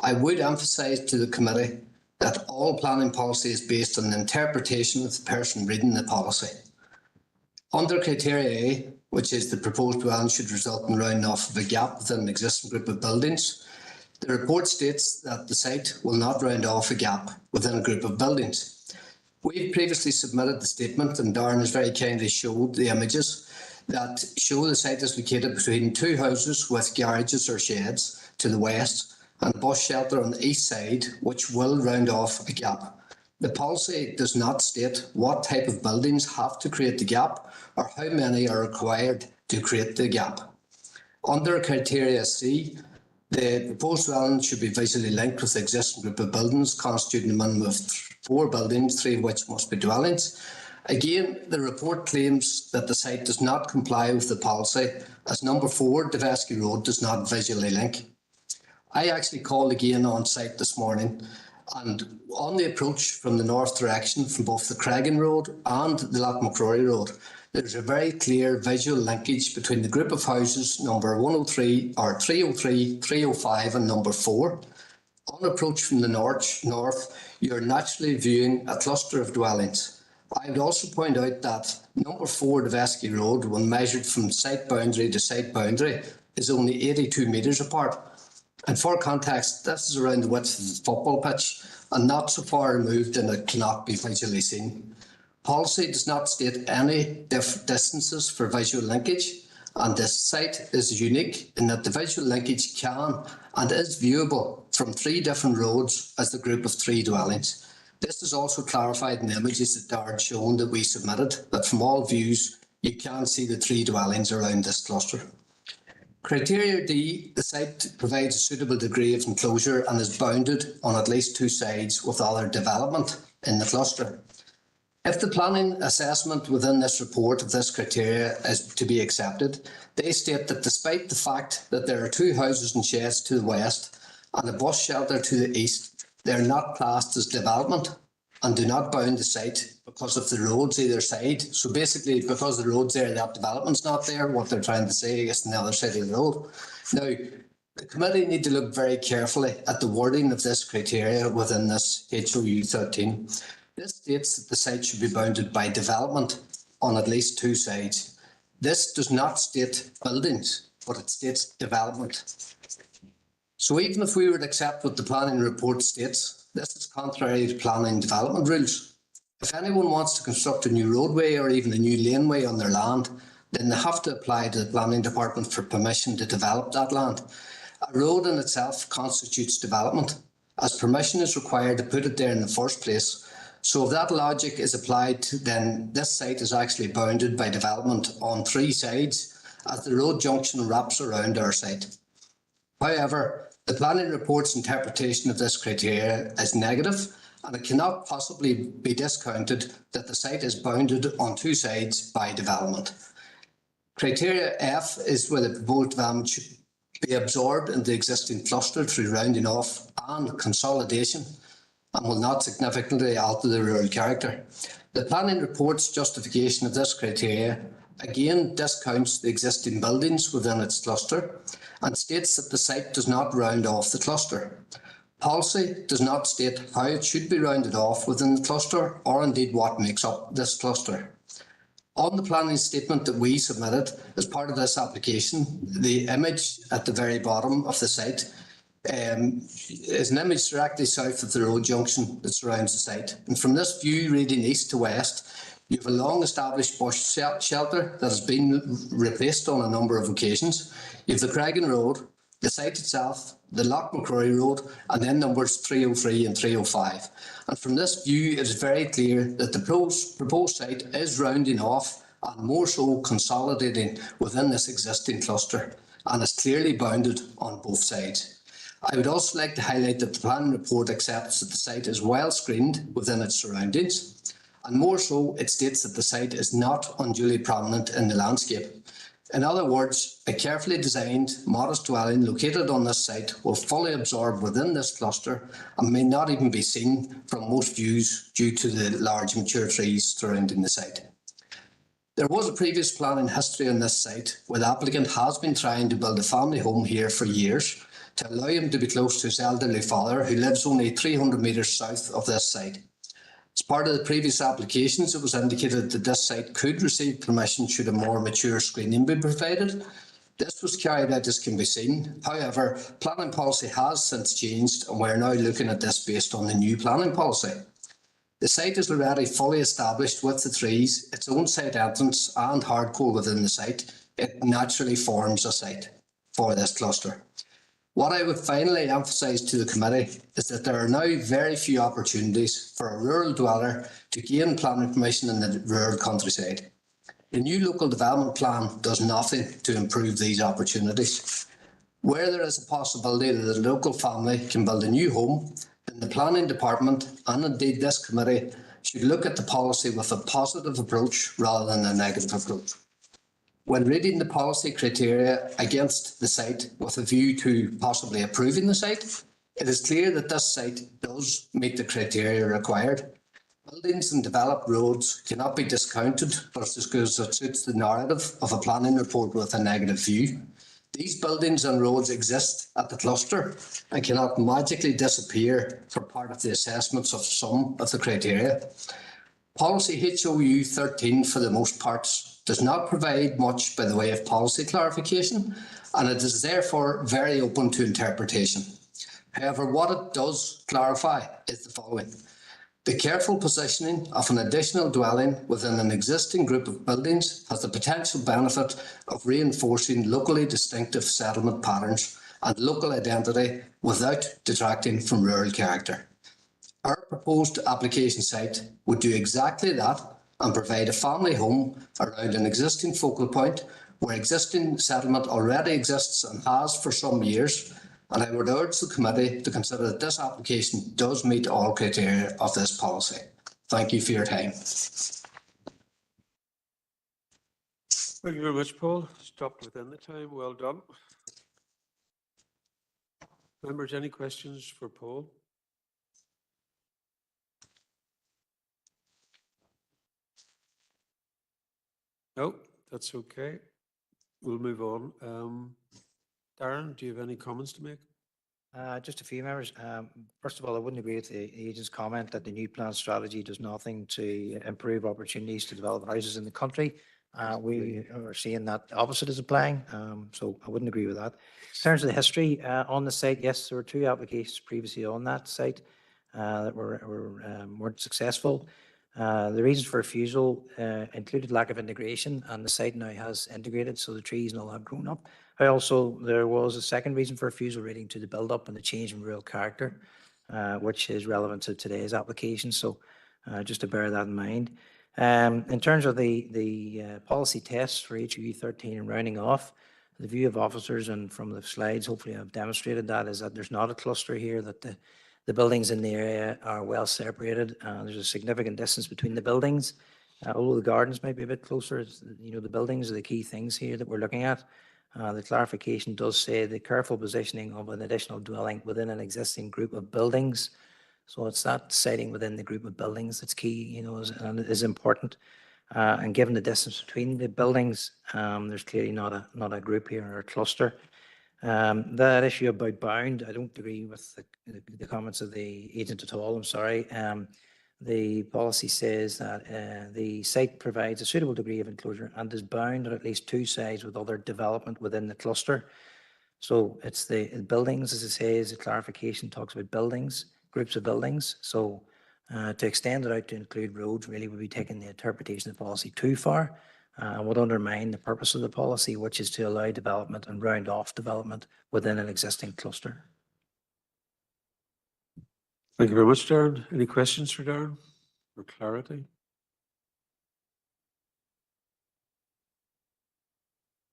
I would emphasise to the committee that all planning policy is based on the interpretation of the person reading the policy. Under criteria A, which is the proposed dwelling should result in rounding off of a gap within an existing group of buildings, the report states that the site will not round off a gap within a group of buildings. We've previously submitted the statement, and Darren has very kindly showed the images that show the site is located between 2 houses with garages or sheds to the west and a bus shelter on the east side, which will round off a gap. The policy does not state what type of buildings have to create the gap or how many are required to create the gap. Under criteria C, the proposed dwelling should be visually linked with the existing group of buildings constituting a minimum of 4 buildings, 3 of which must be dwellings. Again, the report claims that the site does not comply with the policy as number 4, Devesky Road, does not visually link. I actually called again on site this morning And on the approach from the north direction from both the Creggan Road and the Lochmacrory Road, there's a very clear visual linkage between the group of houses number 103 or 303, 305 and number 4. On approach from the north, you're naturally viewing a cluster of dwellings. I would also point out that number 4 Devesky Road, when measured from site boundary to site boundary, is only 82 metres apart. And for context, this is around the width of the football pitch and not so far removed that it cannot be visually seen. Policy does not state any distances for visual linkage, and this site is unique in that the visual linkage can and is viewable from 3 different roads as the group of 3 dwellings. This is also clarified in the images that Darren shown that we submitted, that from all views you can see the 3 dwellings around this cluster. Criteria D, the site provides a suitable degree of enclosure and is bounded on at least 2 sides with other development in the cluster. If the planning assessment within this report of this criteria is to be accepted, they state that despite the fact that there are 2 houses and sheds to the west and a bus shelter to the east, they are not classed as development and do not bound the site because of the roads either side. So basically, because the roads there, that development's not there, what they're trying to say is on the other side of the road. Now, the committee need to look very carefully at the wording of this criteria within this HOU 13. This states that the site should be bounded by development on at least 2 sides. This does not state buildings, but it states development. So even if we would accept what the planning report states, this is contrary to planning development rules. If anyone wants to construct a new roadway or even a new laneway on their land, then they have to apply to the planning department for permission to develop that land. A road in itself constitutes development, as permission is required to put it there in the first place. So if that logic is applied, then this site is actually bounded by development on 3 sides, as the road junction wraps around our site. However, the planning report's interpretation of this criteria is negative, and it cannot possibly be discounted that the site is bounded on 2 sides by development. Criteria F is where the proposed development should be absorbed into the existing cluster through rounding off and consolidation, and will not significantly alter the rural character. The planning report's justification of this criteria again discounts the existing buildings within its cluster and states that the site does not round off the cluster. Policy does not state how it should be rounded off within the cluster or indeed what makes up this cluster. On the planning statement that we submitted as part of this application, the image at the very bottom of the site is an image directly south of the road junction that surrounds the site. And from this view reading east to west, you have a long established bush shelter that has been replaced on a number of occasions. You have the Creggan Road, the site itself, the Lochmacrory Road, and then numbers 303 and 305. And from this view, it is very clear that the proposed site is rounding off and more so consolidating within this existing cluster and is clearly bounded on both sides. I would also like to highlight that the planning report accepts that the site is well screened within its surroundings, and more so, it states that the site is not unduly prominent in the landscape. In other words, a carefully designed, modest dwelling located on this site will fully absorb within this cluster and may not even be seen from most views due to the large mature trees surrounding the site. There was a previous planning history on this site where the applicant has been trying to build a family home here for years to allow him to be close to his elderly father who lives only 300 metres south of this site. As part of the previous applications, it was indicated that this site could receive permission should a more mature screening be provided. This was carried out as can be seen. However, planning policy has since changed and we are now looking at this based on the new planning policy. The site is already fully established with the trees, its own site entrance and hardcore within the site. It naturally forms a site for this cluster. What I would finally emphasise to the committee is that there are now very few opportunities for a rural dweller to gain planning permission in the rural countryside. The new local development plan does nothing to improve these opportunities. Where there is a possibility that a local family can build a new home, then the planning department and indeed this committee should look at the policy with a positive approach rather than a negative approach. When reading the policy criteria against the site with a view to possibly approving the site, It is clear that this site does meet the criteria required. Buildings and developed roads cannot be discounted just because it suits the narrative of a planning report with a negative view. These buildings and roads exist at the cluster and cannot magically disappear for part of the assessments of some of the criteria. Policy HOU 13, for the most parts, does not provide much by the way of policy clarification, and it is therefore very open to interpretation. However, what it does clarify is the following. The careful positioning of an additional dwelling within an existing group of buildings has the potential benefit of reinforcing locally distinctive settlement patterns and local identity without detracting from rural character. Our proposed application site would do exactly that and provide a family home around an existing focal point where existing settlement already exists and has for some years, and I would urge the committee to consider that this application does meet all criteria of this policy. Thank you for your time. Thank you very much, Paul. Stopped within the time. Well done. Members, any questions for Paul? No, that's okay. We'll move on. Darren, do you have any comments to make? Just a few members. First of all, I wouldn't agree with the agent's comment that the new plan strategy does nothing to improve opportunities to develop houses in the country. We are seeing that the opposite is applying, so I wouldn't agree with that. In terms of the history on the site, yes, there were 2 applications previously on that site that weren't successful. The reasons for refusal included lack of integration, and the site now has integrated, so the trees and all have grown up. Also, there was a second reason for refusal relating to the build-up and the change in rural character, which is relevant to today's application. So just to bear that in mind. In terms of the policy tests for HOU 13 and rounding off, the view of officers, and from the slides, hopefully I've demonstrated that, is that there's not a cluster here, that the buildings in the area are well separated. There's a significant distance between the buildings. Although the gardens might be a bit closer, the buildings are the key things here that we're looking at. The clarification does say the careful positioning of an additional dwelling within an existing group of buildings. So it's that siting within the group of buildings that's key, and it is important. And given the distance between the buildings, there's clearly not a group here or a cluster. That issue about bound, I don't agree with the comments of the agent at all. I'm sorry. The policy says that the site provides a suitable degree of enclosure and is bound on at least 2 sides with other development within the cluster. So it's the buildings, as it says, the clarification talks about buildings, groups of buildings. So to extend it out to include roads really would be taking the interpretation of the policy too far and would undermine the purpose of the policy, which is to allow development and round off development within an existing cluster. Thank you very much, Darren. Any questions for Darren for clarity?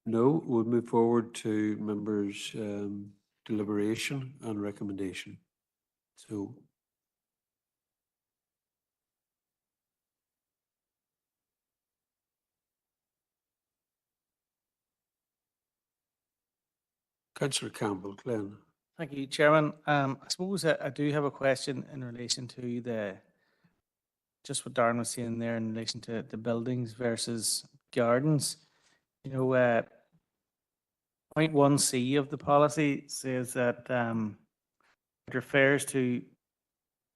No, we'll move forward to members' deliberation and recommendation. So, Councillor Campbell, Glenn. Thank you, Chairman. I suppose I do have a question in relation to just what Darren was saying there in relation to the buildings versus gardens. Point 1C of the policy says that it refers to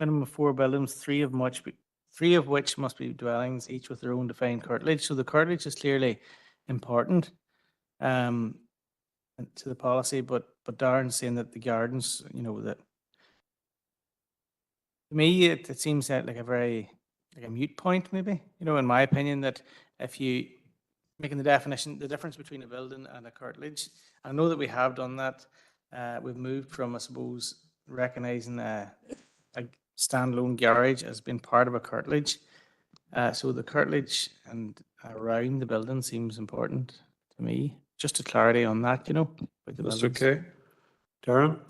minimum of 4 buildings, 3 of which must be dwellings, each with their own defined curtilage. So the curtilage is clearly important to the policy, but Darren's saying that the gardens, that to me it seems like a mute point, maybe. In my opinion, that if you making the difference between a building and a curtilage, I know that we have done that. We've moved from, I suppose, recognizing a standalone garage as being part of a curtilage. So the curtilage and around the building seems important to me. Just a clarity on that, That's okay. Darren?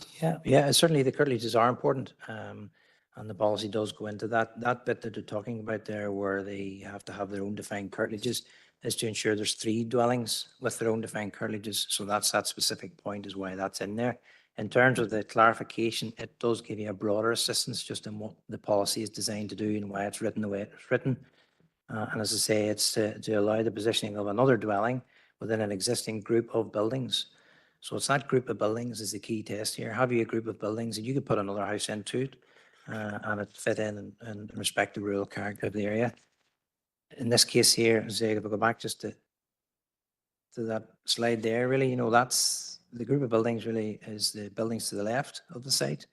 Yeah, certainly the curtilages are important. And the policy does go into that. That bit that they're talking about there, where they have to have their own defined curtilages, is to ensure there's 3 dwellings with their own defined curtilages. So that's that specific point is why that's in there. In terms of the clarification, it does give you a broader assistance just in what the policy is designed to do and why it's written the way it's written. And as I say, it's to allow the positioning of another dwelling within an existing group of buildings. So it's that group of buildings is the key test here. Have you a group of buildings and you could put another house into it and it fit in respect to the rural character of the area. In this case here, say if we go back just to that slide there, really, you know, that's the group of buildings really is the buildings to the left of the site.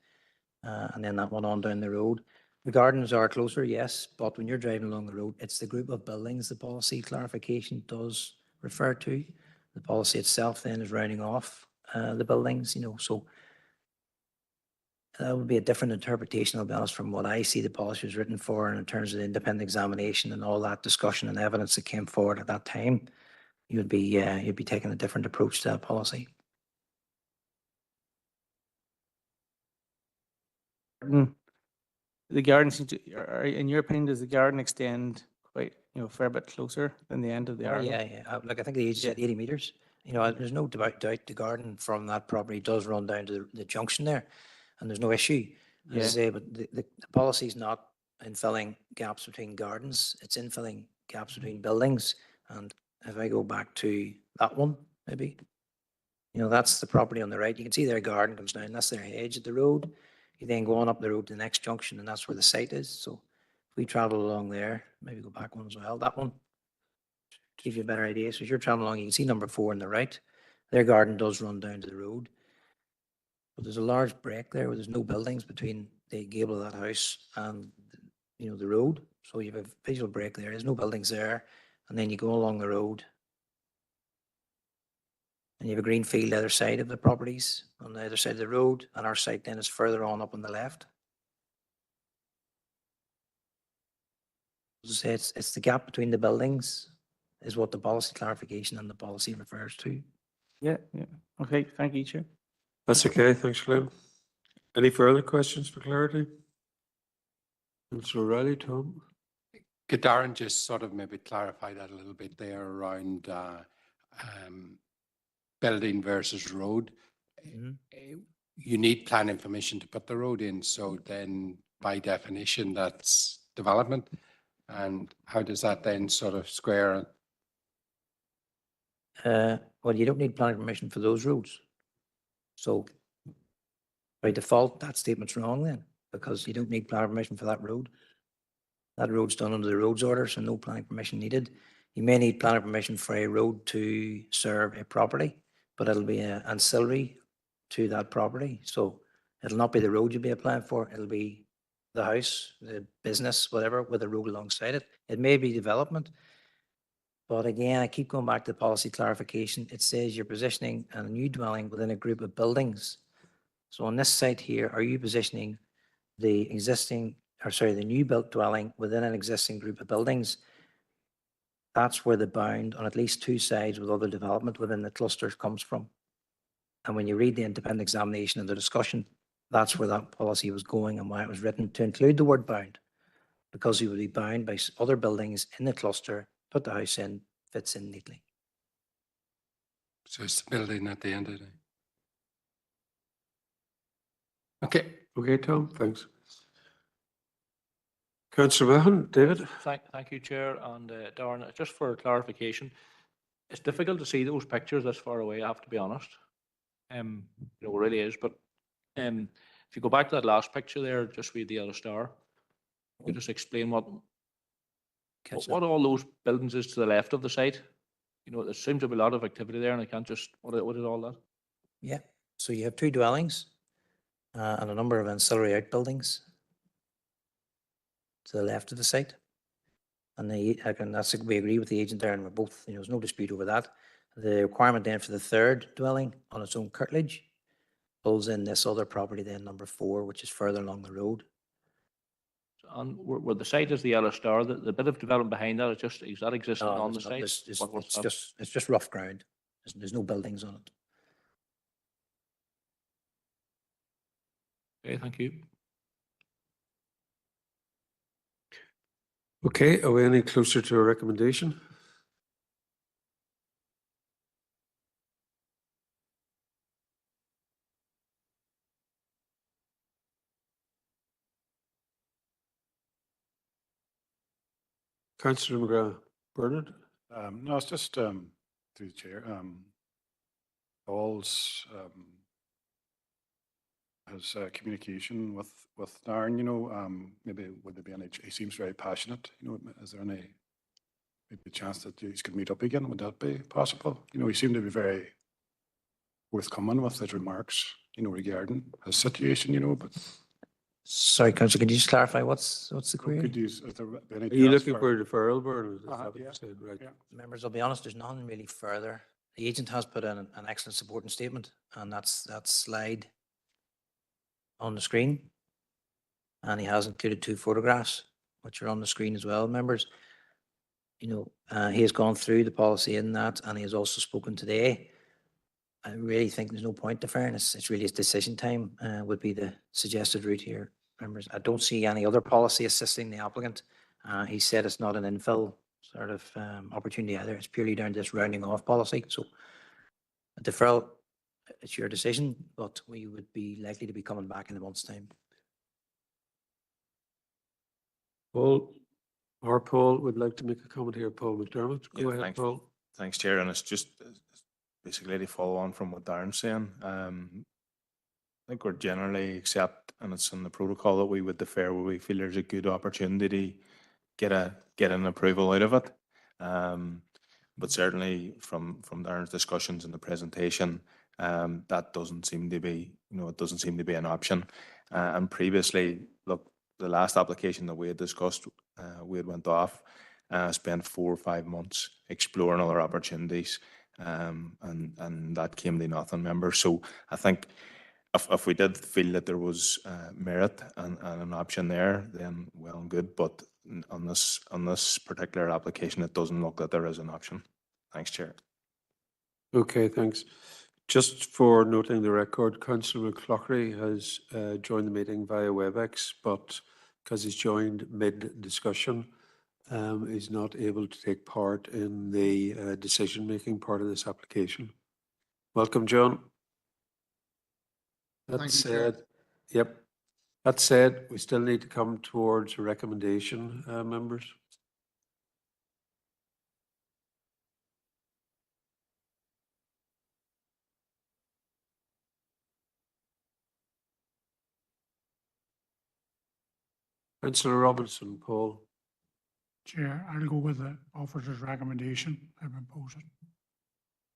And then that one on down the road. The gardens are closer, yes, but when you're driving along the road, it's the group of buildings the policy clarification does refer to. The policy itself then is rounding off the buildings, you know, so that would be a different interpretation, I'll be honest, from what I see the policy was written for, and in terms of the independent examination and all that discussion and evidence that came forward at that time, you'd be taking a different approach to that policy. The garden seems to, in your opinion, does the garden extend quite, you know, a fair bit closer than the end of the Oh, arrow? yeah. Like I think the age is at 80 meters. You know, there's no doubt the garden from that property does run down to the junction there, and there's no issue. As I Yeah. say, but the policy is not in filling gaps between gardens. It's in filling gaps between buildings. And if I go back to that one, maybe, you know, that's the property on the right. You can see their garden comes down. That's their hedge at the road. You then go on up the road to the next junction, and that's where the site is. So if we travel along there, maybe go back one as well. That one give you a better idea. So as you're traveling along, you can see number 4 on the right. Their garden does run down to the road. But there's a large break there where there's no buildings between the gable of that house and, you know, the road. So you have a visual break there. There's no buildings there. And then you go along the road. And you have a green field either side of the properties on the other side of the road. And our site then is further on up on the left. As I say, it's the gap between the buildings is what the policy clarification and the policy refers to. Yeah. Okay, thank you, Chair. That's okay, thanks, Glenn. Any further questions for clarity? Councillor O'Reilly, Tom? Could Darren just sort of maybe clarify that a little bit there around building versus road? You need planning permission to put the road in, so then by definition that's development. And how does that then sort of square? Well, you don't need planning permission for those roads. So by default, that statement's wrong then, because you don't need planning permission for that road. That road's done under the roads order, so no planning permission needed. You may need planning permission for a road to serve a property, but it'll be an ancillary to that property. So it'll not be the road you'll be applying for, it'll be the house, the business, whatever, with a road alongside it. It may be development. But again, I keep going back to the policy clarification. It says you're positioning a new dwelling within a group of buildings. So on this site here, are you positioning the new built dwelling within an existing group of buildings? That's where the bound on at least 2 sides with other development within the clusters comes from. And when you read the independent examination and the discussion, that's where that policy was going and why it was written to include the word bound, because you would be bound by other buildings in the cluster. Put the house in, fits in neatly. So it's the building at the end of the day. Okay. Okay, Tom, thanks. Councillor Mahon, David? Thank you, Chair, and Darren, just for clarification, it's difficult to see those pictures this far away, I have to be honest. You know, it really is, but if you go back to that last picture there, just read the yellow star, you could just explain what all those buildings is to the left of the site. You know, there seems to be a lot of activity there, and I can't just, what is all that? Yeah, so you have 2 dwellings and a number of ancillary outbuildings to the left of the site. And we agree with the agent there, and we're both, you know, there's no dispute over that. The requirement then for the 3rd dwelling on its own curtilage pulls in this other property then, number 4, which is further along the road. And where the site is the yellow star, the bit of development behind that is that existing No, on the there's site? not. It's just rough ground. There's no buildings on it. Okay, thank you. Okay, are we any closer to a recommendation? Councillor McGrath. Bernard? No, it's just through the chair. Paul's his communication with Darren, you know, maybe would there be any, he seems very passionate, you know, is there any maybe a chance that he's could meet up again? Would that be possible? You know, he seemed to be very forthcoming with his remarks, you know, regarding his situation, you know, but Sorry, Councillor, could you just clarify what's the query? could you, is there any Are you chance looking for a deferral, Bernard? Is that what you yeah. said? Right. Yeah. Members, I'll be honest, there's nothing really further. The agent has put in an excellent supporting statement, and that's that slide on the screen. And he has included 2 photographs, which are on the screen as well, members. You know, he has gone through the policy in that, and he has also spoken today. I really think there's no point deferring. It's really his decision time would be the suggested route here, members. I don't see any other policy assisting the applicant. He said it's not an infill sort of opportunity either. It's purely down to this rounding off policy. So a deferral, it's your decision, but we would be likely to be coming back in a month's time. Paul, or Paul would like to make a comment here. Paul McDermott. Go ahead, thanks. Paul. Thanks, Chair. And it's just basically to follow on from what Darren's saying. I think we're generally accept, and it's in the protocol, that we would defer where we feel there's a good opportunity to get an approval out of it. But certainly from Darren's discussions in the presentation, that doesn't seem to be, you know, it doesn't seem to be an option. And previously, look, the last application that we had discussed, we had went off, spent 4 or 5 months exploring other opportunities, and that came to nothing, members. So I think if we did feel that there was merit and an option there, then well and good. But on this particular application, it doesn't look that there is an option. Thanks, Chair. Okay, thanks. Just for noting the record, Councillor McCloughery has joined the meeting via WebEx, but because he's joined mid-discussion, is not able to take part in the decision-making part of this application. Welcome, John. That said, yep. That said, we still need to come towards a recommendation, members. Councillor Robinson, Paul. Chair, I'll go with the officer's recommendation. I propose it.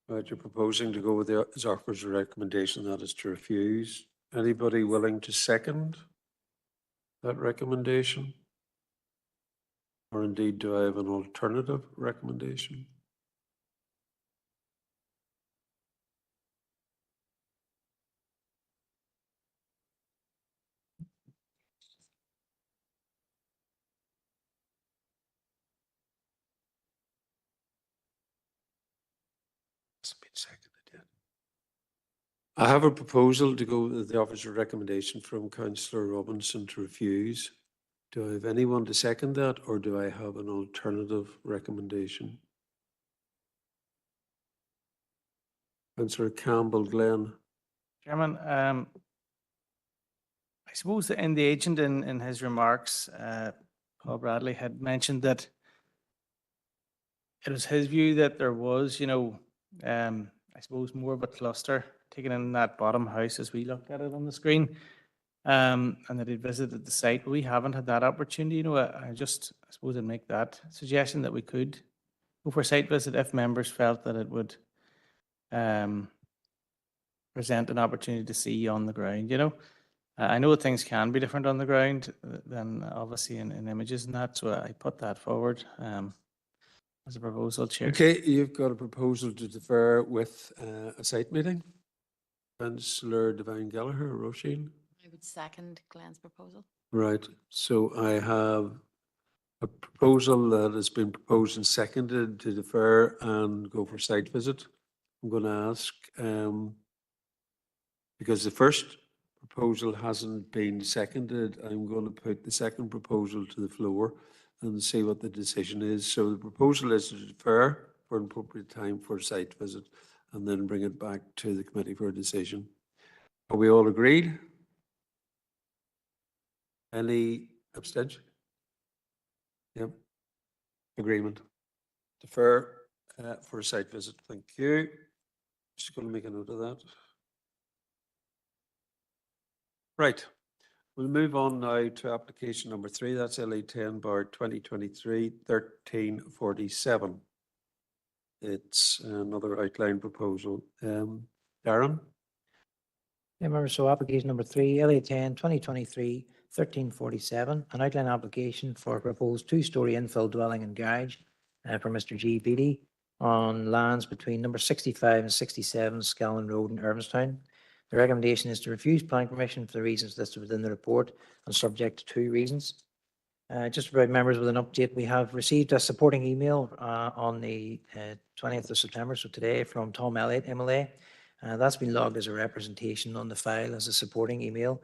Right, you're proposing to go with his officer's recommendation, that is to refuse. Anybody willing to second that recommendation? Or indeed, do I have an alternative recommendation? I have a proposal to go with the officer's recommendation from Councillor Robinson to refuse. Do I have anyone to second that, or do I have an alternative recommendation? Councillor Campbell Glenn. Chairman, I suppose that in the agent in his remarks, Paul Bradley had mentioned that it was his view that there was, you know, I suppose more of a cluster taken in that bottom house as we looked at it on the screen, and that he visited the site. But we haven't had that opportunity. You know, I suppose I'd make that suggestion that we could go for a site visit if members felt that it would present an opportunity to see on the ground, you know. I know things can be different on the ground than obviously in images and that, so I put that forward as a proposal, Chair. Okay, you've got a proposal to defer with a site meeting. Councillor Devine Gallagher, Roisin. I would second Glenn's proposal. Right, so I have a proposal that has been proposed and seconded to defer and go for site visit. I'm going to ask, because the first proposal hasn't been seconded, I'm going to put the second proposal to the floor and see what the decision is. So the proposal is to defer for an appropriate time for a site visit and then bring it back to the committee for a decision. Are we all agreed? Any abstention? Yep. agreement. Defer for a site visit. Thank you. Just going to make a note of that. Right. We'll move on now to application number 3. That's LA 10 bar 2023-1347. It's another outline proposal. Darren? Yeah, members, so application number 3, LA 10 2023-1347, an outline application for a proposed 2-story infill dwelling and garage for Mr. G. Beattie on lands between number 65 and 67 Scallon Road in Irvinstown. The recommendation is to refuse planning permission for the reasons listed within the report and subject to 2 reasons. Just to provide members with an update, we have received a supporting email on the 20th of September, so today, from Tom Elliott, MLA. That's been logged as a representation on the file as a supporting email.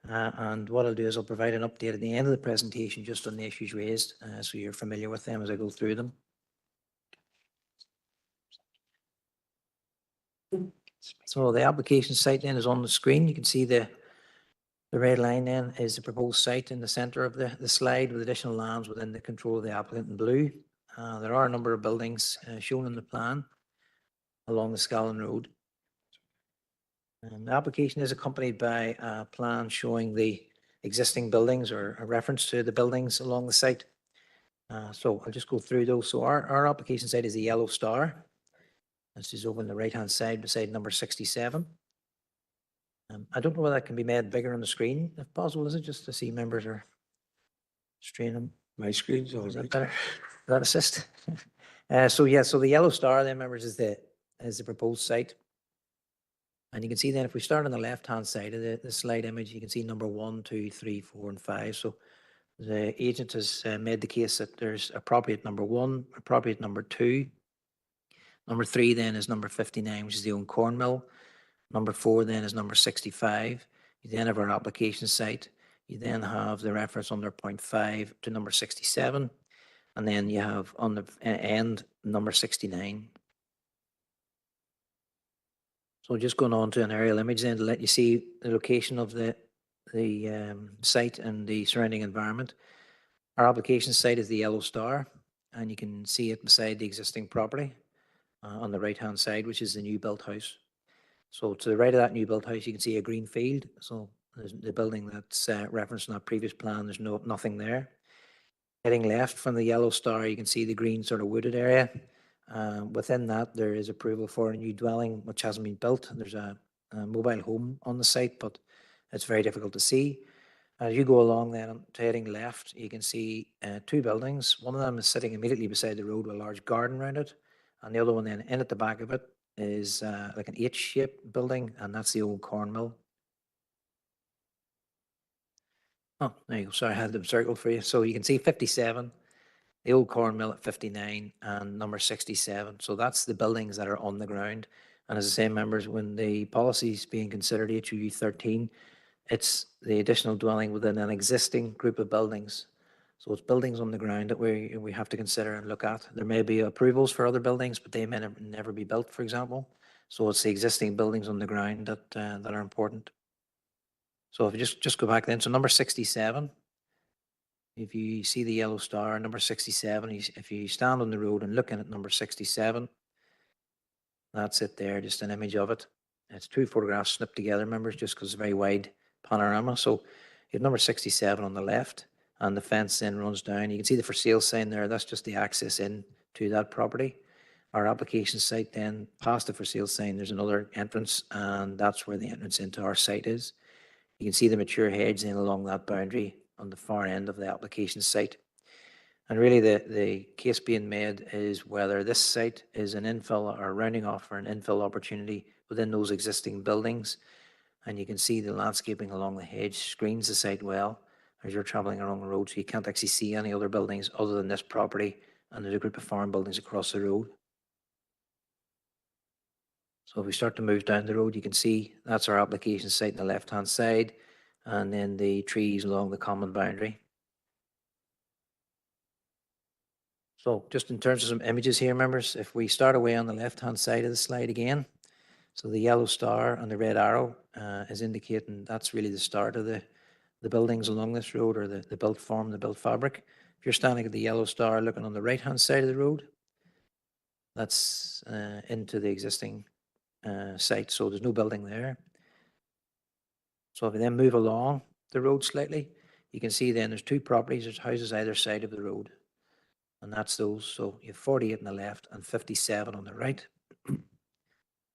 And what I'll do is I'll provide an update at the end of the presentation just on the issues raised, so you're familiar with them as I go through them. So the application site then is on the screen. You can see the red line then is the proposed site in the center of the slide with additional lands within the control of the applicant in blue. There are a number of buildings shown in the plan along the Scallon Road. The application is accompanied by a plan showing the existing buildings or a reference to the buildings along the site. So I'll just go through those. So our application site is the yellow star. This is over on the right-hand side beside number 67. I don't know whether that can be made bigger on the screen, if possible, is it? Just to see members are straining. My screen's all Is that right. better? Does that assist? So the yellow star then, members, is the proposed site. And you can see then if we start on the left-hand side of the slide image, you can see number 1, 2, 3, 4, and 5. So the agent has made the case that there's appropriate number 1, appropriate number 2. Number 3 then is number 59, which is the old corn mill. Number 4 then is number 65. You then have our application site. You then have the reference under point 5 to number 67. And then you have on the end number 69. So just going on to an aerial image then to let you see the location of the site and the surrounding environment. Our application site is the yellow star, and you can see it beside the existing property on the right-hand side, which is the new built house. So to the right of that new built house, you can see a green field. So there's the building that's referenced in that previous plan, there's nothing there. Heading left from the yellow star, you can see the green sort of wooded area. Within that, there is approval for a new dwelling which hasn't been built. There's a mobile home on the site, but it's very difficult to see. As you go along then, heading left, you can see 2 buildings. One of them is sitting immediately beside the road with a large garden around it. And the other one then in at the back of it is like an H-shaped building, and that's the old corn mill. Oh, there you go. Sorry, I had them circled for you. So you can see 57, the old corn mill at 59, and number 67. So that's the buildings that are on the ground. And as I say, members, when the policy is being considered, HUU 13, it's the additional dwelling within an existing group of buildings. So it's buildings on the ground that we have to consider and look at. There may be approvals for other buildings, but they may never be built, for example. So it's the existing buildings on the ground that are important. So if you just go back then, so number 67, if you see the yellow star, number 67, if you stand on the road and looking at number 67, that's it there, just an image of it. It's 2 photographs snipped together, members, just because it's a very wide panorama. So you have number 67 on the left, and the fence then runs down. You can see the for sale sign there. That's just the access in to that property. Our application site then, past the for sale sign, there's another entrance, and that's where the entrance into our site is. You can see the mature hedge then along that boundary on the far end of the application site. And really the case being made is whether this site is an infill or rounding off for an infill opportunity within those existing buildings. And you can see the landscaping along the hedge screens the site well as you're traveling along the road, so you can't actually see any other buildings other than this property, and there's a group of farm buildings across the road. So if we start to move down the road, you can see that's our application site on the left-hand side, and then the trees along the common boundary. So just in terms of some images here, members, if we start away on the left-hand side of the slide again, so the yellow star and the red arrow is indicating that's really the start of the buildings along this road, or the built form, the built fabric. If you're standing at the yellow star looking on the right-hand side of the road, that's into the existing site, so there's no building there. So if you then move along the road slightly, you can see then there's two properties, there's houses either side of the road. And that's those, so you have 48 on the left and 57 on the right.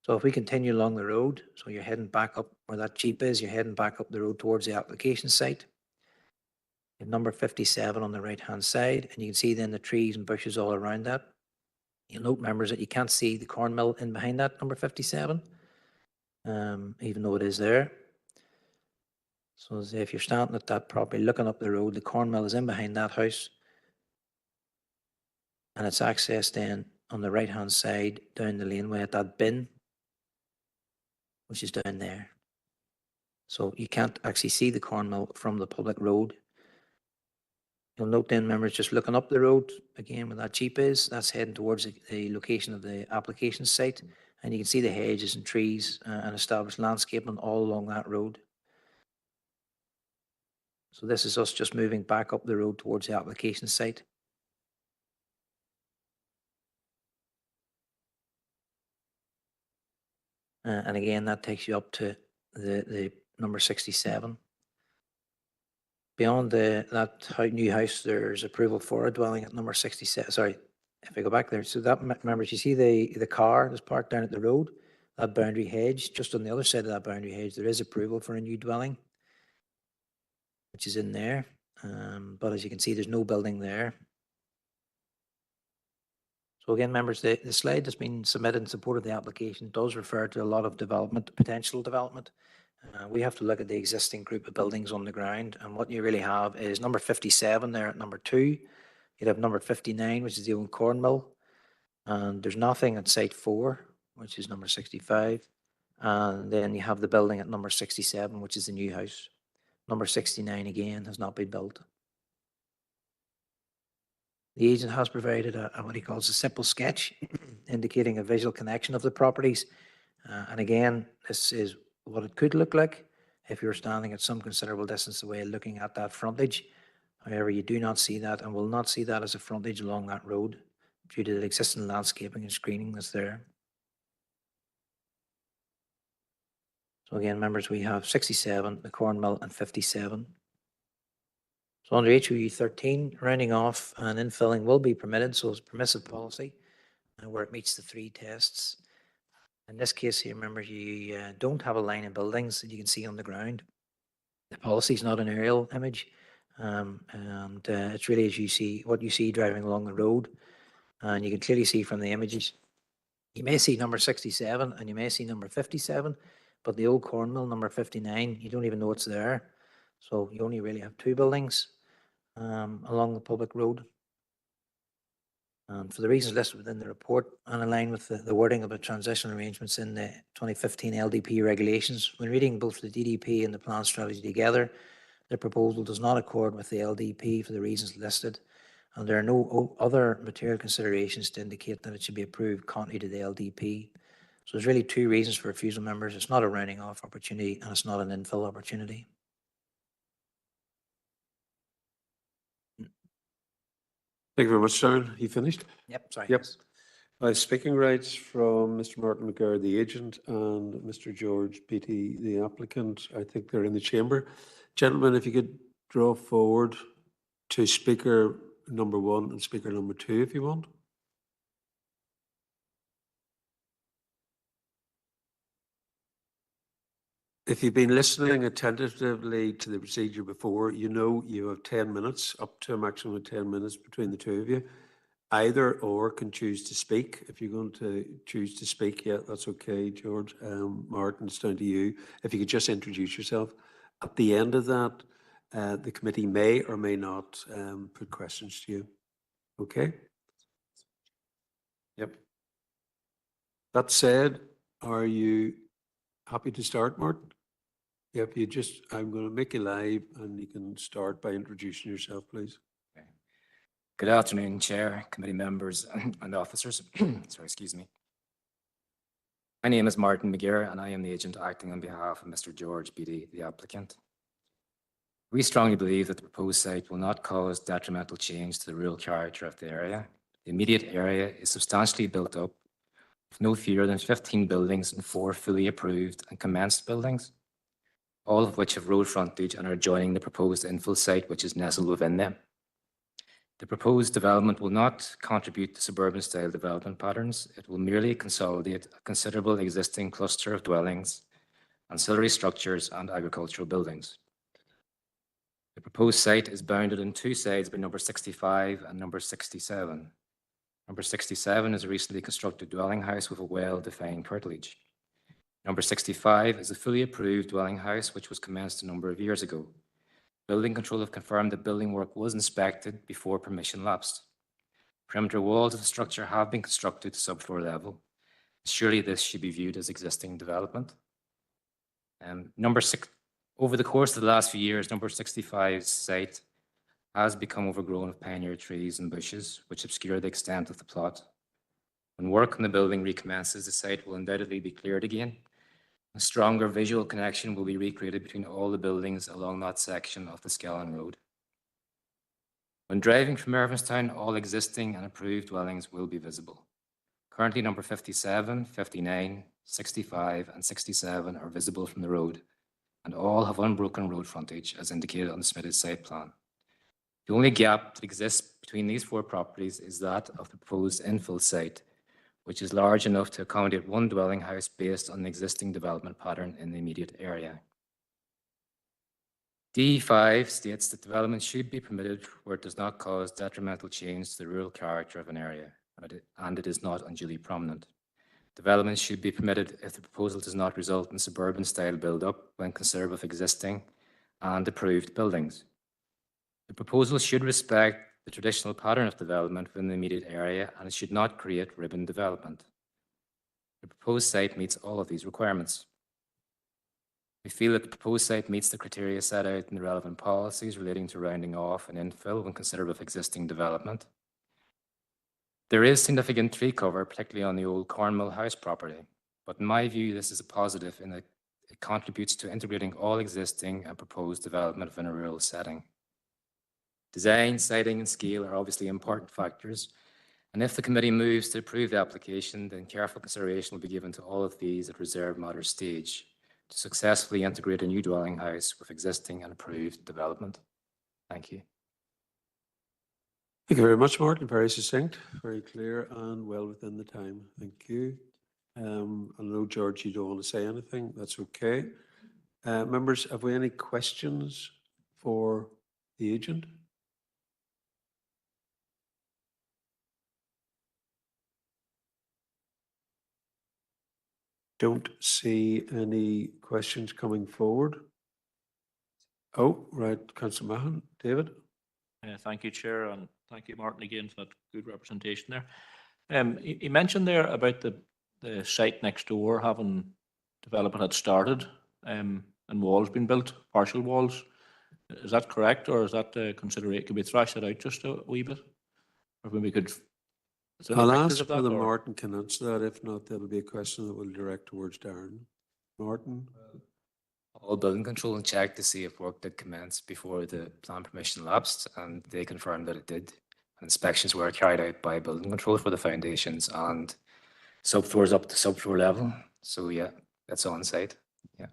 So if we continue along the road, so you're heading back up where that Jeep is, you're heading back up the road towards the application site. You have number 57 on the right-hand side, and you can see then the trees and bushes all around that. You'll note, members, that you can't see the corn mill in behind that number 57, even though it is there. So as if you're standing at that property, looking up the road, the corn mill is in behind that house. And it's accessed then on the right-hand side down the laneway at that bin, which is down there. So you can't actually see the corn mill from the public road. You'll note then, members, just looking up the road, again, where that Jeep is, that's heading towards the location of the application site. And you can see the hedges and trees and established landscaping all along that road. So this is us just moving back up the road towards the application site. And again, that takes you up to the number 67. Beyond that new house, there's approval for a dwelling at number 67. Sorry, if I go back there, so that, members, you see the car that's parked down at the road, that boundary hedge, just on the other side of that boundary hedge, there is approval for a new dwelling, which is in there. But as you can see, there's no building there. So again, members, the slide that's been submitted in support of the application does refer to a lot of development, potential development. We have to look at the existing group of buildings on the ground, and what you really have is number 57 there at number 2. You'd have number 59, which is the old corn mill, and there's nothing at site 4, which is number 65, and then you have the building at number 67, which is the new house. Number 69 again has not been built. The agent has provided what he calls a simple sketch indicating a visual connection of the properties. And again, this is what it could look like if you're standing at some considerable distance away looking at that frontage. However, you do not see that and will not see that as a frontage along that road due to the existing landscaping and screening that's there. So again, members, we have 67, the corn mill, and 57. So under HOU 13, rounding off and infilling will be permitted, so it's permissive policy where it meets the 3 tests. In this case here, remember, you don't have a line of buildings that you can see on the ground. The policy is not an aerial image, and it's really as you see, what you see driving along the road. And you can clearly see from the images, you may see number 67 and you may see number 57, but the old corn mill, number 59, you don't even know it's there. So you only really have 2 buildings along the public road. And for the reasons listed within the report and in line with the wording of the transition arrangements in the 2015 LDP regulations, when reading both the DDP and the plan strategy together, the proposal does not accord with the LDP for the reasons listed, and there are no other material considerations to indicate that it should be approved contrary to the LDP. So there's really 2 reasons for refusal, members. It's not a rounding off opportunity and it's not an infill opportunity. Thank you very much, Darren. You finished? Yep, sorry. Yep. Speaking rights from Mr. Martin McGarr, the agent, and Mr. George Beattie, the applicant. I think they're in the chamber. Gentlemen, if you could draw forward to speaker number 1 and speaker number 2, if you want. If you've been listening attentively to the procedure before, you know you have 10 minutes, up to a maximum of 10 minutes between the 2 of you. Either or can choose to speak. If you're going to choose to speak, yeah, that's okay, George. Martin, it's down to you. If you could just introduce yourself. At the end of that, the committee may or may not put questions to you. Okay? Yep. That said, are you happy to start, Martin? Yep, I'm going to make you live and you can start by introducing yourself, please. Okay. Good afternoon, Chair, committee members, and officers. Sorry, excuse me. My name is Martin McGarr, and I am the agent acting on behalf of Mr. George Beattie, the applicant. We strongly believe that the proposed site will not cause detrimental change to the rural character of the area. The immediate area is substantially built up with no fewer than 15 buildings and 4 fully approved and commenced buildings, all of which have road frontage and are adjoining the proposed infill site, which is nestled within them. The proposed development will not contribute to suburban style development patterns. It will merely consolidate a considerable existing cluster of dwellings, ancillary structures, and agricultural buildings. The proposed site is bounded on 2 sides by number 65 and number 67. Number 67 is a recently constructed dwelling house with a well-defined curtilage. Number 65 is a fully approved dwelling house which was commenced a number of years ago. Building control have confirmed that building work was inspected before permission lapsed. Perimeter walls of the structure have been constructed to subfloor level. Surely this should be viewed as existing development. Over the course of the last few years, number 65's site has become overgrown with pioneer trees and bushes, which obscure the extent of the plot. When work on the building recommences, the site will undoubtedly be cleared again. A stronger visual connection will be recreated between all the buildings along that section of the Skellon Road. When driving from Irvinstown, all existing and approved dwellings will be visible. Currently, number 57, 59, 65, and 67 are visible from the road, and all have unbroken road frontage as indicated on the submitted site plan. The only gap that exists between these 4 properties is that of the proposed infill site, which is large enough to accommodate 1 dwelling house based on the existing development pattern in the immediate area. D5 states that development should be permitted where it does not cause detrimental change to the rural character of an area, and it is not unduly prominent. Development should be permitted if the proposal does not result in suburban style build-up when considered with existing and approved buildings. The proposal should respect the traditional pattern of development within the immediate area, and it should not create ribbon development. The proposed site meets all of these requirements. We feel that the proposed site meets the criteria set out in the relevant policies relating to rounding off and infill when considered with existing development. There is significant tree cover, particularly on the old Cornmill House property, but in my view, this is a positive in that it contributes to integrating all existing and proposed development within a rural setting. Design, siting, and scale are obviously important factors, and if the committee moves to approve the application, then careful consideration will be given to all of these at reserved matter stage to successfully integrate a new dwelling house with existing and approved development. Thank you. Thank you very much, Martin. Very succinct, very clear, and well within the time. Thank you. I know, George, you don't want to say anything. That's okay. Members, have we any questions for the agent? Don't see any questions coming forward. Oh, right, Councillor Mahon. David? Thank you, Chair, and thank you, Martin, again for that good representation there. You mentioned there about the site next door having development had started and walls being built, partial walls. Is that correct, or is that consideration? Could we thrash that out just a wee bit? Or maybe we could. I'll ask whether Martin can answer that. If not, that'll be a question that we'll direct towards Darren. Martin? All building control and check to see if work did commence before the plan permission lapsed, and they confirmed that it did. Inspections were carried out by building control for the foundations and subfloors up to subfloor level. So yeah, that's on site. Yeah.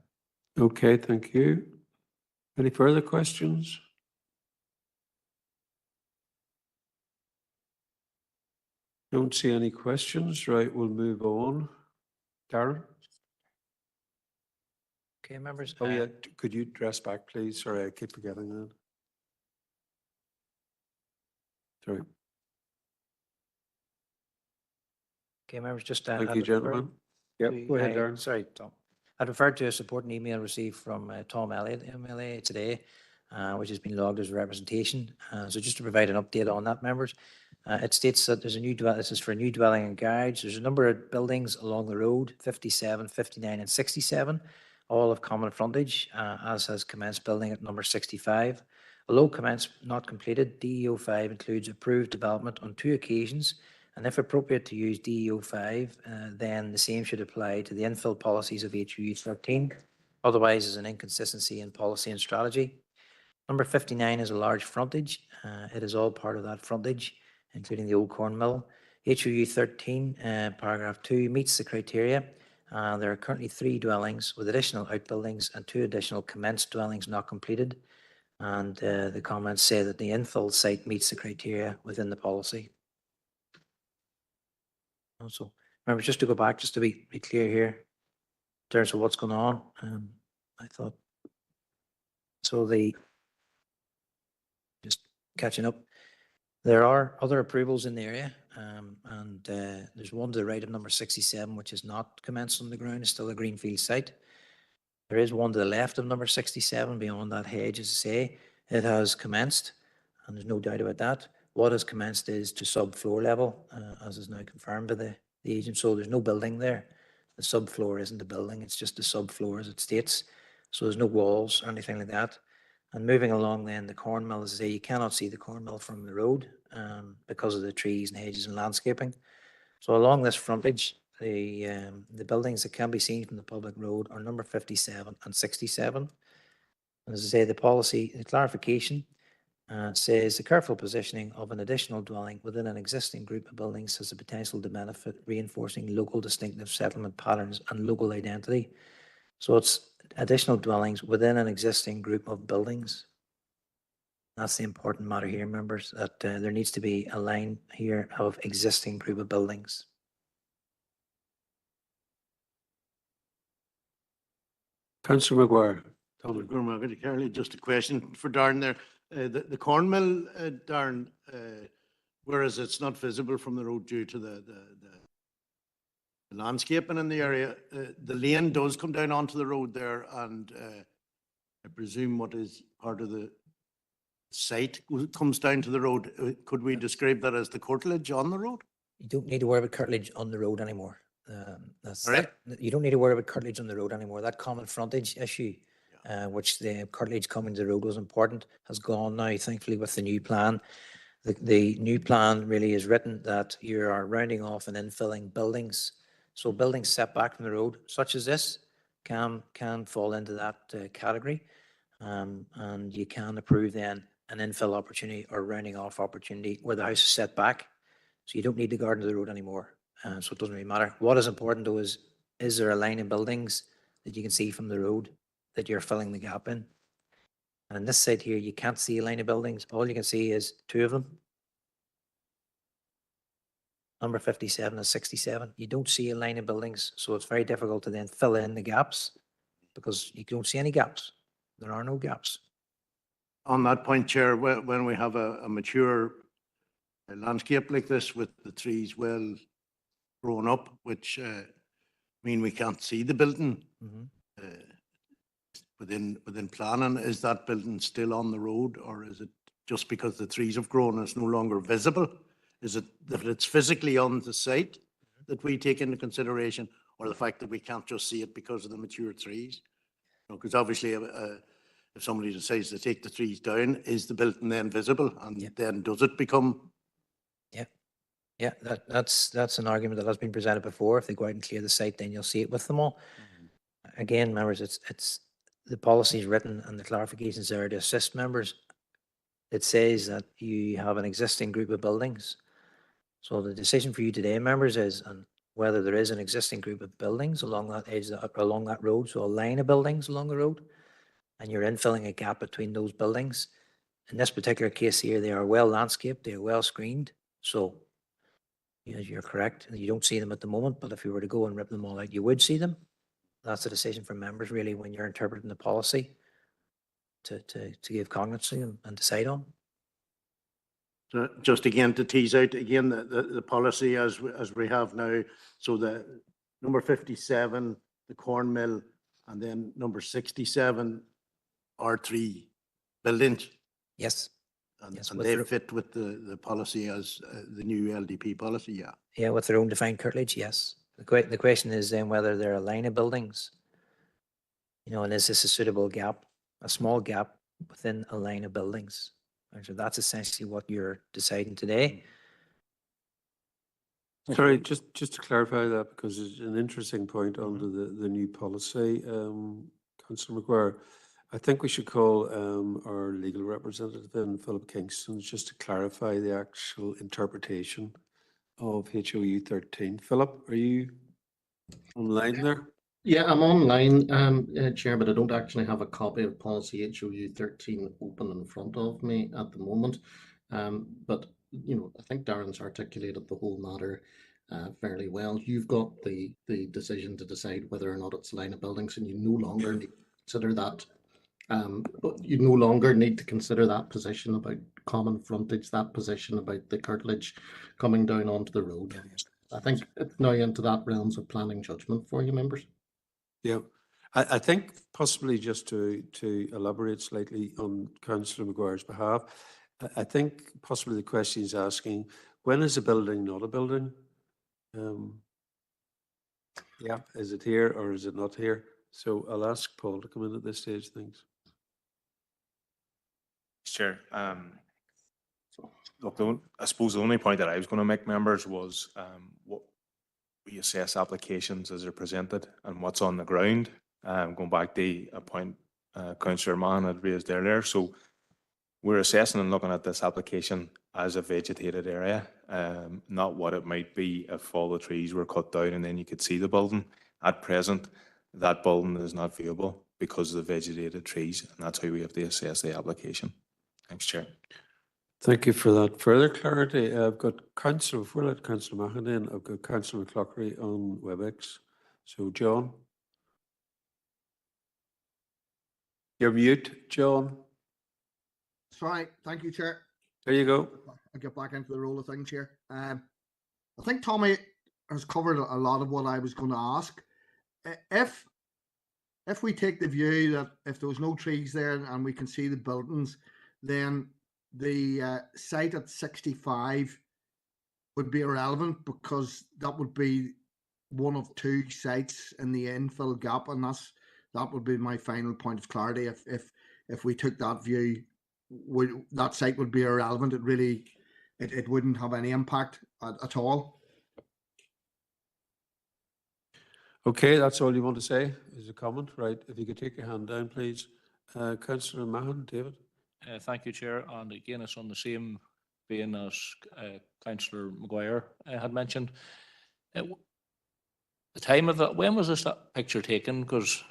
Okay, thank you. Any further questions? Don't see any questions. Right, we'll move on. Darren? Okay, members. Oh yeah, could you address back, please? Sorry, I keep forgetting that. Sorry. Okay, members, just Thank you, gentlemen. Yep, go ahead, Darren. Sorry, Tom. I referred to a supporting email received from Tom Elliott, MLA, today, which has been logged as a representation. So just to provide an update on that, members, it states that there's a new this is for a new dwelling and garage. There's a number of buildings along the road, 57, 59, and 67, all of common frontage, as has commenced building at number 65. Although commenced not completed, DEO 5 includes approved development on 2 occasions, and if appropriate to use DEO 5, then the same should apply to the infill policies of HU 13. Otherwise, there's an inconsistency in policy and strategy. Number 59 is a large frontage. It is all part of that frontage, including the old corn mill. HOU 13, paragraph 2 meets the criteria. There are currently 3 dwellings with additional outbuildings and 2 additional commenced dwellings not completed. And the comments say that the infill site meets the criteria within the policy. Also, remember, just to go back, just to be clear here, in terms of what's going on, I thought, so just catching up, there are other approvals in the area, and there's one to the right of number 67, which is not commenced on the ground, it's still a greenfield site. There is one to the left of number 67, beyond that hedge, as I say, it has commenced, and there's no doubt about that. What has commenced is to sub-floor level, as is now confirmed by the agent, so there's no building there. The subfloor isn't a building, it's just the subfloor as it states, so there's no walls or anything like that. And moving along then, the corn mill, as I say, you cannot see the corn mill from the road because of the trees and hedges and landscaping. So along this frontage, the buildings that can be seen from the public road are number 57 and 67. And as I say, the policy, the clarification says the careful positioning of an additional dwelling within an existing group of buildings has the potential to benefit reinforcing local distinctive settlement patterns and local identity. So it's additional dwellings within an existing group of buildings. That's the important matter here, members, that there needs to be a line here of existing group of buildings. Councillor Maguire. Carly, just a question for Darren there. The corn mill, Darren, whereas it's not visible from the road due to the landscaping in the area, the lane does come down onto the road there, and I presume what is part of the site comes down to the road. Could we describe that as the curtilage on the road? You don't need to worry about curtilage on the road anymore. You don't need to worry about curtilage on the road anymore. That common frontage issue, which the curtilage coming to the road was important, has gone now, thankfully, with the new plan. The new plan really is written that you are rounding off and infilling buildings. So buildings set back from the road, such as this, can fall into that category. And you can approve then an infill opportunity or rounding off opportunity where the house is set back. So you don't need to garden to the road anymore. So it doesn't really matter. What is important though is there a line of buildings that you can see from the road that you're filling the gap in? And on this side here, you can't see a line of buildings. All you can see is 2 of them. Number 57 and 67. You don't see a line of buildings, so it's very difficult to then fill in the gaps because you don't see any gaps. There are no gaps. On that point, Chair, when we have a mature landscape like this with the trees well grown up, which mean we can't see the building within planning, is that building still on the road, or is it just because the trees have grown it's no longer visible? Is it that it's physically on the site that we take into consideration, or the fact that we can't just see it because of the mature trees? Because obviously if somebody decides to take the trees down, is the building then visible, and then does it become? Yeah, that's an argument that has been presented before. If they go out and clear the site, then you'll see it with them all. Again, members, it's the policy is written and the clarifications there to assist members. It says that you have an existing group of buildings. So the decision for you today, members, is on whether there is an existing group of buildings along that edge, along that road, so a line of buildings along the road, and you're infilling a gap between those buildings. In this particular case here, they are well landscaped, they are well screened. So you're correct. You don't see them at the moment, but if you were to go and rip them all out, you would see them. That's a decision for members, really, when you're interpreting the policy to give cognizance and decide on. So just again to tease out again the policy as we have now. So the number 57, the corn mill, and then number 67 are 3 buildings. Yes. And, yes, and they fit with the policy as the new LDP policy, yeah. Yeah, with their own defined curtilage, yes. The question is then whether they're a line of buildings, and is this a suitable gap, a small gap within a line of buildings? And so that's essentially what you're deciding today. Sorry, just to clarify that, because it's an interesting point under the new policy, Councillor Maguire. I think we should call our legal representative in, Philip Kingston, just to clarify the actual interpretation of HOU 13. Philip, are you online there? Yeah, I'm online, Chair, but I don't actually have a copy of policy HOU 13 open in front of me at the moment. But, you know, I think Darren's articulated the whole matter fairly well. You've got the decision to decide whether or not it's a line of buildings, and you no longer need to consider that. But you no longer need to consider that position about common frontage, that position about the curtilage coming down onto the road. I think it's now into that realms of planning judgment for you, members. Yeah, I think possibly just to elaborate slightly on Councillor Maguire's behalf, I think possibly the question is asking, when is a building not a building? Yeah, is it here or is it not here? So I'll ask Paul to come in at this stage, thanks. Chair, look, I suppose the only point that I was going to make, members, was what we assess applications as they're presented and what's on the ground. Going back to a point Councillor Mann had raised earlier, so we're assessing and looking at this application as a vegetated area, not what it might be if all the trees were cut down and then you could see the building. At present, that building is not viewable because of the vegetated trees, and that's how we have to assess the application. Thanks, Chair. Thank you for that further clarity. I've got Councillor, before I let Councillor Mahon in, I've got Councillor McClockery on WebEx. So, John. You're mute, John. Sorry, thank you, Chair. There you go. I'll get back into the role of things here. I think Tommy has covered a lot of what I was going to ask. If we take the view that if there was no trees there and we can see the buildings, then the site at 65 would be irrelevant, because that would be one of two sites in the infill gap, and that would be my final point of clarity. If we took that view, that site would be irrelevant. It wouldn't have any impact at all. Okay, that's all you want to say is a comment, right? If you could take your hand down, please. Councillor Mahon, David. Thank you, Chair. And again, it's on the same vein as Councillor Maguire had mentioned. The time of it, when was this picture taken? Because,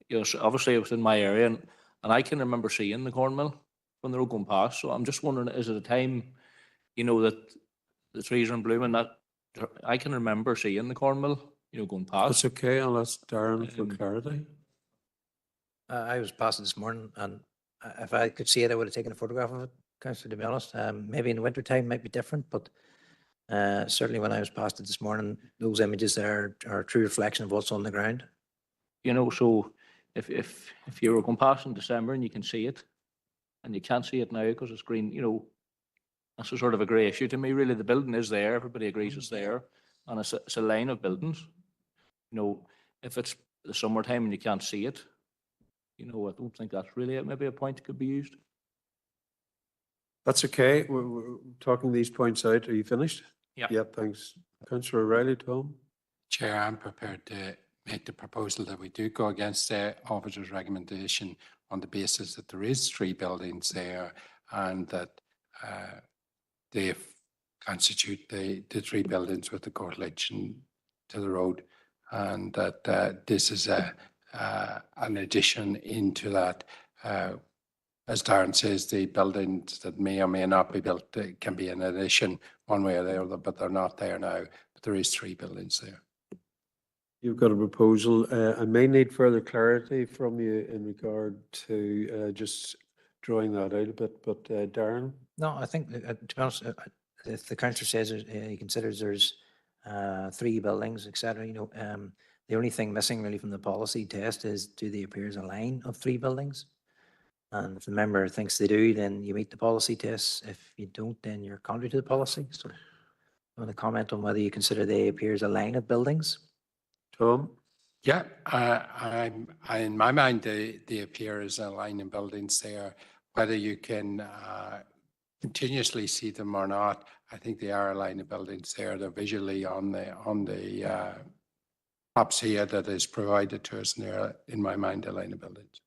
you know, obviously it was in my area, and I can remember seeing the corn mill when they were going past. So I'm just wondering, is it a time, you know, that the trees are in bloom, and that I can remember seeing the corn mill, you know, going past? That's okay. I'll ask Darren for clarity. I was past it this morning, and if I could see it, I would have taken a photograph of it, Councillor, to be honest. Maybe in the winter time might be different, but certainly when I was past it this morning, those images there are a true reflection of what's on the ground. You know, so if you were going past in December and you can see it, and you can't see it now because it's green, you know, that's a sort of a grey issue to me. Really, the building is there, everybody agrees it's there, and it's a line of buildings. You know, if it's the summertime and you can't see it, you know, I don't think that's really maybe a point that could be used. That's okay. We're talking these points out. Are you finished? Yeah. Yeah, thanks. Councillor O'Reilly, Tom. Chair, I'm prepared to make the proposal that we do go against the officer's recommendation on the basis that there is 3 buildings there, and that they constitute the 3 buildings with the curtilage to the road, and that this is an addition into that. As Darren says, the buildings that may or may not be built can be an addition one way or the other, but they're not there now. But there is 3 buildings there. You've got a proposal. I may need further clarity from you in regard to just drawing that out a bit, but Darren? No, I think, to be honest, if the councillor says he considers there's 3 buildings, etc., you know, the only thing missing really from the policy test is, do they appear as a line of 3 buildings? And if the member thinks they do, then you meet the policy test. If you don't, then you're contrary to the policy. So I want to comment on whether you consider they appear as a line of buildings. Tom? Yeah, in my mind, they appear as a line of buildings there. Whether you can continuously see them or not, I think they are a line of buildings there. They're visually on the maps here that is provided to us, and they're, in my mind, a line of buildings.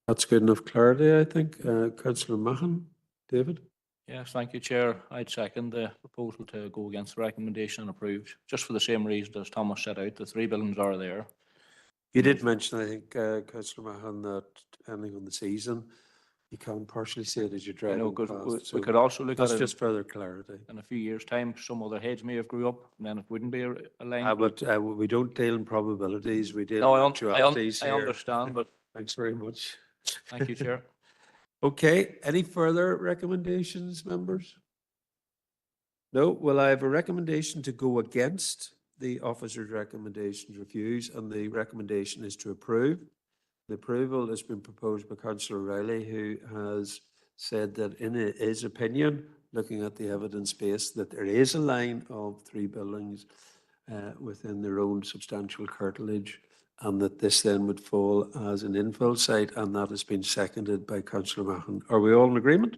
That's good enough clarity, I think. Councillor Mahan, David? Yes, thank you, Chair. I'd second the proposal to go against the recommendation and approved, just for the same reason as Thomas set out. The three buildings are there. You did mention, I think, Councillor Mahan, that depending on the season, you can partially see it as you're I know, driving 'cause past. we so could also look at That's it just further clarity. in a few years' time. Some other hedge may have grew up, and then it wouldn't be a line. But we don't deal in probabilities, we deal No, in actualities I here. understand, but Thanks very much. thank you, Chair. Okay, any further recommendations, members? No, well, I have a recommendation to go against the officer's recommendations refuse, and the recommendation is to approve. The approval has been proposed by Councillor Riley, who has said that in his opinion, looking at the evidence base, that there is a line of three buildings within their own substantial curtilage, and that this then would fall as an infill site, and that has been seconded by Councillor Mahan. Are we all in agreement?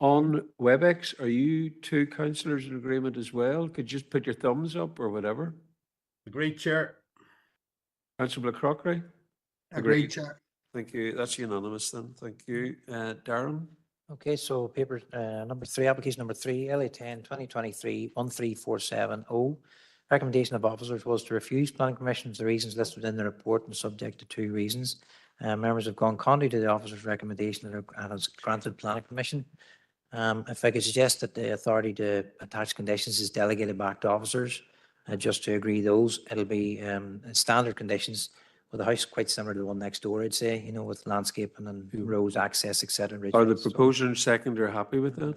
On WebEx, are you two councillors in agreement as well? Could you just put your thumbs up or whatever? Agreed, Chair. Councillor Crockery? Agreed, Chair. Thank you. That's unanimous then. Thank you. Darren? Okay, so paper number 3, application number 3, LA 10 2023 13470. Recommendation of officers was to refuse planning permission for the reasons listed in the report and subject to 2 reasons. Members have gone contrary to the officer's recommendation and has granted planning permission. If I could suggest that the authority to attach conditions is delegated back to officers, just to agree those, it'll be standard conditions with a house quite similar to the one next door, I'd say, you know, with landscaping and roads, access, etc. Are the proposer and seconder happy with that?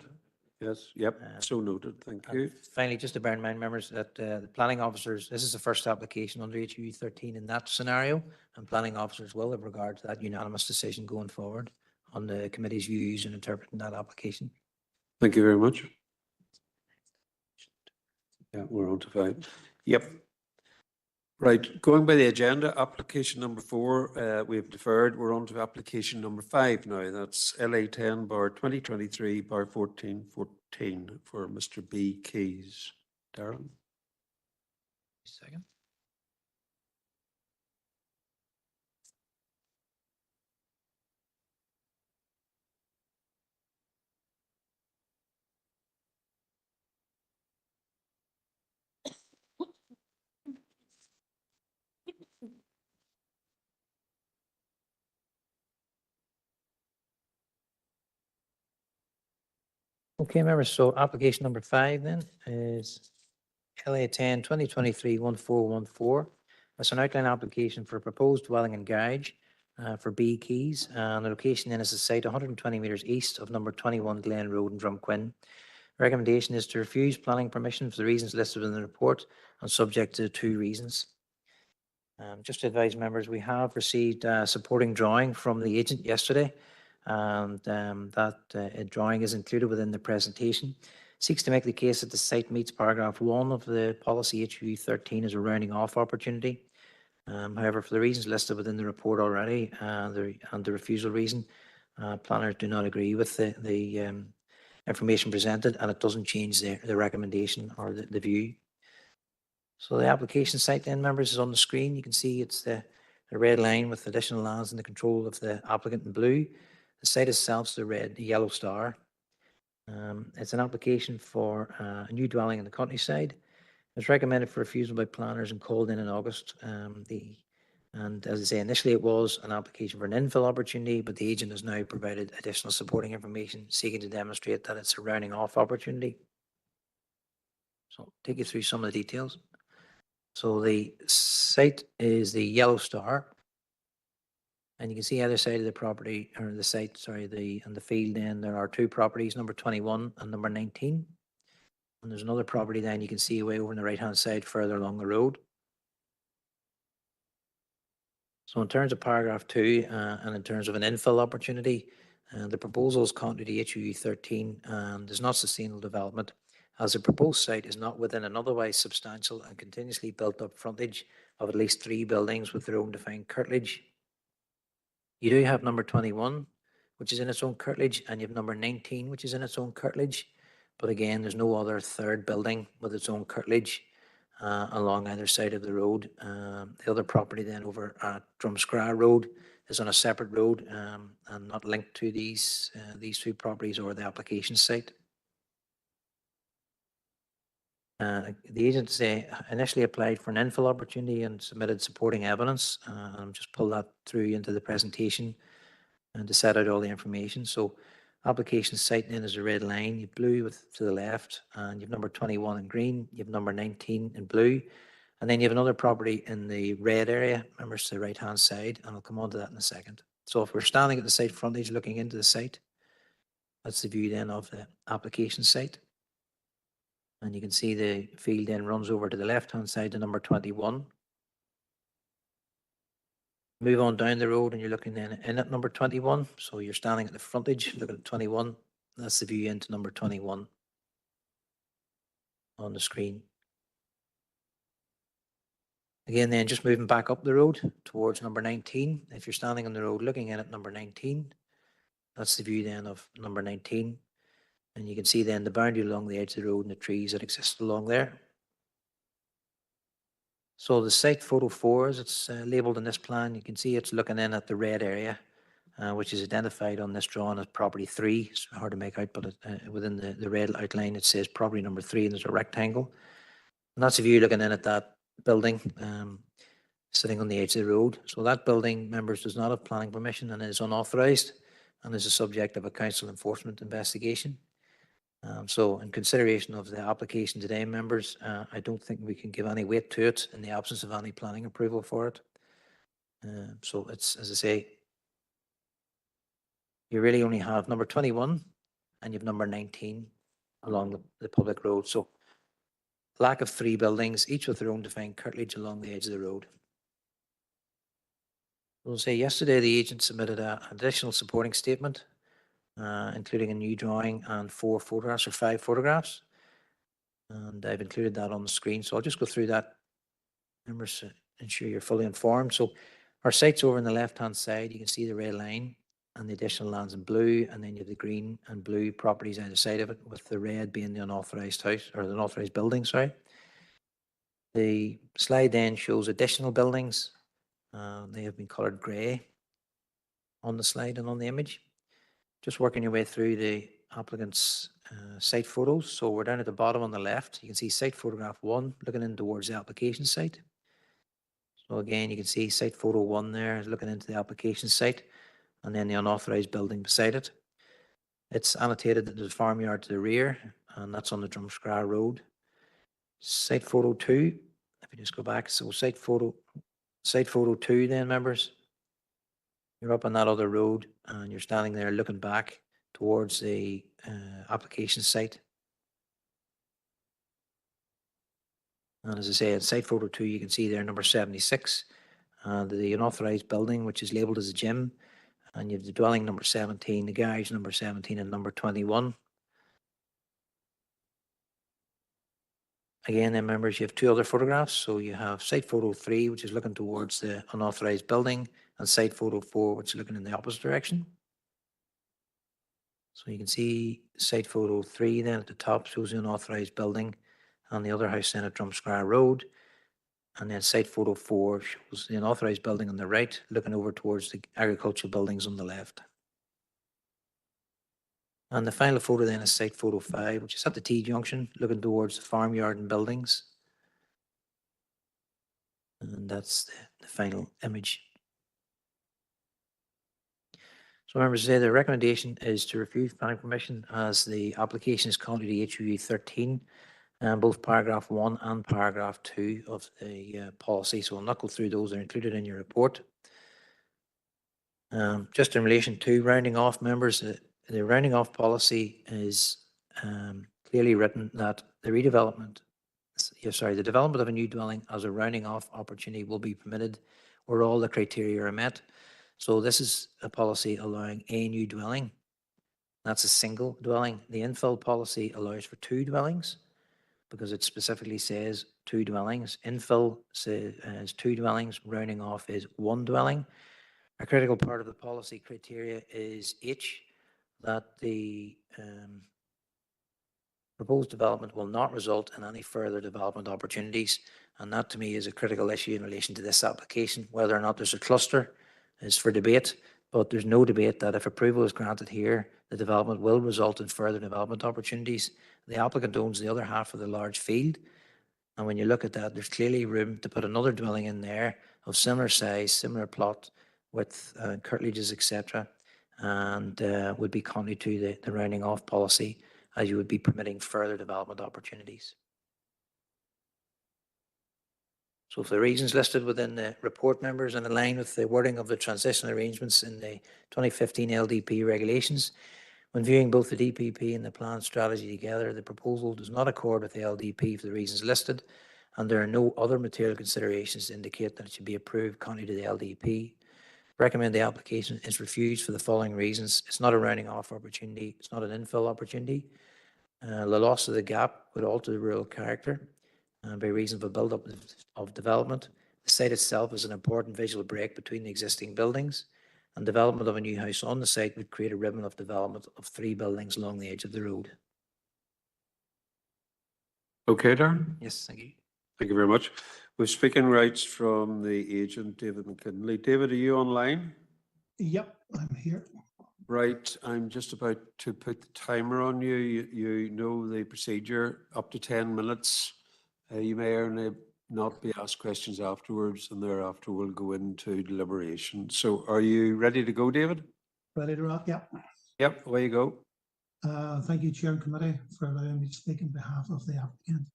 Yes, yep, so noted, thank you. Finally, just to bear in mind, members, that the planning officers, this is the first application under HU 13 in that scenario, and planning officers will have regard to that unanimous decision going forward on the committee's views and interpreting that application. Thank you very much. Yeah, we're on to 5. Yep. Right, going by the agenda, application number 4, we have deferred. We're on to application number 5 now. That's LA 10 bar 2023 bar 1414 for Mr. B. Keys. Darren? Second. Okay, members, so application number 5 then is LA 10 2023 1414. It's an outline application for a proposed dwelling and garage for B Keys. And the location then is a site 120 metres east of number 21 Glen Road in Drumquin. Recommendation is to refuse planning permission for the reasons listed in the report and subject to 2 reasons. Just to advise members, we have received a supporting drawing from the agent yesterday, and that drawing is included within the presentation. Seeks to make the case that the site meets paragraph 1 of the policy HU 13 as a rounding off opportunity. However, for the reasons listed within the report already and the refusal reason, planners do not agree with the information presented, and it doesn't change the recommendation or the view. So the application site then, members, is on the screen. You can see it's the red line with additional lands in the control of the applicant in blue. The site itself is the yellow star. It's an application for a new dwelling in the countryside. It's recommended for refusal by planners and called in August. And as I say, initially it was an application for an infill opportunity, but the agent has now provided additional supporting information seeking to demonstrate that it's a rounding off opportunity. So I'll take you through some of the details. So the site is the yellow star. And you can see either side of the property, or the site, sorry, on the field then there are 2 properties, number 21 and number 19. And there's another property then you can see way over on the right-hand side further along the road. So in terms of paragraph 2 and in terms of an infill opportunity, the proposal is contrary to HU 13 and is not sustainable development, as the proposed site is not within an otherwise substantial and continuously built up frontage of at least 3 buildings with their own defined curtilage. You do have number 21, which is in its own curtilage, and you have number 19, which is in its own curtilage. But again, there's no other 3rd building with its own curtilage along either side of the road. The other property then over at Drumscragh Road is on a separate road and not linked to these two properties or the application site. The agency initially applied for an infill opportunity and submitted supporting evidence. I'll just pull that through into the presentation and to set out all the information. So application site then is a red line, you have blue to the left, and you have number 21 in green, you have number 19 in blue, and then you have another property in the red area, remember it's the right hand side, and I'll come on to that in a second. So if we're standing at the site frontage looking into the site, that's the view then of the application site. And you can see the field then runs over to the left-hand side to number 21. Move on down the road and you're looking then in at number 21. So you're standing at the frontage, looking at 21. That's the view into number 21 on the screen. Again, then just moving back up the road towards number 19. If you're standing on the road looking in at number 19, that's the view then of number 19. And you can see then the boundary along the edge of the road and the trees that exist along there. So the site photo 4, as it's labelled in this plan, you can see it's looking in at the red area, which is identified on this drawing as property 3. It's hard to make out, but within the red outline it says property number 3 and there's a rectangle. And that's a view looking in at that building sitting on the edge of the road. So that building, members, does not have planning permission and is unauthorised and is a subject of a council enforcement investigation. So in consideration of the application today, members, I don't think we can give any weight to it in the absence of any planning approval for it. So it's, as I say, you really only have number 21 and you have number 19 along the public road. So lack of 3 buildings, each with their own defined curtilage along the edge of the road. We'll say yesterday the agent submitted an additional supporting statement, including a new drawing and 4 photographs or 5 photographs. And I've included that on the screen. So I'll just go through that, members, to ensure you're fully informed. So our site's over on the left-hand side. You can see the red line and the additional lands in blue. And then you have the green and blue properties either side of it, with the red being the unauthorised house, or the unauthorised building, sorry. The slide then shows additional buildings. They have been coloured grey on the slide and on the image. Just working your way through the applicant's site photos. So we're down at the bottom on the left. You can see site photograph 1 looking in towards the application site. So again, you can see site photo 1 there is looking into the application site, and then the unauthorised building beside it. It's annotated that there's a farmyard to the rear, and that's on the Drumscragh Road. Site photo 2, if you just go back, so site photo 2 then, members. You're up on that other road and you're standing there looking back towards the application site. And as I say, at site photo 2, you can see there number 76, the unauthorised building, which is labelled as a gym. And you have the dwelling number 17, the garage number 17 and number 21. Again, then, members, you have 2 other photographs. So you have site photo 3, which is looking towards the unauthorised building, and site photo 4, which is looking in the opposite direction. So you can see site photo 3 then at the top shows the unauthorised building and the other house then at Drumscragh Road. And then site photo 4 shows the unauthorised building on the right, looking over towards the agricultural buildings on the left. And the final photo then is site photo 5, which is at the T-junction, looking towards the farmyard and buildings. And that's the final image. So members, say the recommendation is to refuse planning permission as the application is currently HUE 13, and both paragraph 1 and paragraph 2 of the policy. So I'll not go through those, they're included in your report. Just in relation to rounding off, members, the rounding off policy is clearly written that the development of a new dwelling as a rounding off opportunity will be permitted where all the criteria are met. So this is a policy allowing a new dwelling. That's a single dwelling. The infill policy allows for 2 dwellings because it specifically says 2 dwellings. Infill says 2 dwellings, rounding off is 1 dwelling. A critical part of the policy criteria is H, that the proposed development will not result in any further development opportunities. And that to me is a critical issue in relation to this application, whether or not there's a cluster is for debate, but there's no debate that if approval is granted here, the development will result in further development opportunities. The applicant owns the other half of the large field, and when you look at that, there's clearly room to put another dwelling in there of similar size, similar plot, with curtilages, etc., and would be contrary to the rounding off policy, as you would be permitting further development opportunities. So for the reasons listed within the report, members, and in line with the wording of the transition arrangements in the 2015 LDP regulations, when viewing both the DPP and the planned strategy together, the proposal does not accord with the LDP for the reasons listed, and there are no other material considerations to indicate that it should be approved contrary to the LDP. Recommend the application is refused for the following reasons. It's not a rounding off opportunity. It's not an infill opportunity. The loss of the gap would alter the rural character by reason of a build-up of development. The site itself is an important visual break between the existing buildings, and development of a new house on the site would create a ribbon of development of 3 buildings along the edge of the road. Okay, Darren? Yes, thank you. Thank you very much. We've speaking rights from the agent, David McKinley. David, are you online? Yep, I'm here. Right, I'm just about to put the timer on you. You know the procedure, up to 10 minutes. You may or may not be asked questions afterwards, and thereafter we'll go into deliberation. So are you ready to go, David? Ready to rock? Yep. Yep, away you go. Thank you, Chair and Committee, for allowing me to speak on behalf of the applicant.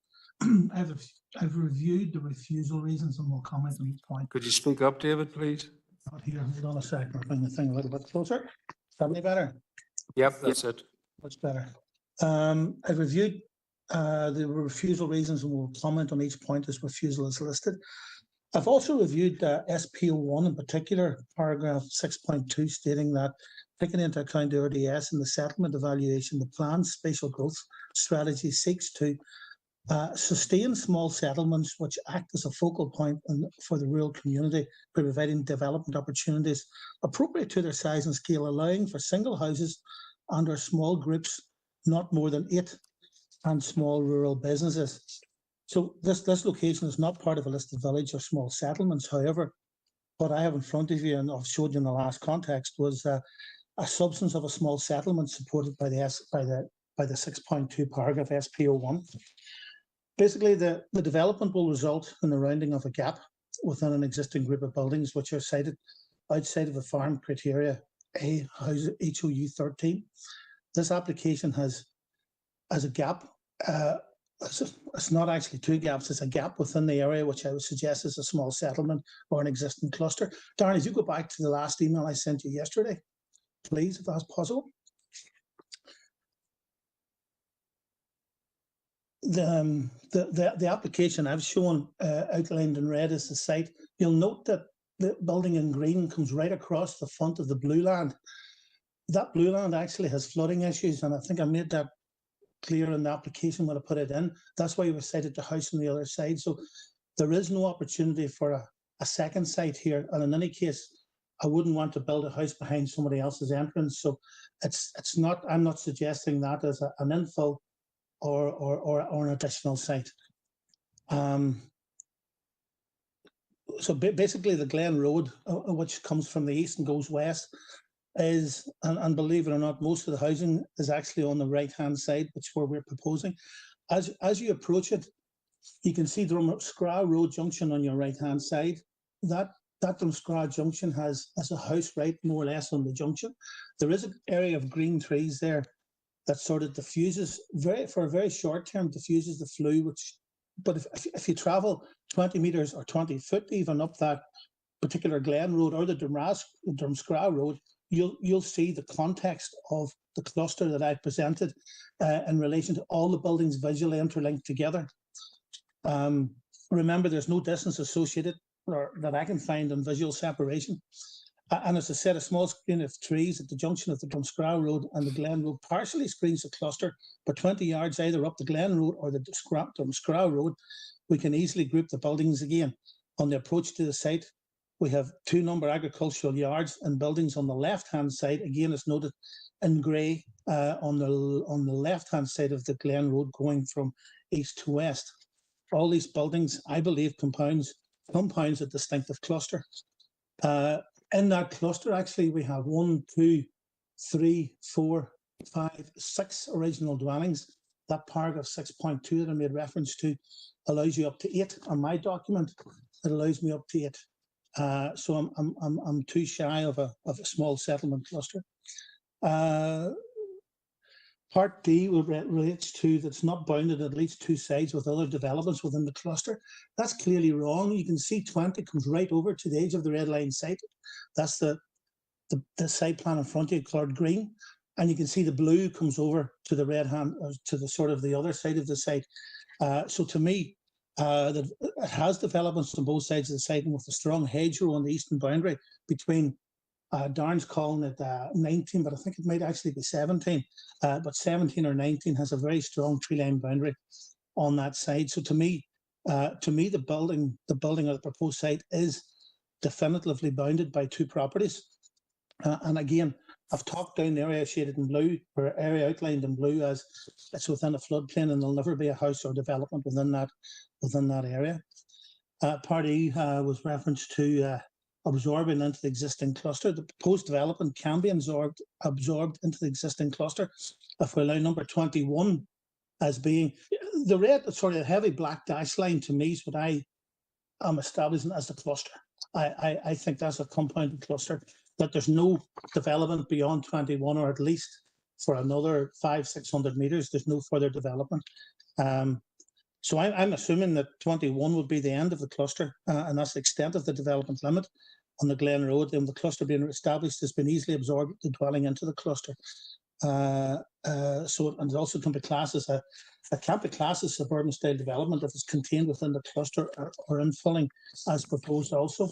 I've reviewed the refusal reasons and will comment on each point. Could you speak up, David, please? Not here. Hold on a second. I'll bring the thing a little bit closer. Is that any better? Yep, that's it. Much better. I've reviewed the refusal reasons and will comment on each point as refusal is listed. I've also reviewed SPO1 in particular, paragraph 6.2, stating that taking into account the RDS and the settlement evaluation, the planned spatial growth strategy seeks to sustain small settlements which act as a focal point for the rural community by providing development opportunities appropriate to their size and scale, allowing for single houses and or small groups, not more than 8, and small rural businesses. So this location is not part of a listed village or small settlements. However, what I have in front of you and I've showed you in the last context was a substance of a small settlement supported by the 6.2 paragraph SPO1. Basically, the development will result in the rounding of a gap within an existing group of buildings which are sited outside of the farm criteria A HOU 13. This application has a gap. It's not actually 2 gaps, it's a gap within the area, which I would suggest is a small settlement or an existing cluster. Darren, if you go back to the last email I sent you yesterday, please, if that's possible. The application I've shown outlined in red is the site. You'll note that the building in green comes right across the front of the blue land. That blue land actually has flooding issues, and I think I made that clear in the application when I put it in. That's why we cited the house on the other side. So there is no opportunity for a second site here. And in any case, I wouldn't want to build a house behind somebody else's entrance. So it's not, I'm not suggesting that as an infill or an additional site. So basically the Glen Road, which comes from the east and goes west, is, and believe it or not, most of the housing is actually on the right-hand side, which is where we're proposing. As you approach it, you can see Drumscra Road Junction on your right-hand side. That Drumscra Junction has a house right more or less on the junction. There is an area of green trees there that sort of diffuses, for a very short term, diffuses the flue, but if you travel 20 metres or 20 foot even up that particular Glen Road or the Drumscra Road, you'll see the context of the cluster that I presented in relation to all the buildings visually interlinked together. Remember, there's no distance associated or that I can find on visual separation. And as I said, a small screen of trees at the junction of the Drumscra Road and the Glen Road partially screens the cluster, but 20 yards either up the Glen Road or the Drumscra Road, we can easily group the buildings again. On the approach to the site, we have 2 number agricultural yards and buildings on the left-hand side. Again, it's noted in grey on the left-hand side of the Glen Road going from east to west. All these buildings, I believe, compounds a distinctive cluster. in that cluster, actually, we have 1, 2, 3, 4, 5, 6 original dwellings. That paragraph 6.2 that I made reference to allows you up to 8. On my document, it allows me up to 8. So I'm too shy of a small settlement cluster. Part D relates to that's not bounded at least 2 sides with other developments within the cluster. That's clearly wrong. You can see 20 comes right over to the edge of the red line site. That's the site plan in front of you, coloured green. And you can see the blue comes over to the red hand, to the sort of the other side of the site. So to me, it has developments on both sides of the site, and with a strong hedgerow on the eastern boundary between Darren's calling it 19, but I think it might actually be 17. But 17 or 19 has a very strong tree line boundary on that side. So to me, the building or the proposed site is definitively bounded by 2 properties. And again, I've talked down the area shaded in blue, or area outlined in blue, as it's within a floodplain, and there'll never be a house or development within that area. Part E was reference to absorbing into the existing cluster. The proposed development can be absorbed into the existing cluster if we allow number 21 as being the red, sorry, the heavy black dash line to me is what I am establishing as the cluster. I think that's a compounded cluster, that there's no development beyond 21, or at least for another 500-600 meters, there's no further development. So I'm assuming that 21 would be the end of the cluster, and that's the extent of the development limit on the Glen Road. And the cluster being established has been easily absorbed, the dwelling into the cluster. And it also can be classed as it can't be classed as suburban style development if it's contained within the cluster or infilling as proposed also.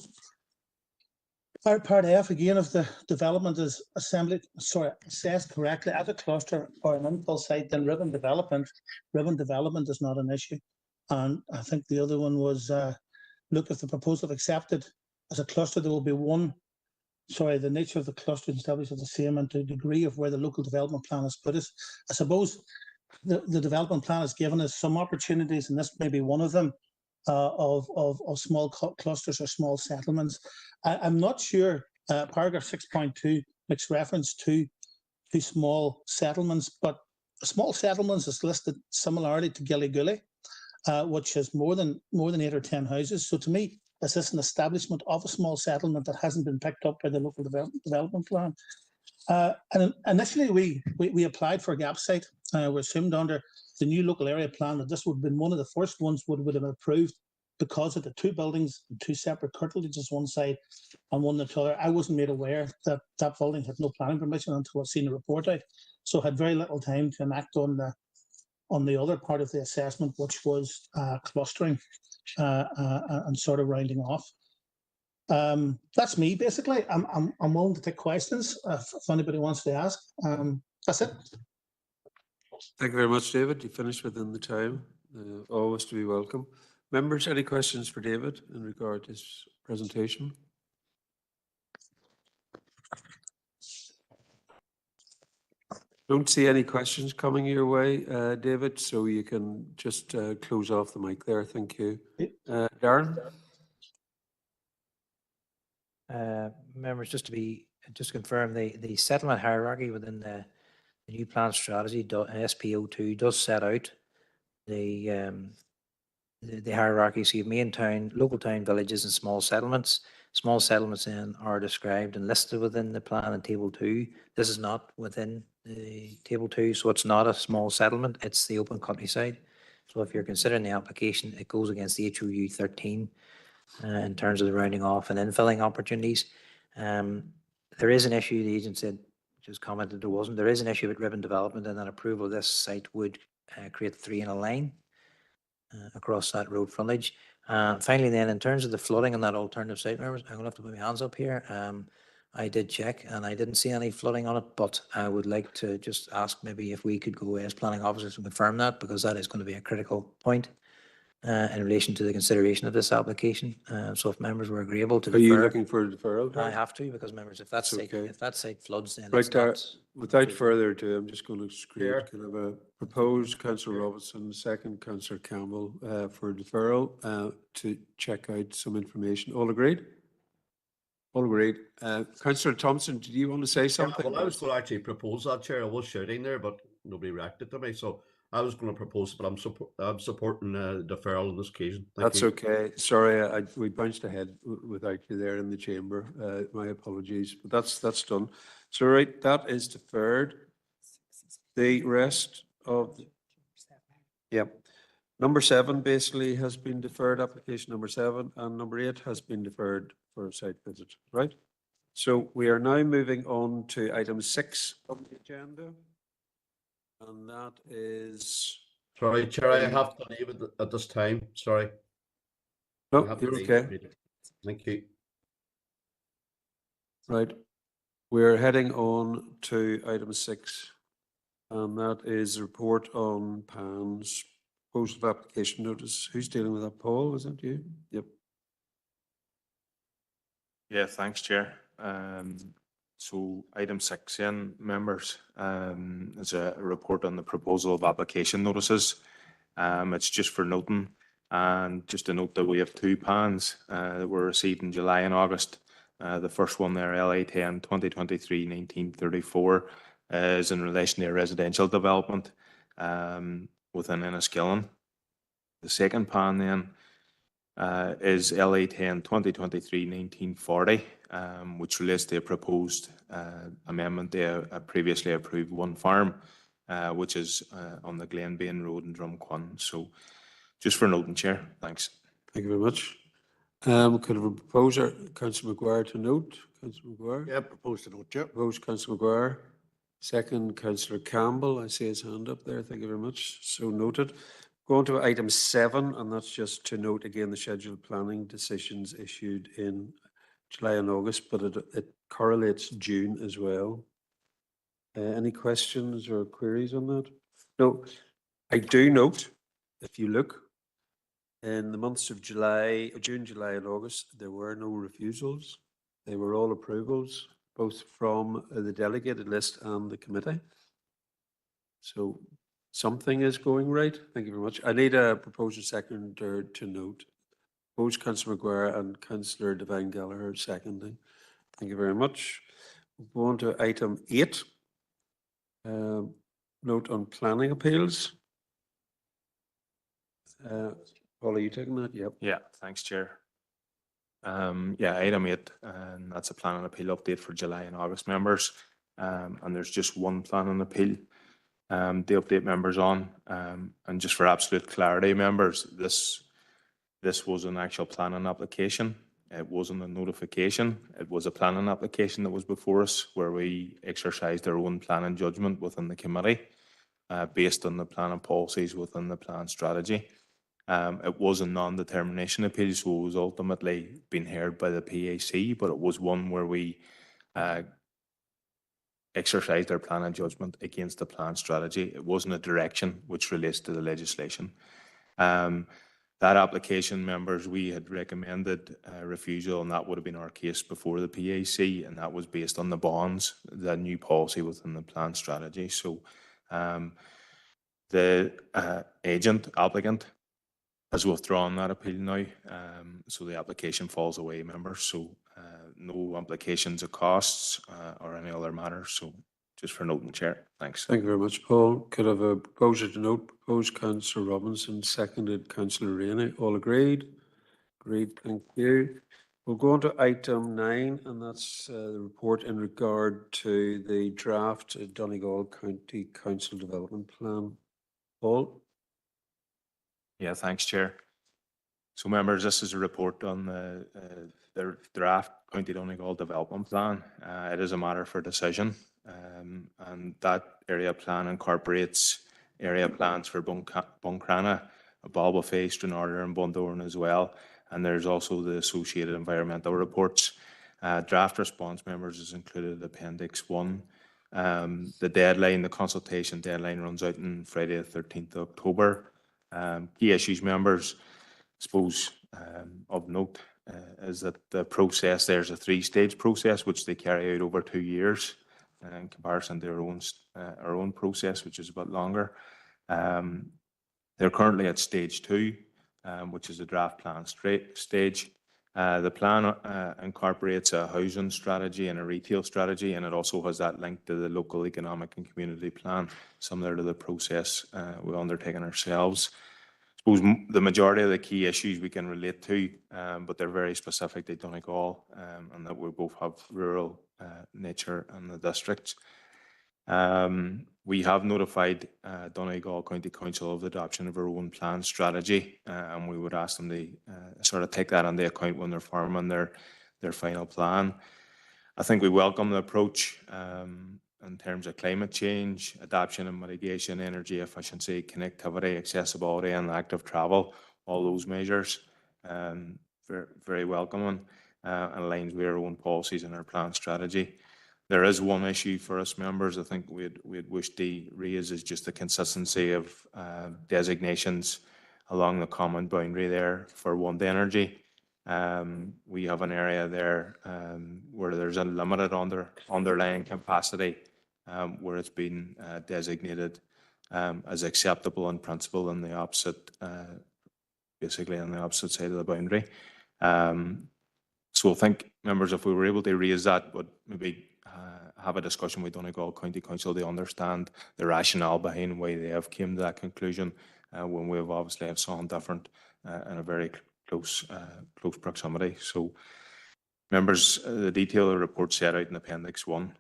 Part F again, if the development is assessed correctly as a cluster or an infill site, then ribbon development is not an issue. And I think the other one was look, if the proposal accepted as a cluster, there will be the nature of the cluster established as the same, and the degree of where the local development plan is put us. I suppose the development plan has given us some opportunities, and this may be one of them, of small clusters or small settlements. I'm not sure. Paragraph 6.2 makes reference to small settlements, but small settlements is listed similarly to Gilly, which has more than 8 or 10 houses. So to me, this is an establishment of a small settlement that hasn't been picked up by the local development plan. And initially, we applied for a gap site. We assumed under the new local area plan that this would have been one of the first ones would have been approved because of the 2 buildings, 2 separate curtilages, one side and one the other. I wasn't made aware that that building had no planning permission until I've seen the report out. So I had very little time to enact on the other part of the assessment, which was clustering and sort of rounding off. That's me basically. I'm willing to take questions if anybody wants to ask. That's it. Thank you very much, David. You finished within the time. Always to be welcome. Members, any questions for David in regard to his presentation? Don't see any questions coming your way, David, so you can just close off the mic there. Thank you. Darren? Members, just to confirm, the settlement hierarchy within the new plan strategy, SPO2, does set out the hierarchy. So you have main town, local town, villages, and small settlements. Small settlements then are described and listed within the plan in Table 2. This is not within the Table 2, so it's not a small settlement, it's the open countryside. So if you're considering the application, it goes against the HOU 13 in terms of the rounding off and infilling opportunities. There is an issue, the agent said, just commented there wasn't. There is an issue with ribbon development, and that approval of this site would create 3 in a line across that road frontage. Finally then, in terms of the flooding on that alternative site, members, I'm going to have to put my hands up here. I did check and I didn't see any flooding on it, but I would like to just ask maybe if we could go as planning officers and confirm that, because that is going to be a critical point in relation to the consideration of this application. So if members were agreeable to defer. Are you defer, looking for a deferral? I have to, because members, if that site floods, then Right, it's not. without further ado, I'm just going to screen. Can I have a proposed Councillor Robinson, second Councillor Campbell for deferral to check out some information. All agreed? All agreed. Councillor Thompson, did you want to say something? Well, I was going to actually propose that, Chair. I was shouting there, but nobody reacted to me. So I was going to propose, but I'm supporting deferral on this occasion. Thank That's you. okay. Sorry, we bounced ahead without you there in the chamber. My apologies, but that's done. So right, that is deferred. The rest of, yep. Number 7 basically has been deferred, application number 7, and number 8 has been deferred for a site visit, right? So we are now moving on to item 6 of the agenda. And that is. Sorry, Chair, I have to leave at this time. Sorry. No, I have to you're leave. okay. Thank you. Right. We're heading on to item 6, and that is a report on PAN's proposal of application notice. Who's dealing with that? Paul, is that you? Yep. Yeah, thanks, Chair. So item 6 then, members, is a report on the proposal of application notices. It's just for noting, and just to note that we have 2 PANs that were received in July and August. The first one there, LA 10 2023-1934, is in relation to a residential development within Enniskillen. The second PAN then is LA 10 2023-1940, which relates to a proposed amendment to a previously approved one farm, which is on the Glenbean Road in Drumquan. So just for noting, Chair. Thanks. Thank you very much. Could have a proposer, Councillor Maguire, to note? Councillor Maguire? Yeah, propose to note, Chair. Proposed, Councillor Maguire. Second, Councillor Campbell. I see his hand up there. Thank you very much. So noted. Going to item 7, and that's just to note again the scheduled planning decisions issued in July and August, but it correlates June as well. Any questions or queries on that? No, I do note, if you look, in the months of June, July and August, there were no refusals. They were all approvals, both from the delegated list and the committee. So something is going right. Thank you very much. I need a proposer seconder to note. Both Councillor Maguire and Councillor Devine Gallagher seconding. Thank you very much. We'll go on to item 8. Note on planning appeals. Paul, are you taking that? Yep. Yeah, thanks, Chair. Yeah, item 8, and that's a planning appeal update for July and August members. And there's just one planning appeal the update members on. And just for absolute clarity, members, this was an actual planning application. It wasn't a notification. It was a planning application that was before us, where we exercised our own planning judgment within the committee based on the planning policies within the plan strategy. It was a non-determination appeal, so it was ultimately being heard by the PAC, but it was one where we exercised our planning judgment against the plan strategy. It wasn't a direction which relates to the legislation. That application, members, we had recommended refusal, and that would have been our case before the PAC, and that was based on the bonds, the new policy within the plan strategy. So the applicant has withdrawn that appeal now, so the application falls away, members. So no implications of costs or any other matters. So just for noting, Chair. Thanks. Thank you very much, Paul. Could I have a proposer to note? Proposed Councillor Robinson, seconded Councillor Rainey. All agreed? Agreed. Thank you. We'll go on to item 9, and that's the report in regard to the draft Donegal County Council Development Plan. Paul? Yeah, thanks, Chair. So, members, this is a report on the draft County Donegal Development Plan. It is a matter for decision, and that area plan incorporates area plans for Buncrana, Ballbofey, Stranraer and Bundoran as well. And there's also the associated environmental reports. Draft response, members, is included in Appendix 1. The consultation deadline runs out on Friday the 13th of October. Key issues, members, I suppose, of note is that the process, there's a 3-stage process which they carry out over 2 years in comparison to our own process, which is a bit longer. They're currently at stage 2, which is the draft plan stage. The plan incorporates a housing strategy and a retail strategy, and it also has that link to the local economic and community plan, similar to the process we've undertaken ourselves. I suppose the majority of the key issues we can relate to, but they're very specific to Donegal, and that we both have rural nature in the districts. We have notified Donegal County Council of the adoption of our own plan strategy, and we would ask them to sort of take that into account when they're forming their final plan. I think we welcome the approach in terms of climate change, adaptation and mitigation, energy efficiency, connectivity, accessibility, and active travel. All those measures, very, very welcome and aligns with our own policies and our plan strategy. There is one issue for us members I think we'd wish to raise is just the consistency of designations along the common boundary there for One Energy. We have an area there where there's a limited underlying capacity where it's been designated as acceptable in principle in the opposite, basically on the opposite side of the boundary. So I think members, if we were able to raise that, would maybe have a discussion with Donegal County Council to understand the rationale behind why they have came to that conclusion when we have obviously have something different in a very close proximity. So members, the detail of the report set out in Appendix 1,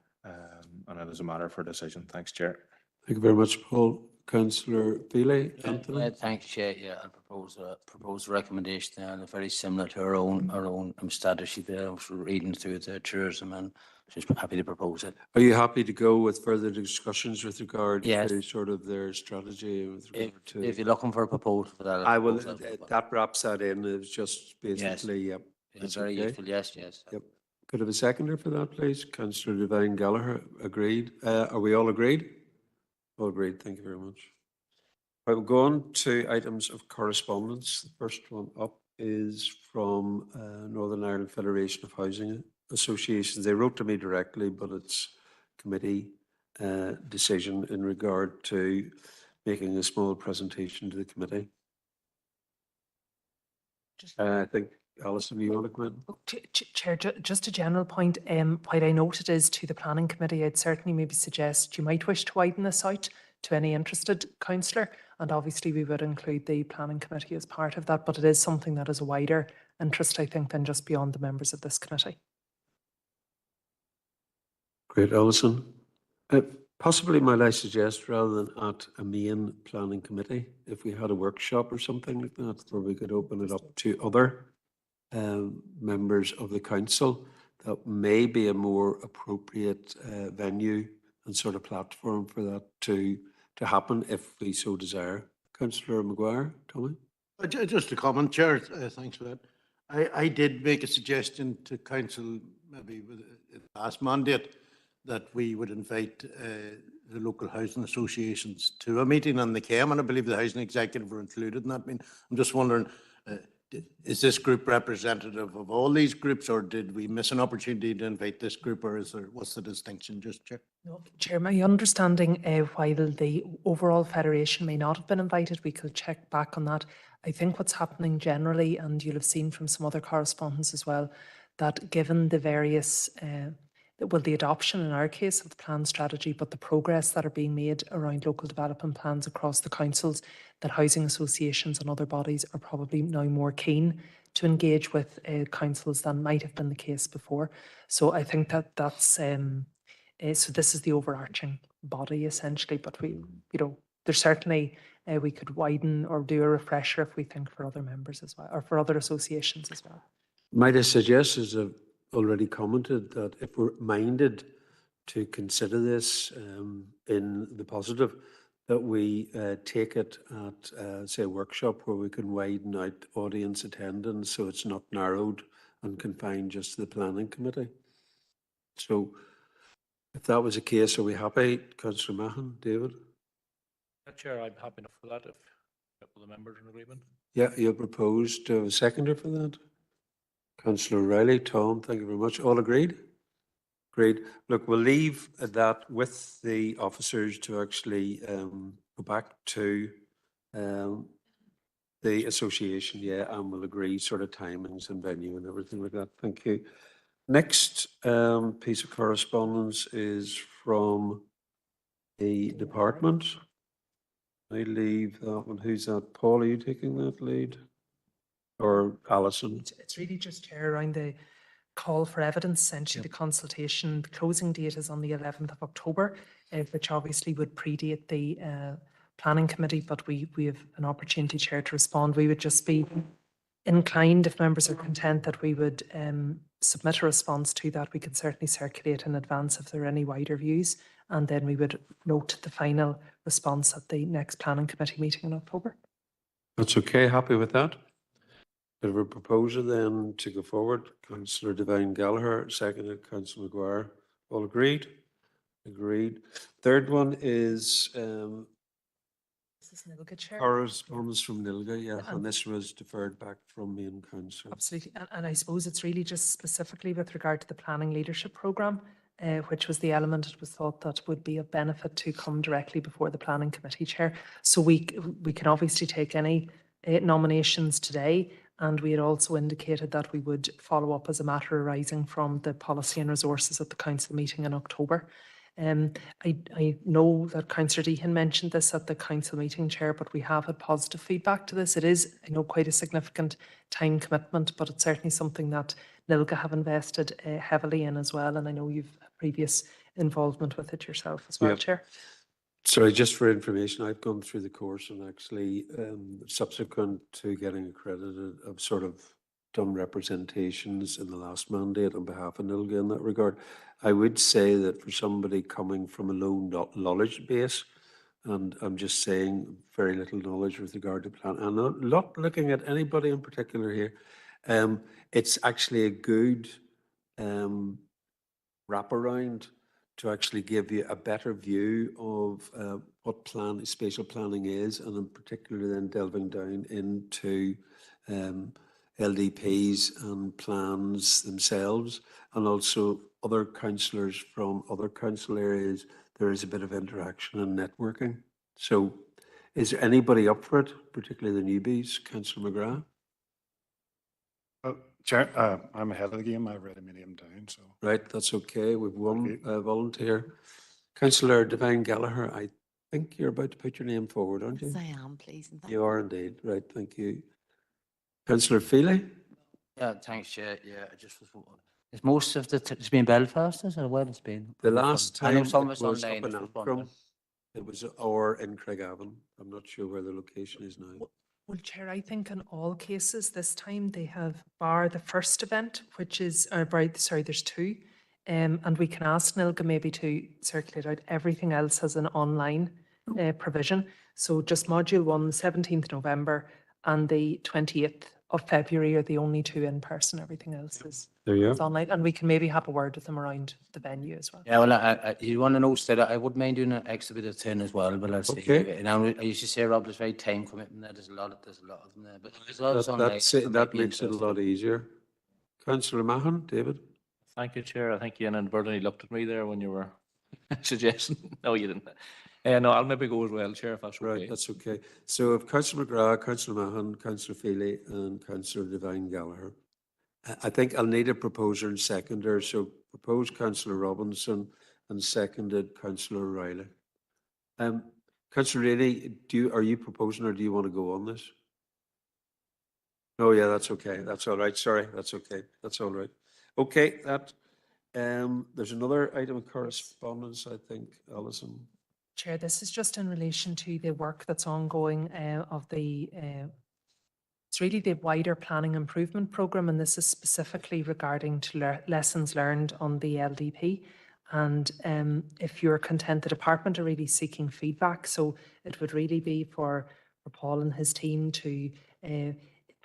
and it is a matter for decision. Thanks, Chair. Thank you very much, Paul. Councillor Feely, Anthony? Thank you, Chair. Yeah, I propose a recommendation there, and very similar to our own strategy there. I was reading through the tourism and just happy to propose it. Are you happy to go with further discussions with regard Yes. to sort of their strategy? With regard to, If you're looking for a proposal for that, I will. propose that. That wraps that in. It was just basically, yep. Yeah, that's very okay. useful. Yes, yes. Yep. Could I have a seconder for that, please? Councillor Devine Gallagher, agreed. Are we all agreed? All agreed. Thank you very much. I will go on to items of correspondence. The first one up is from Northern Ireland Federation of Housing Associations. They wrote to me directly, but it's committee decision in regard to making a small presentation to the committee. I think, Alison, you want to go in? Chair, just a general point, what I noted is to the planning committee, I'd certainly maybe suggest you might wish to widen this out to any interested councillor, and obviously we would include the planning committee as part of that, but it is something that is a wider interest, I think, than just beyond the members of this committee. Great, Alison. Possibly might I suggest, rather than at a main planning committee, if we had a workshop or something like that, where we could open it up to other members of the council, that may be a more appropriate venue and sort of platform for that to happen if we so desire. Councillor Maguire, Tommy? Just a comment, Chair. Thanks for that. I did make a suggestion to council, maybe with the last mandate, that we would invite the local housing associations to a meeting, and they came, and I believe the housing executive were included in that. I mean, I'm just wondering, is this group representative of all these groups, or did we miss an opportunity to invite this group, or is there, what's the distinction, just Chair? No, Chair, my understanding, while the overall federation may not have been invited, we could check back on that. I think what's happening generally, and you'll have seen from some other correspondence as well, that given the various well, the adoption in our case of the plan strategy, but the progress that are being made around local development plans across the councils, that housing associations and other bodies are probably now more keen to engage with councils than might have been the case before. So I think that's so this is the overarching body essentially, but we, there's certainly we could widen or do a refresher if we think for other members as well, or for other associations as well. Might I suggest, as I've already commented, that if we're minded to consider this in the positive, that we take it at, say, a workshop where we can widen out audience attendance so it's not narrowed and confined just to the planning committee. So if that was the case, are we happy? Councillor Mahon, David? Chair, I'm happy enough for that if the members are in agreement. Yeah, you proposed a seconder for that? Councillor Riley, Tom, thank you very much. All agreed? Great. Look, we'll leave that with the officers to actually go back to The association, yeah, and we'll agree sort of timings and venue and everything like that. Thank you. Next piece of correspondence is from the department. I leave that one. Who's that? Paul, are you taking that lead? Or Alison? It's really just, Chair, around the call for evidence, essentially the consultation. The closing date is on the 11th of October, which obviously would predate the planning committee, but we have an opportunity, Chair, to respond. We would just be inclined, if members are content, that we would submit a response to that. We could certainly circulate in advance if there are any wider views, and then we would note the final response at the next planning committee meeting in October. That's okay. Happy with that? Bit of a proposal then to go forward. Councillor Devine Gallagher, seconded. Councillor Maguire. All agreed? Agreed. Third one is This is Nilga, Chair. correspondence from Nilga, yeah, and this was deferred back from main council. Absolutely. And I suppose it's really just specifically with regard to the planning leadership programme, which was the element it was thought that would be of benefit to come directly before the planning committee, Chair. So we can obviously take any nominations today, and we had also indicated that we would follow up as a matter arising from the policy and resources at the council meeting in October. I know that Councillor Deehan mentioned this at the council meeting, Chair, but we have had positive feedback to this. It is, I know, quite a significant time commitment, but it's certainly something that Nilga have invested heavily in as well, and I know you've previous involvement with it yourself as well, Yeah. Chair. Sorry, just for information, I've gone through the course and actually subsequent to getting accredited, I've sort of done representations in the last mandate on behalf of Nilga in that regard. I would say that for somebody coming from a low knowledge base, and I'm just saying very little knowledge with regard to plan, and I'm not looking at anybody in particular here, it's actually a good wraparound to actually give you a better view of what spatial planning is, and in particular then delving down into LDPs and plans themselves, and also other councillors from other council areas. There is a bit of interaction and networking. So is there anybody up for it, particularly the newbies? Councillor McGrath? Chair, I'm ahead of the game. I've already made him down, so. Right, that's okay. We've one volunteer. Councillor Devine Gallagher, I think you're about to put your name forward, aren't you? Yes, I am, please. And thank You are indeed. Right, thank you. Councillor Feely? Yeah, thanks, Chair. Yeah, I just was. Is most of it's been Belfast, is it? Where it's been? The last I know time some it of it's was online. up in I was just Antrim. wondering. It was or in Craigavon. I'm not sure where the location is now. Well, Chair, I think in all cases this time they have bar the first event, which is, there's two. And we can ask Nilga maybe to circulate out. Everything else has an online provision. So just module 1, the 17th November and the 28th of February are the only two in person. Everything else is There you is go. online. And we can maybe have a word with them around the venue as well. Yeah, well, you want to know, Stead, I wouldn't mind doing an extra bit of 10 as well, but I'll see. Okay. Now, I used to say, Rob, there's very time commitment there. There's a lot of them there, but there's a lot of online. That makes it a lot easier. Councillor Mahon, David? Thank you, Chair. I think you inadvertently looked at me there when you were suggesting. No, you didn't. No, I'll maybe go as well, Chair, if that's okay. Right, that's okay. So if Councillor McGrath, Councillor Mahon, Councillor Feely and Councillor Devine Gallagher. I think I'll need a proposer and seconder. So proposed Councillor Robinson and seconded Councillor Riley. Councillor Rainey, are you proposing or do you want to go on this? Oh yeah, that's okay. That's all right. Sorry, that's okay. That's all right. Okay, there's another item of correspondence, I think, Alison. Chair, this is just in relation to the work that's ongoing of the, it's really the wider planning improvement programme, and this is specifically regarding to lessons learned on the LDP. And if you're content, the department are really seeking feedback. So it would really be for Paul and his team to, I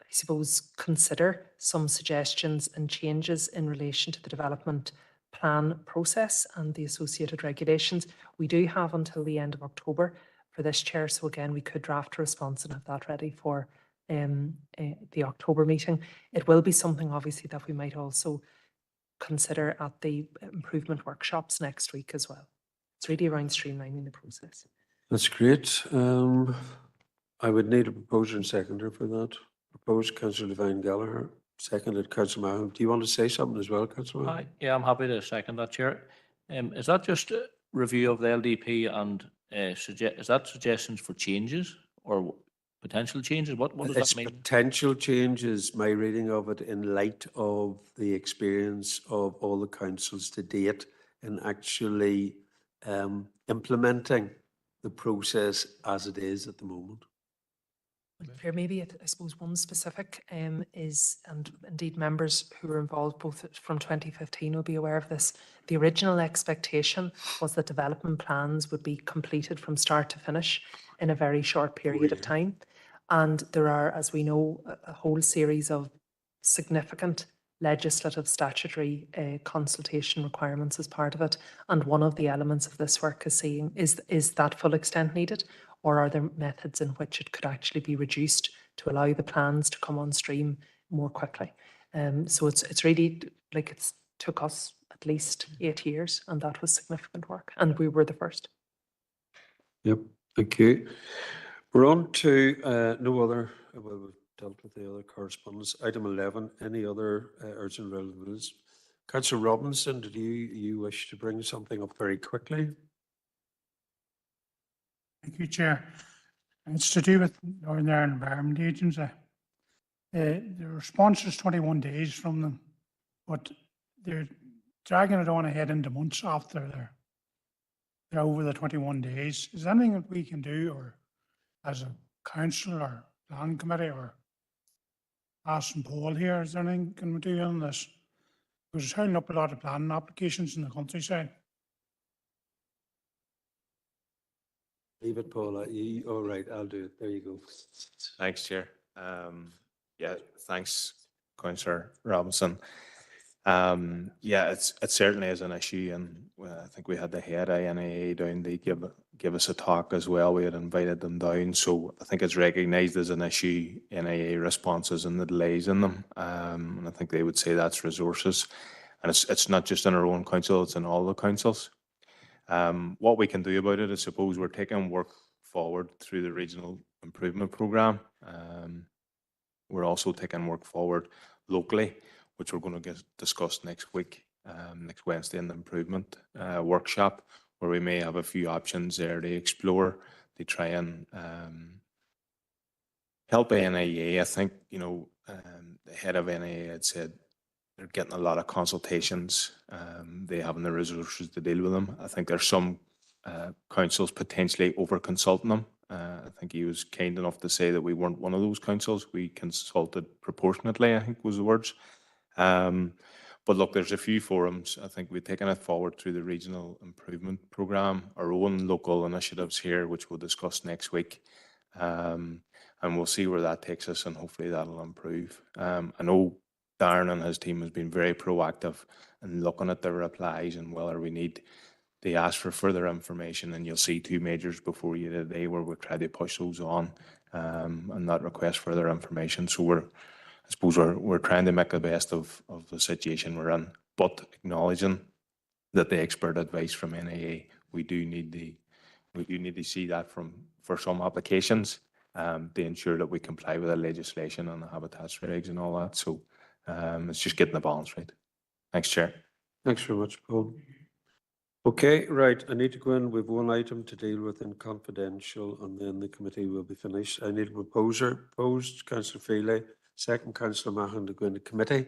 suppose, consider some suggestions and changes in relation to the development plan process and the associated regulations. We do have until the end of October for this, Chair. So again, we could draft a response and have that ready for the October meeting. It will be something obviously that we might also consider at the improvement workshops next week as well. It's really around streamlining the process. That's great. I would need a proposer and seconder for that. Proposed Councillor Devine Gallagher, seconded Councillor Mahon. Do you want to say something as well, Councillor Mahon? Yeah, I'm happy to second that, Chair. Is that just a review of the LDP and is that suggestions for changes or potential changes? What does It's that mean? potential changes, my reading of it, in light of the experience of all the councils to date in actually implementing the process as it is at the moment. Claire, maybe I suppose one specific is, and indeed members who were involved both from 2015 will be aware of this, the original expectation was that development plans would be completed from start to finish in a very short period of time. And there are, as we know, a whole series of significant legislative statutory consultation requirements as part of it. And one of the elements of this work is saying, is that full extent needed? Or are there methods in which it could actually be reduced to allow the plans to come on stream more quickly? So it's really like it's took us at least 8 years, and that was significant work, and we were the first. Yep, thank you. We're on to no other, well, we've dealt with the other correspondence. Item 11, any other urgent relevance? Councillor Robinson, did you wish to bring something up very quickly? Thank you, Chair. It's to do with Northern Ireland Environment Agency. The response is 21 days from them, but they're dragging it on ahead into months after they're over the 21 days. Is there anything that we can do, or as a council or planning committee, or asking Paul here, is there anything can we do on this? Because it's holding up a lot of planning applications in the countryside. Leave it, Paul. All right, I'll do it. There you go. Thanks, Chair. Yeah, thanks, Councillor Robinson. Yeah, it certainly is an issue, and I think we had the head INAA down to give us a talk as well. We had invited them down, so I think it's recognised as an issue, NIA responses and the delays in them. And I think they would say that's resources, and it's not just in our own council; it's in all the councils. What we can do about it, I suppose, we're taking work forward through the regional improvement programme. We're also taking work forward locally, which we're going to discuss next week, next Wednesday in the improvement workshop, where we may have a few options there to explore to try and help NIA. I think, the head of NIA had said they're getting a lot of consultations. They haven't the resources to deal with them. I think there's some councils potentially over consulting them. I think he was kind enough to say that we weren't one of those councils. We consulted proportionately, I think was the words. But look, there's a few forums. I think we've taken it forward through the regional improvement programme, our own local initiatives here, which we'll discuss next week. And we'll see where that takes us, and hopefully that'll improve. I know Darren and his team has been very proactive in looking at the replies and whether we need to ask for further information, and you'll see 2 majors before you today where we're trying to push those on and not request further information. So I suppose we're trying to make the best of the situation we're in, but acknowledging that the expert advice from NIA, we do need to see that for some applications to ensure that we comply with the legislation and the habitats regs and all that. So it's just getting the balance right. Thanks, Chair. Thanks very much, Paul. Okay, right. I need to go in with one item to deal with in confidential, and then the committee will be finished. I need a proposer. Proposed, Councillor Feely. Second, Councillor Mahon to go into committee.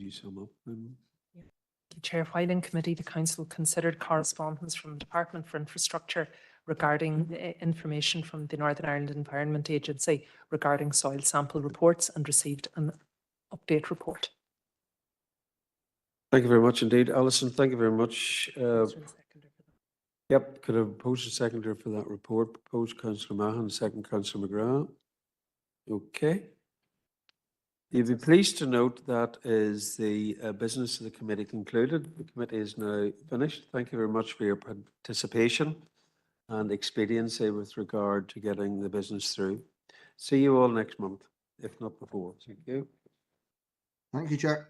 Could you sum up? Chair, while in committee, the council considered correspondence from the Department for Infrastructure regarding information from the Northern Ireland Environment Agency regarding soil sample reports and received an update report. Thank you very much indeed, Alison. Thank you very much. Yep, could I propose a seconder for that report? Proposed Councillor Mahan, second Councillor McGrath. Okay. You'll be pleased to note that is the business of the committee concluded. The committee is now finished. Thank you very much for your participation and expediency with regard to getting the business through. See you all next month, if not before. Thank you. Thank you, Chair.